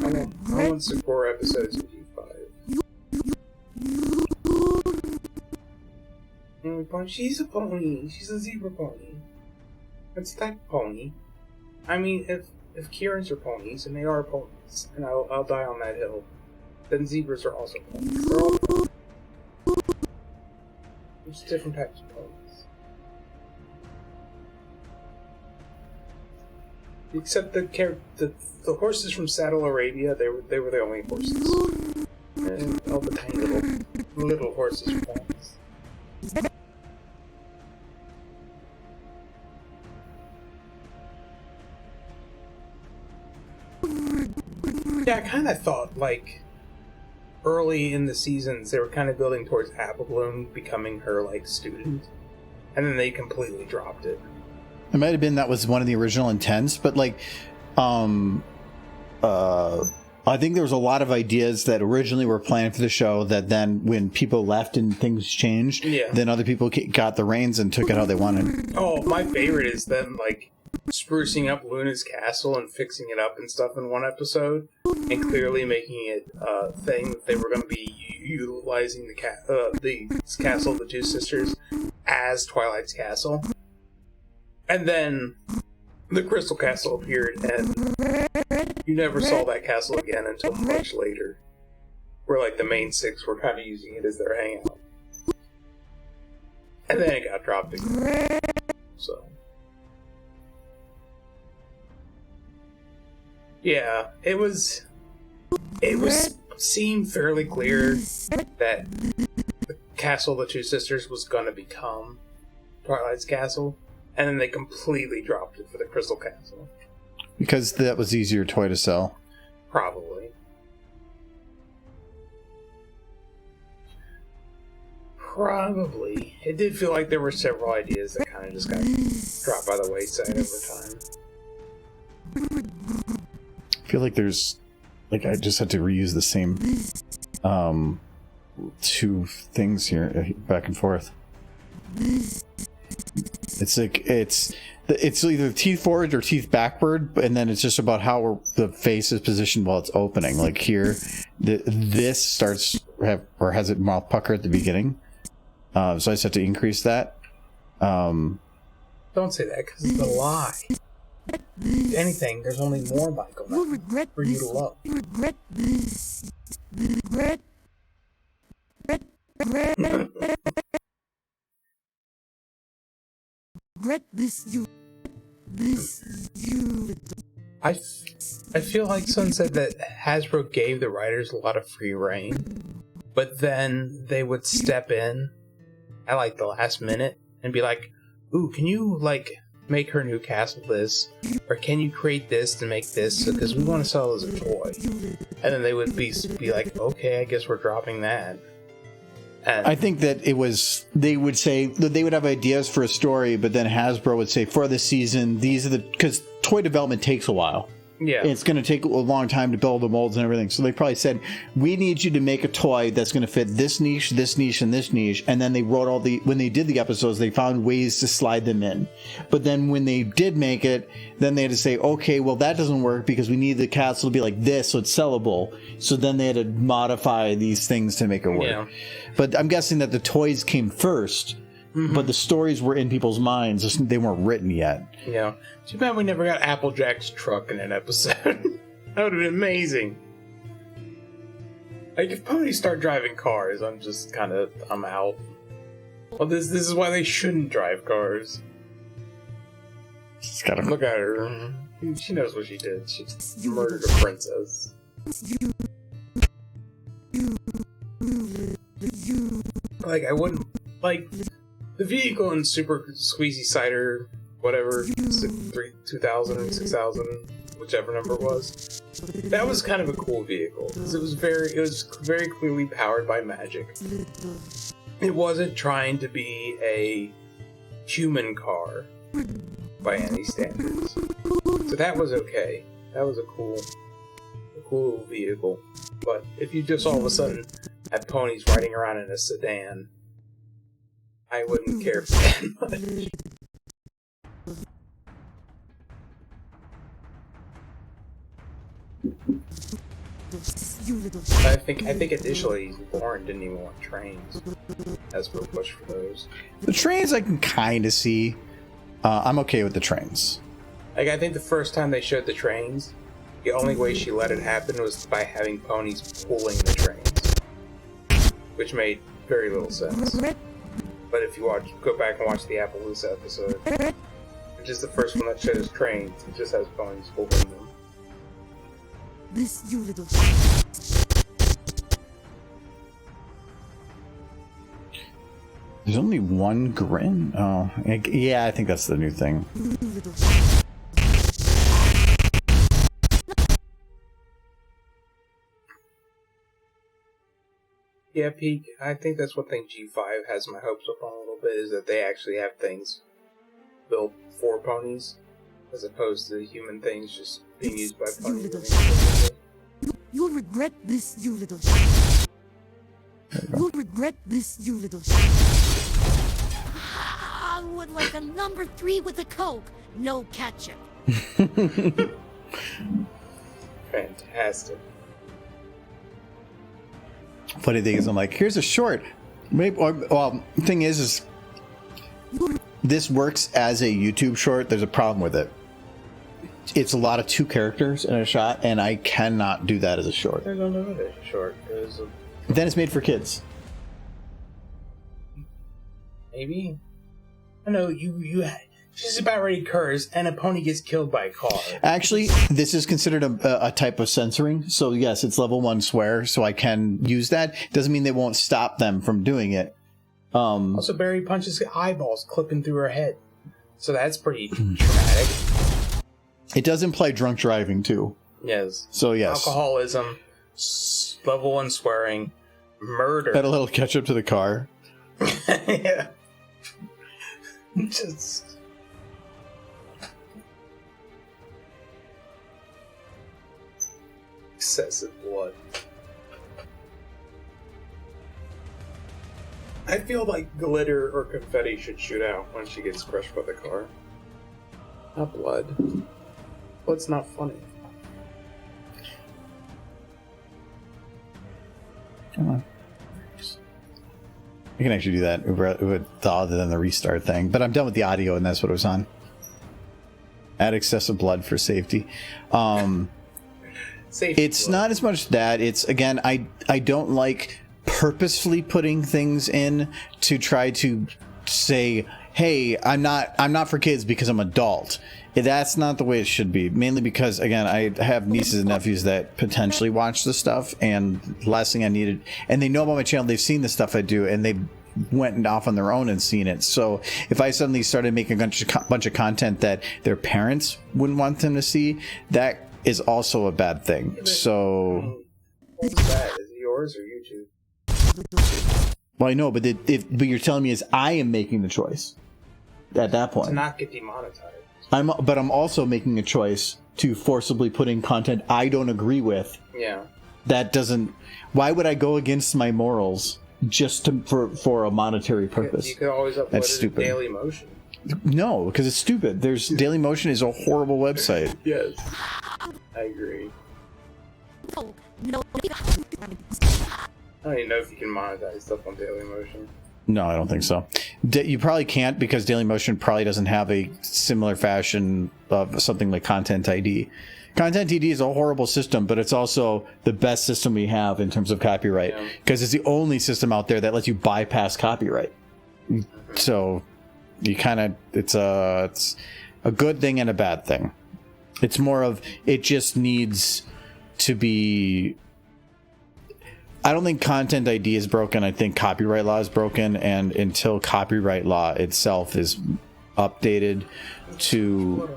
I want Sakura episodes in G5. She's a pony. She's a zebra pony. It's that pony. If Kierin's are ponies, and they are ponies, and I'll die on that hill, then zebras are also ponies. They're all ponies. There's different types of ponies. Except the horses from Saddle Arabia, they were the only horses. And all the tiny little horses were ponies. Yeah, I kind of thought, like, early in the seasons, they were kind of building towards Apple Bloom becoming her, like, student. And then they completely dropped it. It might have been that was one of the original intents, but like, I think there was a lot of ideas that originally were planned for the show that then when people left and things changed, then other people got the reins and took it how they wanted. Oh, my favorite is them, like, sprucing up Luna's castle and fixing it up and stuff in one episode, and clearly making it a thing that they were going to be utilizing the castle of the Two Sisters as Twilight's castle. And then the Crystal Castle appeared, and you never saw that castle again until much later. Where, like, the main 6 were kind of using it as their hangout. And then it got dropped again. So. Yeah, it seemed fairly clear that the Castle of the Two Sisters was going to become Twilight's Castle. And then they completely dropped it for the Crystal Castle. Because that was easier toy to sell. Probably. Probably. It did feel like there were several ideas that kind of just got dropped by the wayside over time. I feel like there's, like, I just had to reuse the same two things here, back and forth. It's like it's either teeth forward or teeth backward, and then it's just about how the face is positioned while it's opening. Like here, this starts has it mouth pucker at the beginning, so I just have to increase that. Don't say that, because it's a lie. If anything, there's only more Michael for you to love. You regret this. Regret this, you. I feel like someone said that Hasbro gave the writers a lot of free reign, but then they would step in at like the last minute and be like, "Ooh, can you like make her new castle this, or can you create this to make this? Because we want to sell it as a toy." And then they would be like, "Okay, I guess we're dropping that." And I think that they would say that they would have ideas for a story, but then Hasbro would say, for the season, these are because toy development takes a while. Yeah. It's going to take a long time to build the molds and everything. So they probably said, we need you to make a toy that's going to fit this niche, and this niche. And then they wrote when they did the episodes, they found ways to slide them in. But then when they did make it, then they had to say, okay, well, that doesn't work because we need the castle to be like this so it's sellable. So then they had to modify these things to make it work. Yeah. But I'm guessing that the toys came first, but the stories were in people's minds. Just, they weren't written yet. Yeah. Too bad we never got Applejack's truck in an episode. That would have been amazing. Like, if ponies start driving cars, I'm out. Well, this is why they shouldn't drive cars. Just gotta Look at her. She knows what she did. She murdered a princess. Like, I wouldn't... Like, the vehicle in Super Squeezy Cider, whatever, 2000 or 6000, whichever number it was, that was kind of a cool vehicle. Because it was very clearly powered by magic. It wasn't trying to be a human car by any standards. So that was okay. That was a cool vehicle. But if you just all of a sudden had ponies riding around in a sedan, I wouldn't care for that much. I think initially Lauren didn't even want trains. As for a push for those. The trains I can kind of see. I'm okay with the trains. Like, I think the first time they showed the trains, the only way she let it happen was by having ponies pulling the trains, which made very little sense. But if you go back and watch the Appaloosa episode, which is the first one that shows trains, it just has ponies pulling them. This you little. There's only one grin. Oh, yeah, I think that's the new thing. Yeah, Pete, I think that's one thing G5 has my hopes up on a little bit, is that they actually have things built for ponies, as opposed to human things just being used by ponies. You'll regret this, you little. You'll regret this, you little. I would like a number 3 with a Coke, no ketchup. Fantastic. Funny thing is, I'm like, here's a short. Maybe, well, thing is this works as a YouTube short. There's a problem with it. It's a lot of 2 characters in a shot, and I cannot do that as a short. I don't know what a short is. Then it's made for kids. Maybe. I know you. She's about ready to curse, and a pony gets killed by a car. Actually, this is considered a type of censoring. So yes, it's level 1 swear, so I can use that. Doesn't mean they won't stop them from doing it. Also, Barry punches eyeballs clipping through her head, so that's pretty traumatic. It does imply drunk driving too. Yes. So yes, alcoholism, level 1 swearing, murder. Add a little ketchup to the car. Yeah. Just... excessive blood. I feel like glitter or confetti should shoot out when she gets crushed by the car. Not blood. Blood's not funny. Come on. You can actually do that other than the restart thing. But I'm done with the audio, and that's what it was on. Add excessive blood for safety. Safety it's blood. not as much that. It's, again, I don't like purposefully putting things in to try to say, hey, I'm not for kids because I'm adult. That's not the way it should be. Mainly because, again, I have nieces and nephews that potentially watch this stuff, and the last thing I needed, and they know about my channel, they've seen the stuff I do, and they went off on their own and seen it. So if I suddenly started making a bunch of content that their parents wouldn't want them to see, that is also a bad thing. So what's that? Is it yours or YouTube? well, I know, but but you're telling me is I am making the choice at that point To not get demonetized. But I'm also making a choice to forcibly put in content I don't agree with. Yeah. That doesn't. Why would I go against my morals just for a monetary purpose? You could always upload That's it stupid. to Daily Motion. No, because it's stupid. Daily Motion is a horrible website. Yes. I agree. Oh, no. I don't even know if you can monetize stuff on Daily Motion. No, I don't think so. You probably can't because Dailymotion probably doesn't have a similar fashion of something like Content ID. Content ID is a horrible system, but it's also the best system we have in terms of copyright because it's the only system out there that lets you bypass copyright. So you kind of it's a good thing and a bad thing. It's more of it just needs to be. I don't think Content ID is broken. I think copyright law is broken, and until copyright law itself is updated to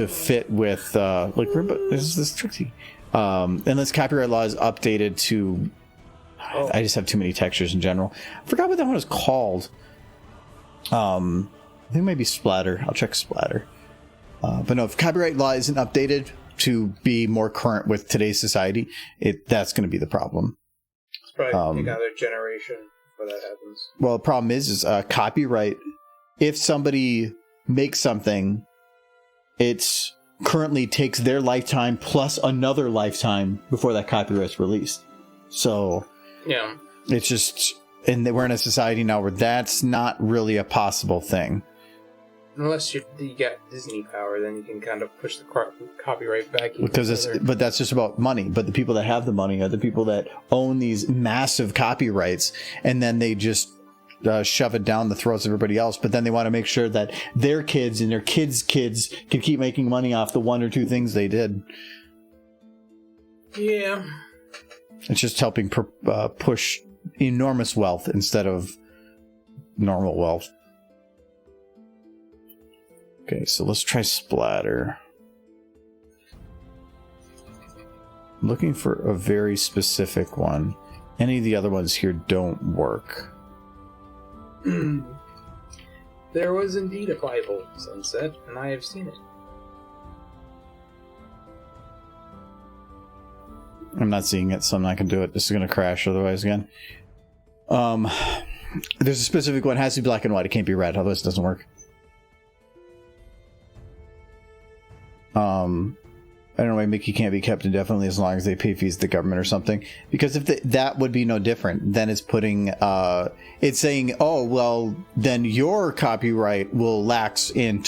fit with this is tricky. Unless copyright law is updated to, I just have too many textures in general. I forgot what that one is called. I think it might be Splatter. I'll check Splatter. But no, if copyright law isn't updated to be more current with today's society, that's going to be the problem. It's probably another generation before that happens. Well, the problem is copyright. If somebody makes something, it's currently takes their lifetime plus another lifetime before that copyright's released. So yeah, it's just, and we're in a society now where that's not really a possible thing. Unless you got Disney power, then you can kind of push the copyright back. But that's just about money. But the people that have the money are the people that own these massive copyrights, and then they just shove it down the throats of everybody else. But then they want to make sure that their kids and their kids' kids can keep making money off the one or two things they did. Yeah. It's just helping push enormous wealth instead of normal wealth. Okay, so let's try Splatter. I'm looking for a very specific one. Any of the other ones here don't work. There was indeed a Bible sunset, and I have seen it. I'm not seeing it, so I'm not going to do it. This is going to crash otherwise again. There's a specific one. It has to be black and white. It can't be red, otherwise it doesn't work. I don't know why Mickey can't be kept indefinitely as long as they pay fees to the government or something. Because if that would be no different. Then it's putting, it's saying, oh, well, then your copyright will lapse in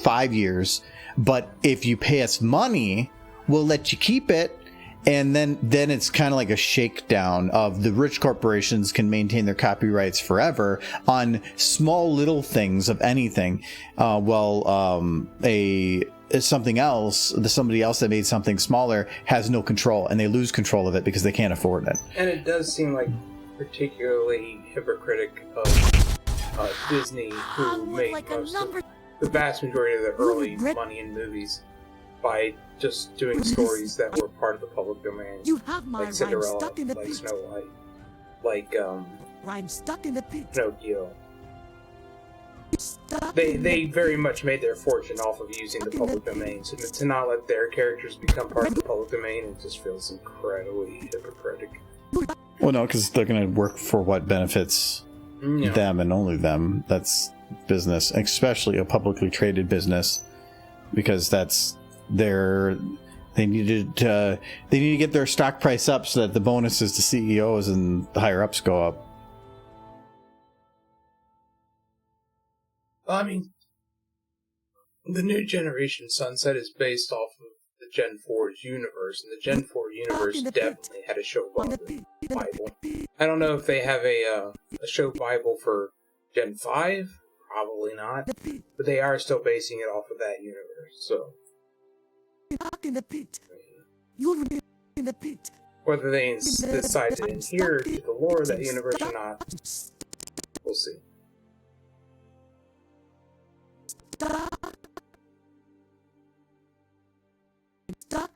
5 years. But if you pay us money, we'll let you keep it. And then it's kind of like a shakedown of the rich corporations can maintain their copyrights forever on small little things of anything. Somebody else that made something smaller has no control, and they lose control of it because they can't afford it. And it does seem like particularly hypocritic of Disney, who made the vast majority of the early money in movies by just doing stories that were part of the public domain. You have my like Cinderella, stuck in the like pit. Snow White, like rhyme stuck in the pit. Pinocchio. Stuck They very much made their fortune off of using the public domain. So to not let their characters become part of the public domain, it just feels incredibly hypocritic. Well, no, because they're going to work for what benefits them and only them. That's business, especially a publicly traded business, because that's their. They need to get their stock price up so that the bonuses to CEOs and the higher ups go up. I mean, the new generation Sunset is based off of the Gen 4's universe, and the Gen 4 universe definitely had a show Bible. I don't know if they have a show Bible for Gen 5, probably not, but they are still basing it off of that universe, so... Stuck in the pit. You'll be in the pit. Whether they decide to adhere to the lore of that universe or not, we'll see. I don't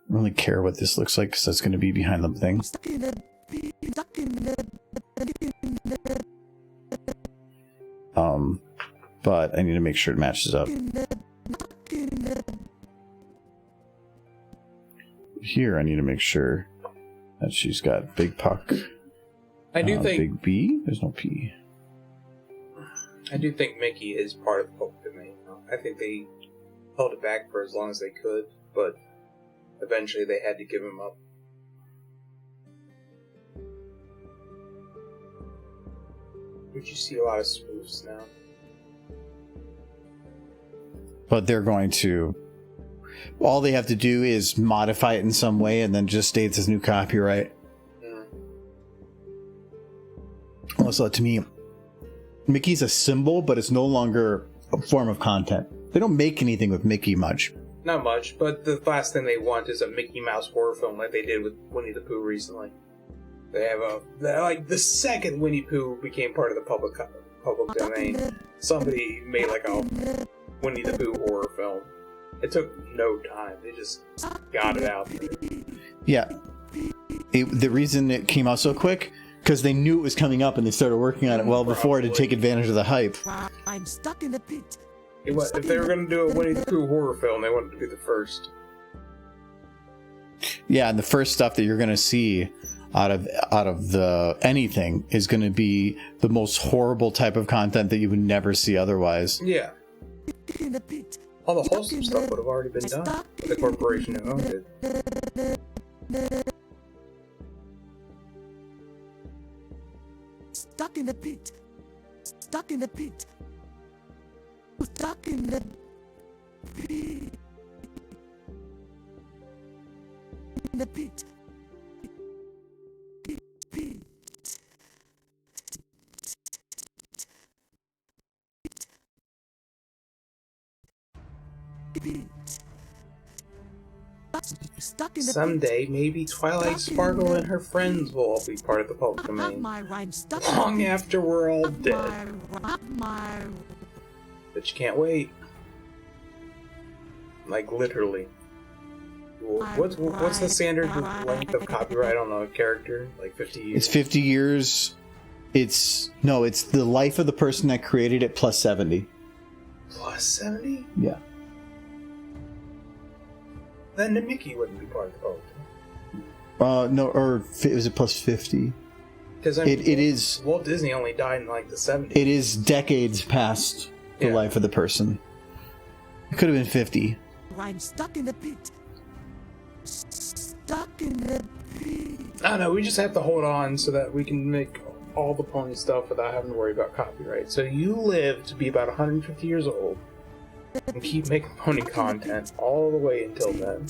really care what this looks like because that's going to be behind the thing. But I need to make sure it matches up. Here, I need to make sure that she's got big puck. I do think big B. There's no P. I do think Mickey is part of the public domain. I think they held it back for as long as they could, but eventually they had to give him up. But you see a lot of spoofs now. But they're going to... All they have to do is modify it in some way and then just state it's new copyright. Also, to me, Mickey's a symbol, but it's no longer a form of content. They don't make anything with Mickey much. Not much, but the last thing they want is a Mickey Mouse horror film like they did with Winnie the Pooh recently. They have the second Winnie Pooh became part of the public domain, somebody made like a Winnie the Pooh horror film. It took no time. They just got it out there. Yeah. The reason it came out so quick, because they knew it was coming up and they started working on it well before to take advantage of the hype. I'm stuck in the pit. If they were going to do a Winnie the Pooh horror film, they wanted to be the first. Yeah, and the first stuff that you're going to see out of the anything is going to be the most horrible type of content that you would never see otherwise. Yeah. In the pit. All the wholesome stuff would have already been done. The corporation who owned it. Stuck in the pit. Stuck in the pit. Stuck in the pit. In the pit. Pit. Stuck in the Someday, maybe Twilight Sparkle and her friends will all be part of the public domain. Long after we're all dead. But you can't wait. Like, literally. What's the standard length of copyright on a character? Like 50 years? It's 50 years. It's the life of the person that created it plus 70. Plus 70? Yeah. Then the Mickey wouldn't be part of the public. No, or was it plus 50? Because it is. Walt Disney only died in like the 70s. It is decades past the life of the person. It could have been 50. I'm stuck in the pit. Stuck in the pit. I don't know, we just have to hold on so that we can make all the pony stuff without having to worry about copyright. So you live to be about 150 years old and keep making pony content all the way until then.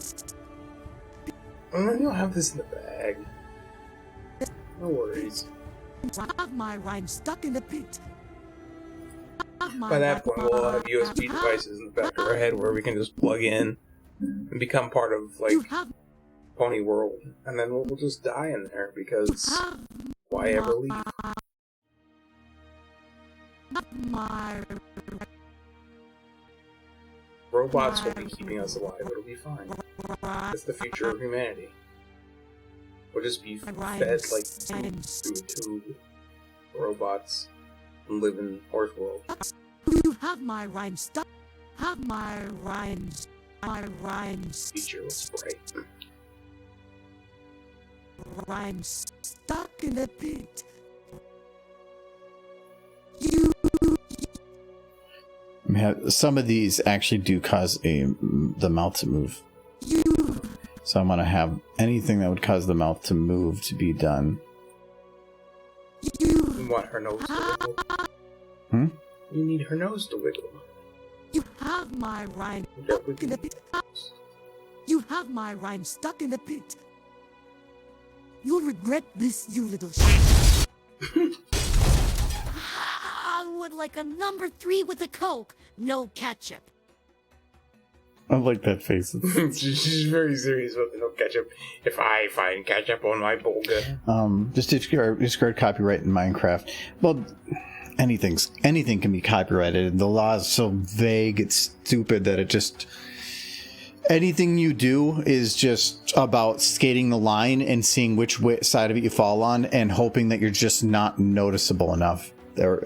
And then you'll have this in the bag. No worries. My rhyme stuck in the pit. By that point, we'll all have USB devices in the back of our head where we can just plug in and become part of, like, Pony World. And then we'll just die in there because why ever leave? Robots will be keeping us alive. It'll be fine. It's the future of humanity. We'll just be fed Rhymes. like two robots and live in horse world. You have my rhymes stuck. Have my rhymes. My rhymes. Teacher was right. Rhymes stuck in a pit. You. Some of these actually do cause the mouth to move. You. So I'm gonna have anything that would cause the mouth to move to be done. You want her nose to wiggle? Hmm? You need her nose to wiggle. You have my rhyme stuck in a pit. You have my rhyme stuck in a pit. You'll regret this, you little shit. I would like a number 3 with a Coke, no ketchup. I like that face. She's very serious about the no ketchup. If I find ketchup on my burger. Just discard copyright in Minecraft. Well, anything can be copyrighted. The law is so vague, it's stupid that it just... Anything you do is just about skating the line and seeing which side of it you fall on and hoping that you're just not noticeable enough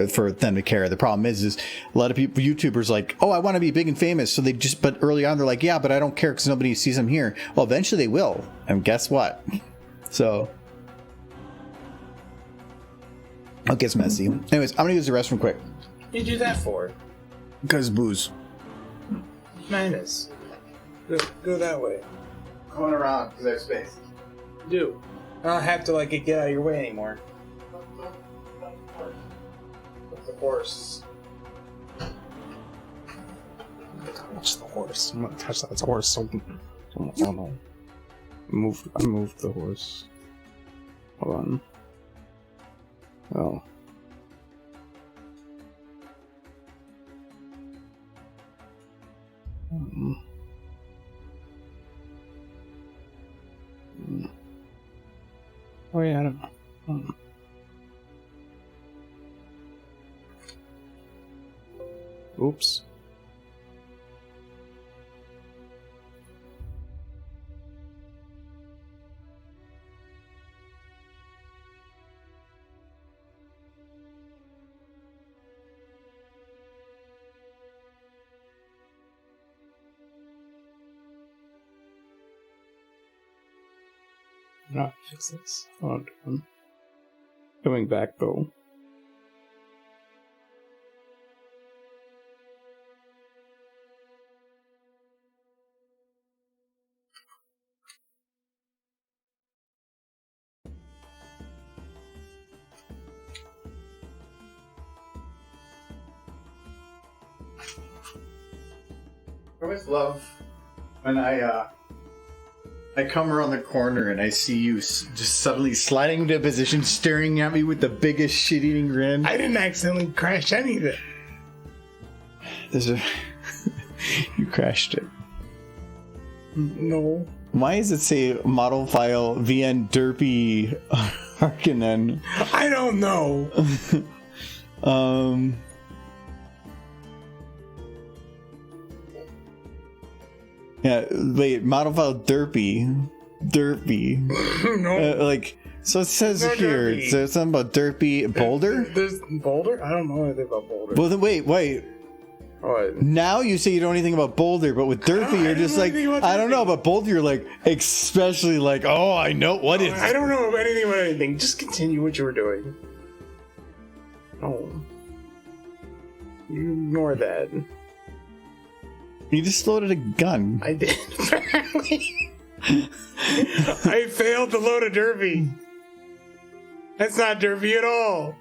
for them to care. The problem is a lot of people, YouTubers, like, oh, I want to be big and famous. So but early on, they're like, yeah, but I don't care because nobody sees them here. Well, eventually they will. And guess what? So it gets messy. Anyways, I'm going to use the restroom quick. What do you do that for? Because booze. Madness. Go that way. Going around because I have space. Do. I don't have to get out of your way anymore. The horse. Touch the horse. I'm gonna touch that horse. Oh no. I moved the horse. Hold on. Oh. Oh yeah, I don't know. Oops. Not fix this. Oh, damn. Coming back though. I always love when I come around the corner and I see you just suddenly sliding into a position, staring at me with the biggest shit-eating grin. I didn't accidentally crash anything. You crashed it. No. Why does it say model file VN Derpy Harkonnen? I don't know. Yeah, wait, model file Derpy. No. So it says No here, Derpy. so something about Derpy Boulder? There's Boulder? I don't know anything about Boulder. Well, then wait. What? Now you say you don't know anything about Boulder, but with Derpy, you're just like, I don't know about Boulder. You're like, especially like, oh, I know what is. I don't know anything about anything. Just continue what you were doing. Oh. You ignore that. You just loaded a gun. I did. I failed to load a derby. That's not derby at all.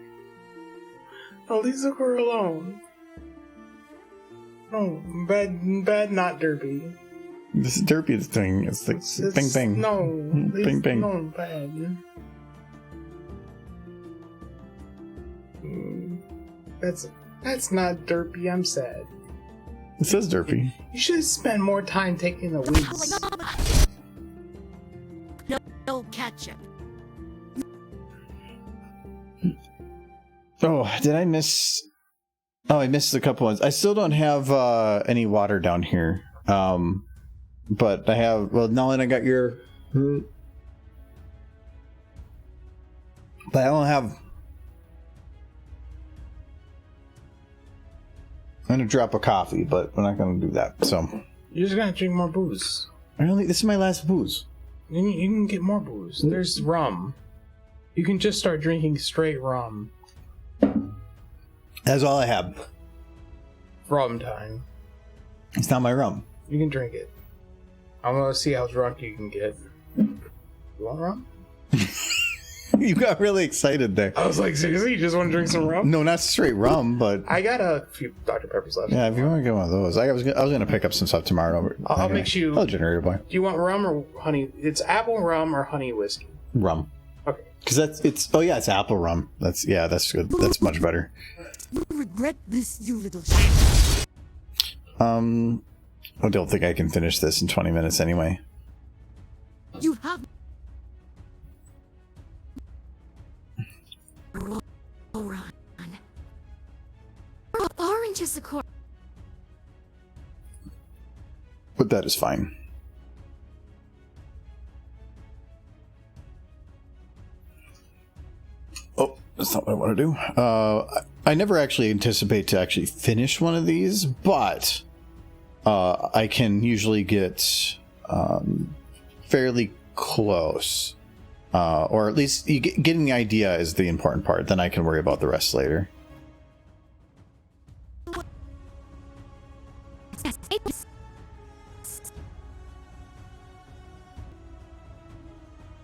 Oh, leave the girl alone. No, bad, not derby. This is Derpy thing. It's like bing bing. No, Bing bing. No, bad. That's not derpy. I'm sad. It says Derpy. You should spend more time taking the weeds. No ketchup. Oh, did I miss? Oh, I missed a couple ones. I still don't have any water down here. But I have. Well, now that I got your. But I don't have. I'm gonna drop a coffee, but we're not gonna do that. So You're just gonna drink more booze. I don't think this is my last booze. You can get more booze. There's rum. You can just start drinking straight rum. That's all I have. Rum time. It's not my rum. You can drink it. I'm gonna see how drunk you can get. You want rum? You got really excited there. I was like, seriously, you just want to drink some rum? No, not straight rum, but I got a few Dr. Peppers left. yeah, if you want to get one of those, I was gonna pick up some stuff tomorrow. I'll mix you. Oh, generator boy. Do you want rum or honey? It's apple rum or honey whiskey. Rum. Okay. Because it's it's apple rum. That's good. That's much better. You regret this, you little I don't think I can finish this in 20 minutes anyway. You have Run. Orange is the core. But that is fine. Oh, that's not what I want to do. I never actually anticipate to actually finish one of these, but I can usually get fairly close. Or at least getting the idea is the important part. Then I can worry about the rest later.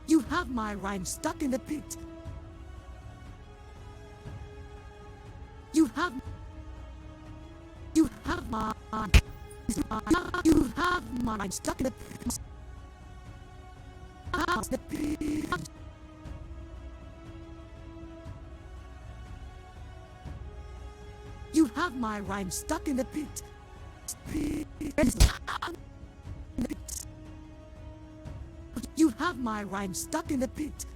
you have my rhyme stuck in the pit. You have my you have my rhyme stuck in the pit. You have my rhyme stuck in the pit. You have my rhyme stuck in the pit.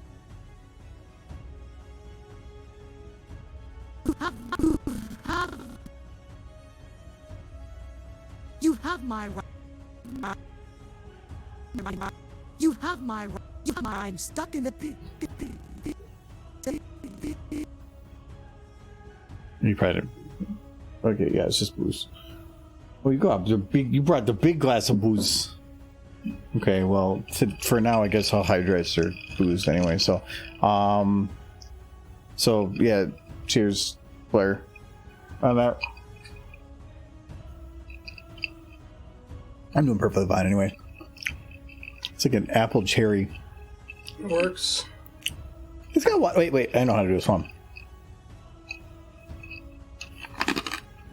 You have my rhyme stuck in the pit. You probably didn't. Okay, yeah, it's just booze. Well, you got you brought the big glass of booze. Okay, well, for now, I guess I'll hydrate your booze anyway. So, yeah, cheers, Blair, on that. I'm doing perfectly fine anyway. It's like an apple cherry. It works. It's got what? Wait, I know how to do this one.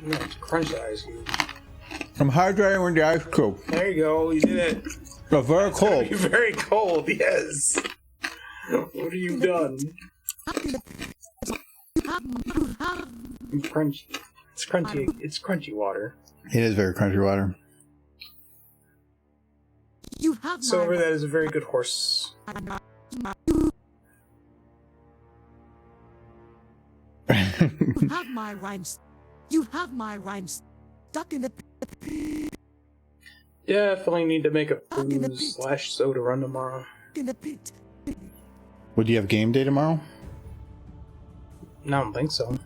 You have to crunch the ice cube. I'm hydrating with the ice cube. There you go, you did it. It's very cold. You're very cold, yes. What have you done? It's crunchy. It's crunchy. It's crunchy water. It is very crunchy water. You have Silver, that is a very good horse. You have my rhymes. You have my rhymes stuck in the pit. Definitely need to make a booze/soda run tomorrow. In the pit. Would you have game day tomorrow? No, I don't think so.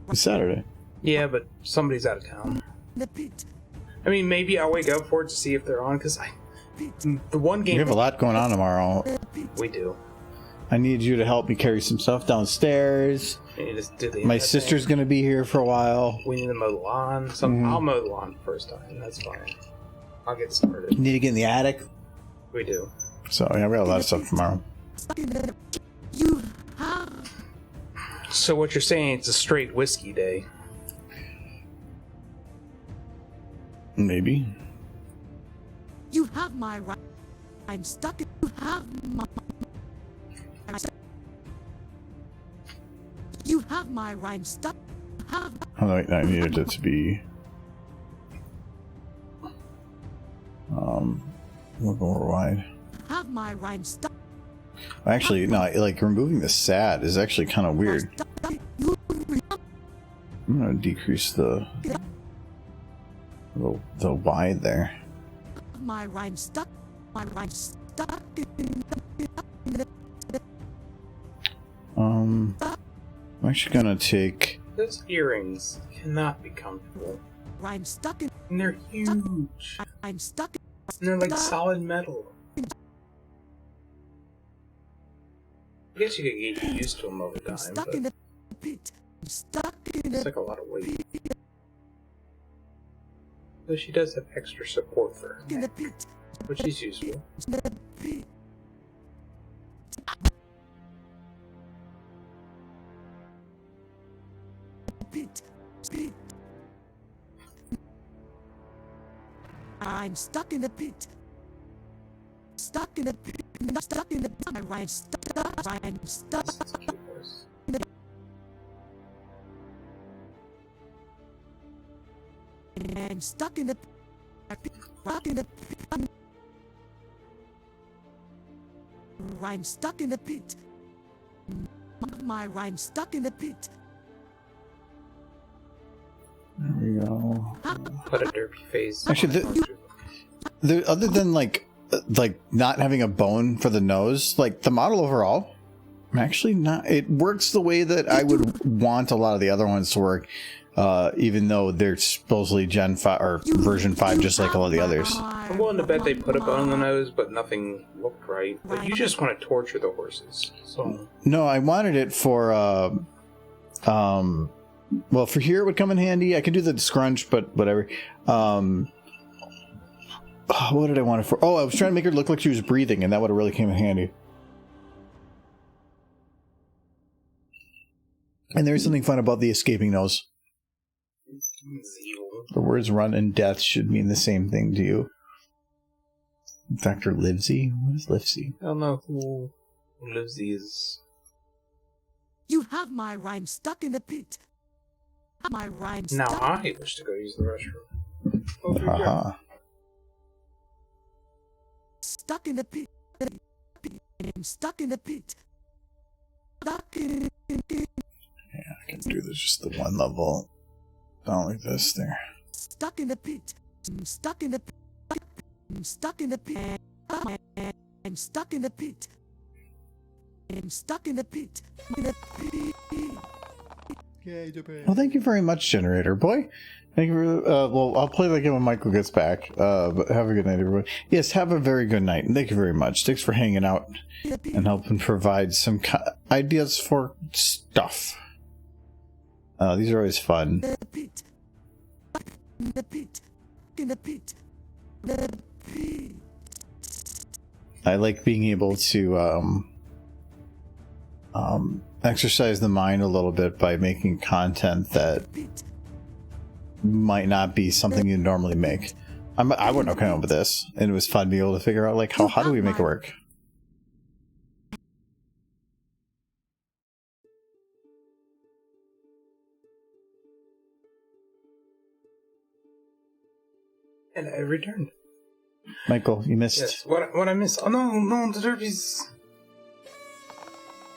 It's Saturday. Yeah, but somebody's out of town. The pit. I mean, maybe I'll wake up for it to see if they're on, because the one game We have a lot going on tomorrow. we do. I need you to help me carry some stuff downstairs. We need to do the My internet sister's thing. going to be here for a while. We need to mow the lawn. I'll mow the lawn first time. That's fine. I'll get You started. need to get in the attic. We do. So, yeah, we got a lot of stuff tomorrow. Stuck in the. You have. So what you're saying, it's a straight whiskey day. Maybe. You have my right. I'm stuck in. You have my. You have my rhyme stuck. Have Oh, I needed it to be. A little more wide. have my rhyme stuck. Actually, no, like removing the sad is actually kind of weird. You I'm gonna decrease the wide there. have my rhyme stuck. My rhyme stuck in the. I'm actually gonna take. Those earrings cannot be comfortable. I'm stuck in. And they're huge. I'm stuck. And they're like solid metal. I guess you could get used to them over time, Stuck but in the pit. I'm stuck in it's the like a lot of weight. Though she does have extra support for her in the neck, pit. which is useful. The pit. Pit. Pit. I'm stuck in the pit. Stuck in the pit. Stuck in the pit. I'm stuck. I'm stuck. This is a cute horse. I'm stuck in the pit. Stuck in the pit. I'm stuck in the pit. My rhyme stuck in the pit. There we go. Put a derpy face. Actually, other than like not having a bone for the nose, like the model overall, I'm actually not. It works the way that I would want a lot of the other ones to work, even though they're supposedly Gen 5 or version 5, just like all of the others. I'm willing to bet they put a bone on the nose, but nothing looked right. But you just want to torture the horses. So No, I wanted it for well, for here it would come in handy. I could do the scrunch, but whatever. What did I want it for? Oh, I was trying to make her look like she was breathing, and that would have really came in handy. And there's something fun about the escaping nose. it's evil. The words run and death should mean the same thing to you. Dr. Livesey? What is Livesey? I don't know who Livesey is. You have my rhyme stuck in the pit. My rhyme Now stuck. I wish to go use the restroom. Over here. Haha. Stuck in the pit. I'm stuck in the pit. Stuck in Yeah, I can do this just the one level. Not like this there. Stuck in the pit. I'm stuck in the pit. I'm stuck in the pit. I'm stuck in the pit. I'm stuck in the pit. In the pit. Well, thank you very much, Generator Boy. Thank you for, well, I'll play that game when Michael gets back. But have a good night, everybody. Yes, have a very good night. And thank you very much. Thanks for hanging out and helping provide some ideas for stuff. These are always fun. The pit. In the pit. In the pit. The pit. I like being able to exercise the mind a little bit by making content that Pit. might not be something you normally make. I wouldn't have come up with this, and it was fun to be able to figure out like how do we make it work. And I returned. Michael, you missed. Yes. What I missed? Oh no, the derpies.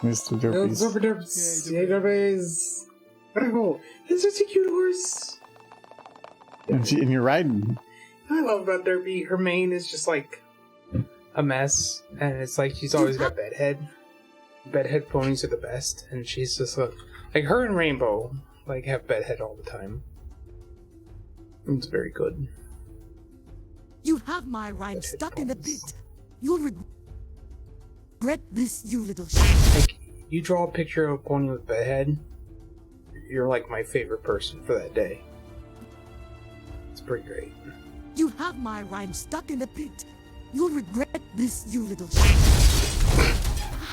Mr. No, Derpies. Super derpies. Yay, derpies. Oh, it's such a cute horse. And you're riding. I love about Derpy. Her mane is just like a mess, and it's like she's always got bedhead. Bedhead ponies are the best, and she's just like her and Rainbow like have bedhead all the time. It's very good. You have my rhyme Bedhead stuck in the ponies. pit. You'll regret this, you little shit. Like you draw a picture of a pony with bedhead, you're like my favorite person for that day. It's pretty great. You have my rhyme stuck in the pit. You'll regret this, you little shit.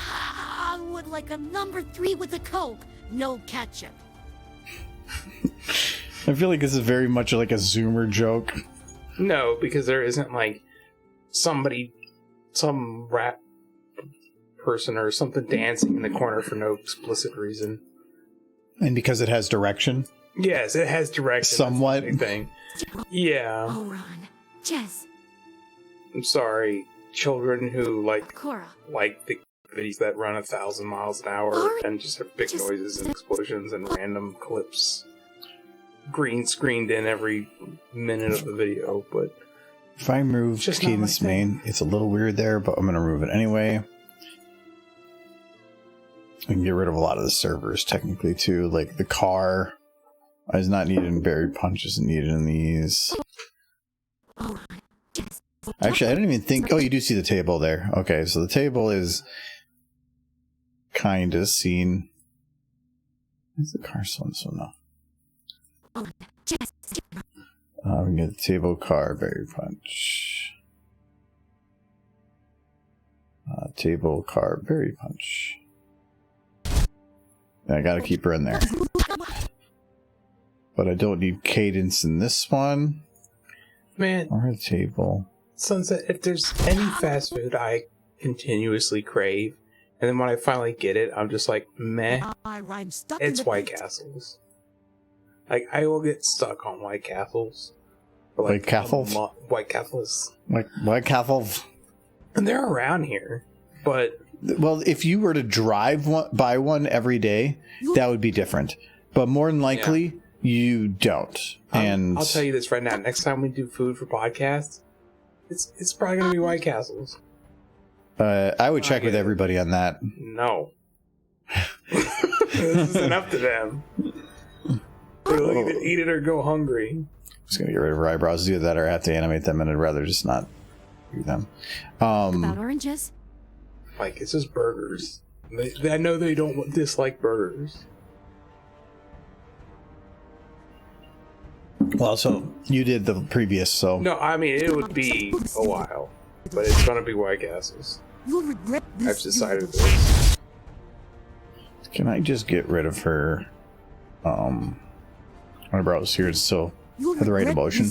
I would like a number 3 with a Coke, no ketchup. I feel like this is very much like a Zoomer joke. No, because there isn't like some rap person or something dancing in the corner for no explicit reason. And because it has direction. Yes, it has direction. Somewhat. That's the big thing. Yeah. Oh, Ron. Jess. I'm sorry, children who like Cora. the videos that run 1,000 miles an hour Alright. and just have big Just- noises and explosions and random clips green screened in every minute of the video, but If I move Just not my Cadence thing. main, it's a little weird there, but I'm going to remove it anyway. I can get rid of a lot of the servers technically too. Like the car is not needed in Berry Punch, isn't needed in these. Actually, I didn't even think. Oh, you do see the table there. Okay, so the table is kind of seen. Is the car so and so now? We can get the table, car, Berry Punch. Table, car, Berry Punch. I gotta keep her in there. But I don't need cadence in this one. Man. Or a table. Sunset, if there's any fast food I continuously crave, and then when I finally get it, I'm just like, meh. It's White Castles. Like, I will get stuck on White Castles. For like White Castles? White Castles. Like White Castles? And they're around here, but... Well, if you were to drive by one every day, that would be different. But more than likely, you don't. And I'll tell you this right now. Next time we do food for podcasts, it's probably going to be White Castles. I would check with everybody on that. No. This is enough to them. They'll either eat it or go hungry. I'm just going to get rid of her eyebrows. Either that or I have to animate them, and I'd rather just not do them. About oranges? Like, it's just burgers. I know they don't dislike burgers. Well, so you did the previous, so... No, I mean, it would be a while. But it's going to be White Castles. You'll regret this. I've decided this. Can I just get rid of her eyebrows here so have the right emotion?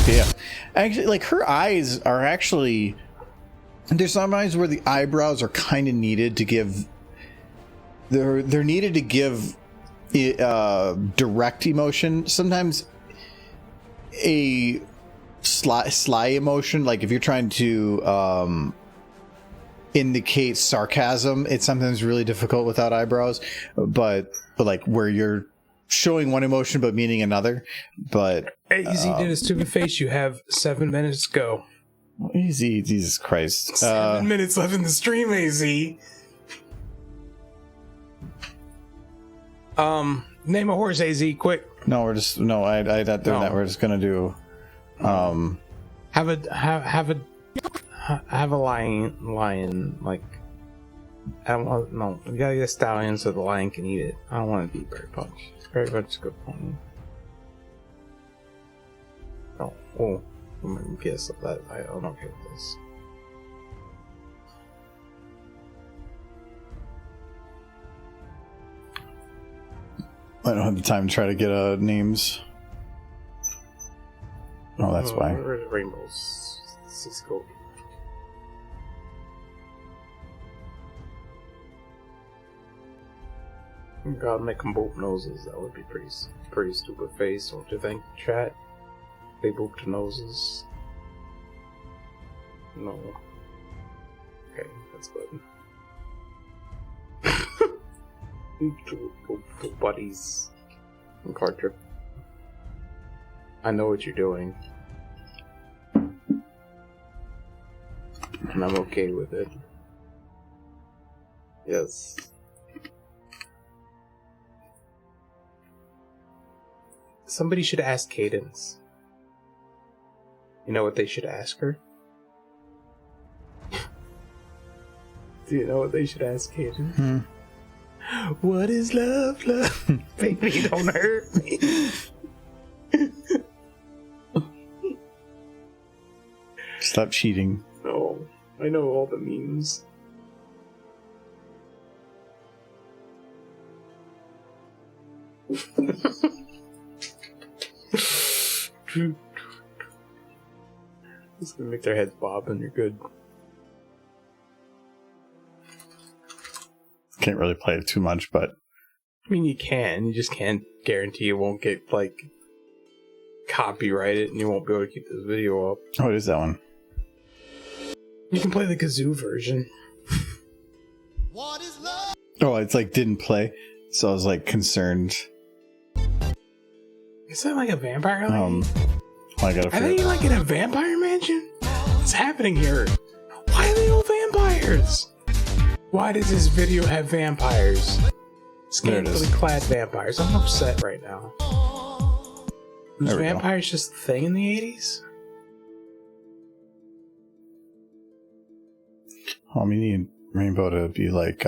Yeah. Actually, like, her eyes are actually... There's some eyes where the eyebrows are kind of needed to give... They're needed to give direct emotion. Sometimes a sly emotion, like if you're trying to indicate sarcasm, it's sometimes really difficult without eyebrows. But like where you're showing one emotion but meaning another. But Hey, easy did a stupid face. You have 7 minutes to go. Easy, Jesus Christ. 7 minutes left in the stream, AZ. Name a horse, AZ, quick. No, we're just I'm not doing that. We're just gonna do have a lion like I don't want no. We gotta get a stallion so the lion can eat it. I don't want to eat Berry Punch. Berry Punch is a good pony. Oh, yes, that I don't okay with this. I don't have the time to try to get names. Oh, that's why. Where's Rainbows? Cisco. Gotta make them boop noses. That would be pretty stupid face, don't you think, chat? They booped noses. No. Okay, that's good. Two buddies on card trip. I know what you're doing. And I'm okay with it. Yes. Somebody should ask Cadence. You know what they should ask her? Do you know what they should ask Cadence? What is love, love? Baby, don't hurt me. Stop cheating. No, I know all the memes. It's gonna make their heads bob and you're good. Can't really play it too much, but I mean, you can. You just can't guarantee you won't get, like, copyrighted and you won't be able to keep this video up. oh, it is that one. You can play the kazoo version. Oh, it's like didn't play, so I was like concerned. Is that like a vampire lady? I gotta Are they like in a vampire mansion? What's happening here? Why are they all vampires? Why does this video have vampires? There it is. Scantily clad vampires. I'm upset right now. Was There we go. vampires just a thing in the 80s? We need Rainbow to be like,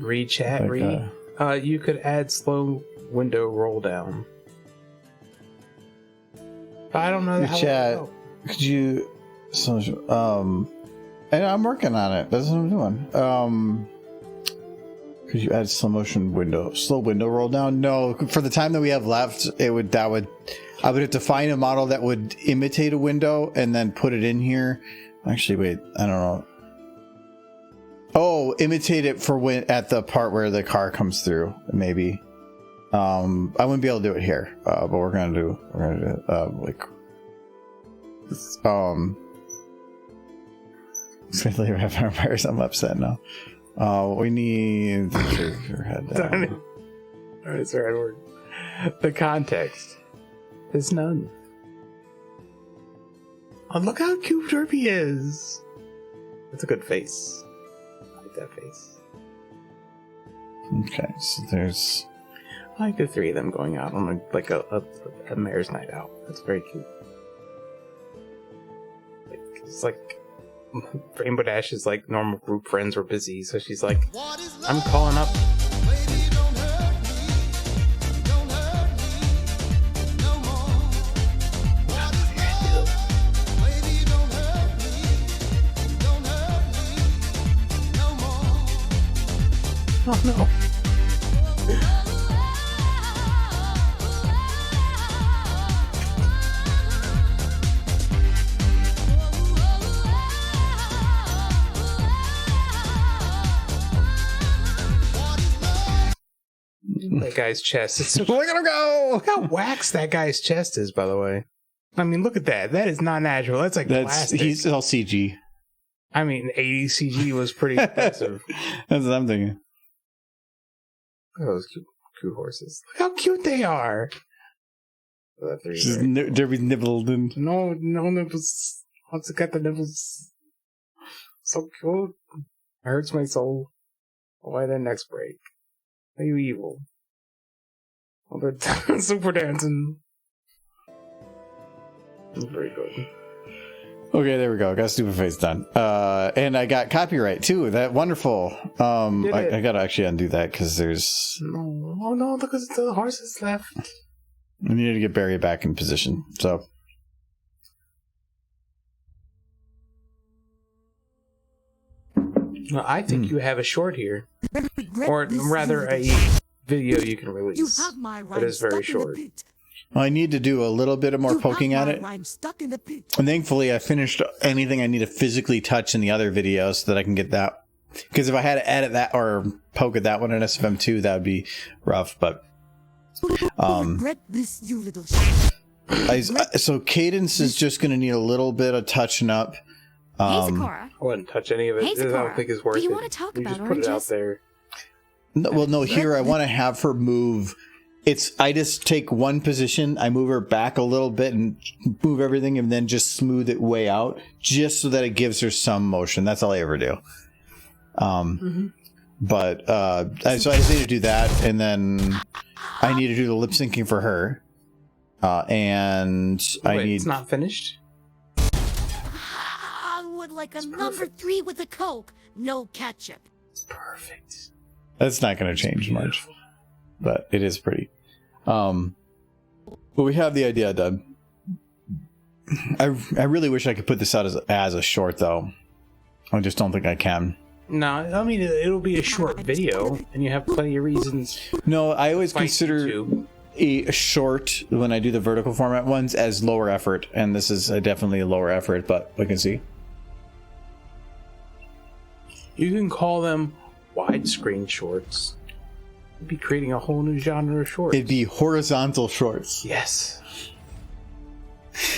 Read chat, Like, read. You could add slow window roll down. I don't know the how chat. to Could you? So, and I'm working on it. That's what I'm doing. Could you add slow window roll down? No, for the time that we have left, I would have to find a model that would imitate a window and then put it in here. Actually, wait, I don't know. Oh, imitate it for when at the part where the car comes through, maybe. I wouldn't be able to do it here, but we're gonna do Especially have vampires. I'm upset now. We need your head down. That's the right word. The context is none. Oh, look how cute Derpy is. That's a good face. I like that face. Okay, so there's. I like the three of them going out on a mayor's night out. That's very cute. It's like Rainbow Dash is like normal group friends were busy, so she's like, I'm calling up. Oh no. That guy's chest. It's so, Look at him go! look how waxed that guy's chest is, by the way. I mean, look at that. That is not natural. That's like plastic. He's all CG. I mean, 80s CG was pretty impressive. That's what I'm thinking. Look at those cute horses. Look how cute they are. Just Derby nibbled and No nipples. Once it got the nipples. So cute. It hurts my soul. Why their necks break? Are you evil? Oh, they're super dancing. Very good. okay, there we go. Got stupid face done. And I got copyright too. That wonderful. I gotta actually undo that because there's. No, oh no, look at the horses left. I needed to get Barry back in position. So. Well, I think you have a short here, or rather a video you can release. You have my That is very short. I need to do a little bit of more poking at it. I'm stuck in the pit. And thankfully, I finished anything I need to physically touch in the other videos so that I can get that. Because if I had to edit that or poke at that one in SFM2, that would be rough. But Regret this, you little shit. so Cadence is just going to need a little bit of touching up. Hey, Sakura. I wouldn't touch any of it. Hey, I don't Sakura. think it's worth Do you it. wanna talk You about just put it out oranges? there. No, here I want to have her move. I just take one position, I move her back a little bit and move everything, and then just smooth it way out, just so that it gives her some motion. That's all I ever do. But so I just need to do that, and then I need to do the lip syncing for her. And I Wait, need. it's not finished? I would like a number 3 with a Coke, no ketchup. Perfect. That's not going to change much, but it is pretty. But we have the idea done. I really wish I could put this out as a short, though. I just don't think I can. No, I mean, it'll be a short video, and you have plenty of reasons. No, I always Fight consider YouTube. a short, when I do the vertical format ones, as lower effort, and this is definitely a lower effort, but we can see. You can call them widescreen shorts. You'd be creating a whole new genre of shorts. It'd be horizontal shorts. Yes.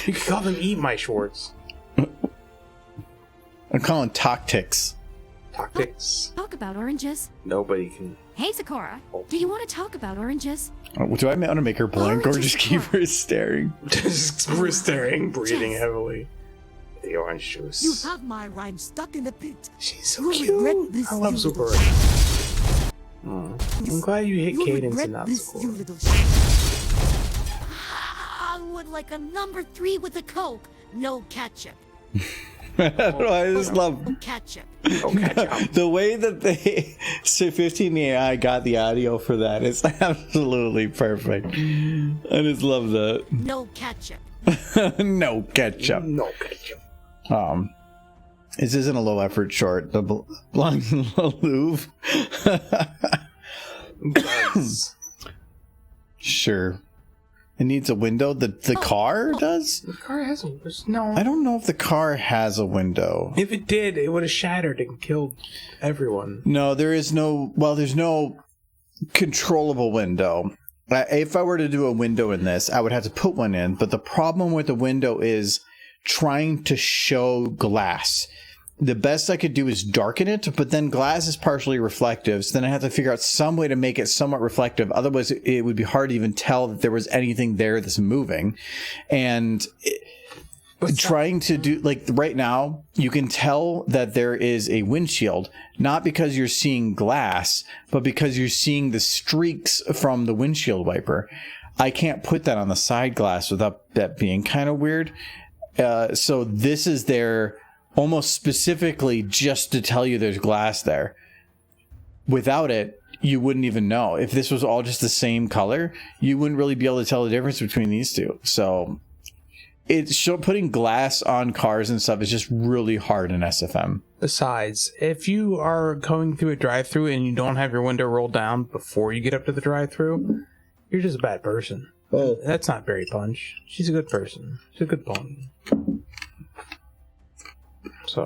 You could call them Eat My Shorts. I'm calling tactics. Tactics. Talk about oranges. Nobody can. Hey, Sakura. Do you want to talk about oranges? Do I want to make her blink or just keep her staring? Just we're staring, breathing heavily. The orange juice. You have my rhyme stuck in the pit. She's so You regret cute. this, I love you Sakura. little Oh, I'm glad you hit You Cadence regret and not this, you Sakura. little I would like a number 3 with a Coke. No ketchup. I don't know, I just love Ketchup. Okay, the way that they 15 AI got the audio for that. It's absolutely perfect. I just love that. No ketchup. No ketchup. no ketchup. This isn't a low effort short. The Blanc Louvre. Sure. It needs a window. The car does? The car has a no. I don't know if the car has a window. If it did, it would have shattered and killed everyone. No, there is no. Well, there's no controllable window. If I were to do a window in this, I would have to put one in. But the problem with the window is trying to show glass. The best I could do is darken it, but then glass is partially reflective, so then I have to figure out some way to make it somewhat reflective. Otherwise, it would be hard to even tell that there was anything there that's moving. And trying to do, like right now, you can tell that there is a windshield, not because you're seeing glass, but because you're seeing the streaks from the windshield wiper. I can't put that on the side glass without that being kind of weird. So this is there almost specifically just to tell you there's glass there. Without it, you wouldn't even know. If this was all just the same color, you wouldn't really be able to tell the difference between these two. So putting glass on cars and stuff is just really hard in SFM. Besides, if you are going through a drive-thru and you don't have your window rolled down before you get up to the drive-thru, you're just a bad person. Oh. That's not Berry Punch. She's a good person. She's a good pony. So,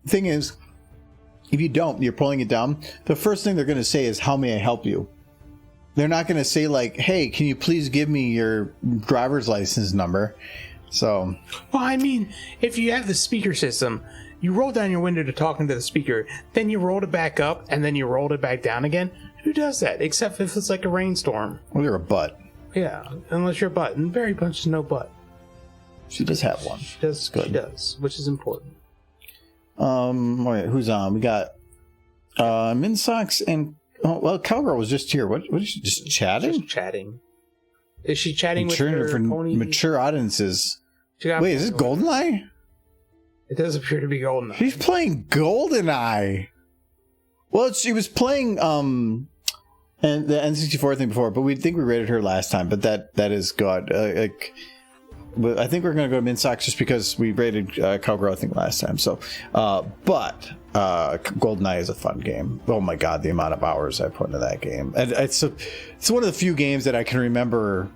Thing is, if you don't, you're pulling it down, the first thing they're going to say is, how may I help you? They're not going to say like, hey, can you please give me your driver's license number? So, well, I mean, if you have the speaker system, you roll down your window to talk into the speaker, then you rolled it back up, and then you rolled it back down again. Who does that? Except if it's like a rainstorm. well, you're a butt. Yeah, unless you're a butt. And Berry Punch is no butt. She does have one. She does, good. she does, which is important. Wait, who's on? We got Minsox and Cowgirl was just here. What is she just chatting? Just chatting. Is she chatting with Mature, her for pony? mature audiences. She got Wait, is this GoldenEye? It does appear to be GoldenEye. She's playing GoldenEye. Well, she was playing and the N64 thing before, but we think we rated her last time. But that is good. But I think we're going to go to Minsox just because we rated Cowgirl, I think, last time. So, but GoldenEye is a fun game. Oh my god, the amount of hours I put into that game. And it's one of the few games that I can remember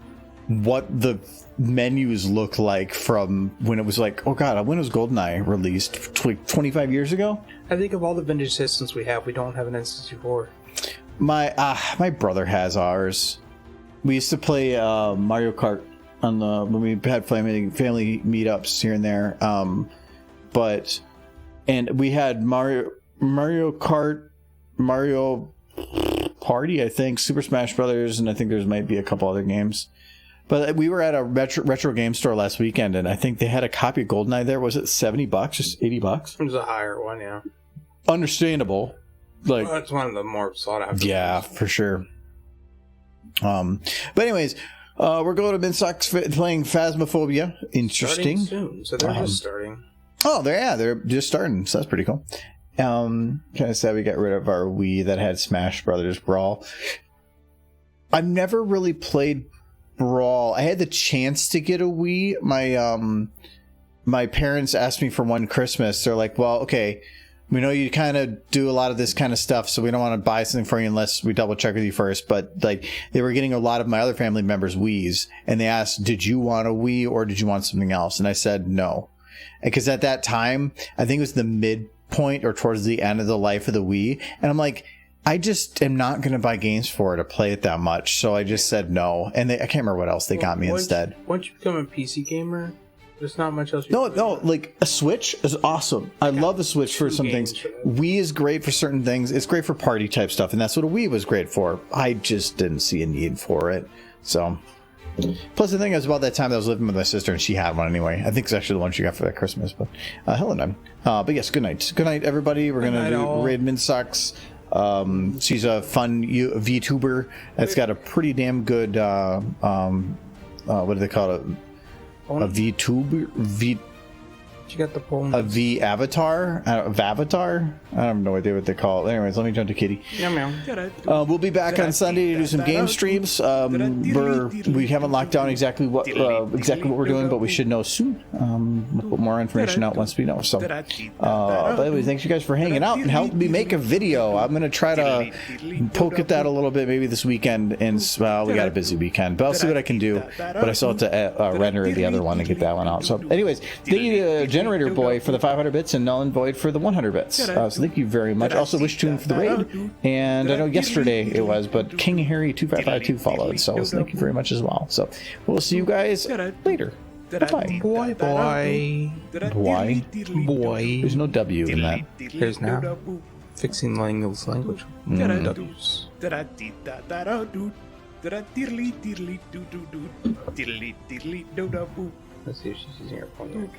what the menus look like from when it was like, oh god, when was GoldenEye released? 25 years ago? I think of all the vintage systems we have, we don't have an N64. My brother has ours. We used to play Mario Kart on the when we had family meetups here and there, and we had Mario Kart, Mario Party, I think, Super Smash Brothers, and I think there's might be a couple other games. But we were at a retro game store last weekend, and I think they had a copy of GoldenEye there. Was it $70? Just $80? It was a higher one, yeah. Understandable. Like, well, it's one of the more sought after. Yeah, ones. For sure. But anyways. We're going to Minsox playing Phasmophobia. Interesting. Starting soon, so they're just starting. Oh, they're just starting, so that's pretty cool. Kind of sad we got rid of our Wii that had Smash Brothers Brawl. I've never really played Brawl. I had the chance to get a Wii. My parents asked me for one Christmas. They're like, well, okay, we know you kind of do a lot of this kind of stuff, so we don't want to buy something for you unless we double check with you first. But like, they were getting a lot of my other family members Wiis, and they asked, did you want a Wii or did you want something else? And I said no, because at that time, I think it was the midpoint or towards the end of the life of the Wii, and I'm like, I just am not going to buy games for it or play it that much, so I just said no. And I can't remember what else they got me instead. Once you become a PC gamer, There's not much else. No, like a Switch is awesome. I love the Switch for some things. Wii is great for certain things. It's great for party type stuff, and that's what a Wii was great for. I just didn't see a need for it. So, plus the thing is, about that time I was living with my sister, and she had one anyway. I think it's actually the one she got for that Christmas. But Helen, but yes, good night. Good night, everybody. We're gonna do Raidmin Sucks. She's a fun VTuber that's got a pretty damn good what do they call it? A VTuber? You got the poem. A V avatar? Avatar? I don't know what they call it. Anyways, let me jump to Kitty. We'll be back on Sunday to do some game streams. We haven't locked down exactly what we're doing, but we should know soon. We'll put more information out once we know. So, but anyway, thanks you guys for hanging out and helping me make a video. I'm gonna try to poke at that a little bit maybe this weekend. And we got a busy weekend, but I'll see what I can do. But I still have to render the other one and get that one out. So, anyways, thank you to Generator Boy for the 500 bits and Null and Void for the 100 bits. So thank you very much. Also, Wish Tune for the raid. And I know yesterday it was, but King Harry 2552 followed. So thank you very much as well. So we'll see you guys later. Bye. Boy. Why? Boy. There's no W in that. There's now. Fixing English language. W's. Let's see if she's using her phone.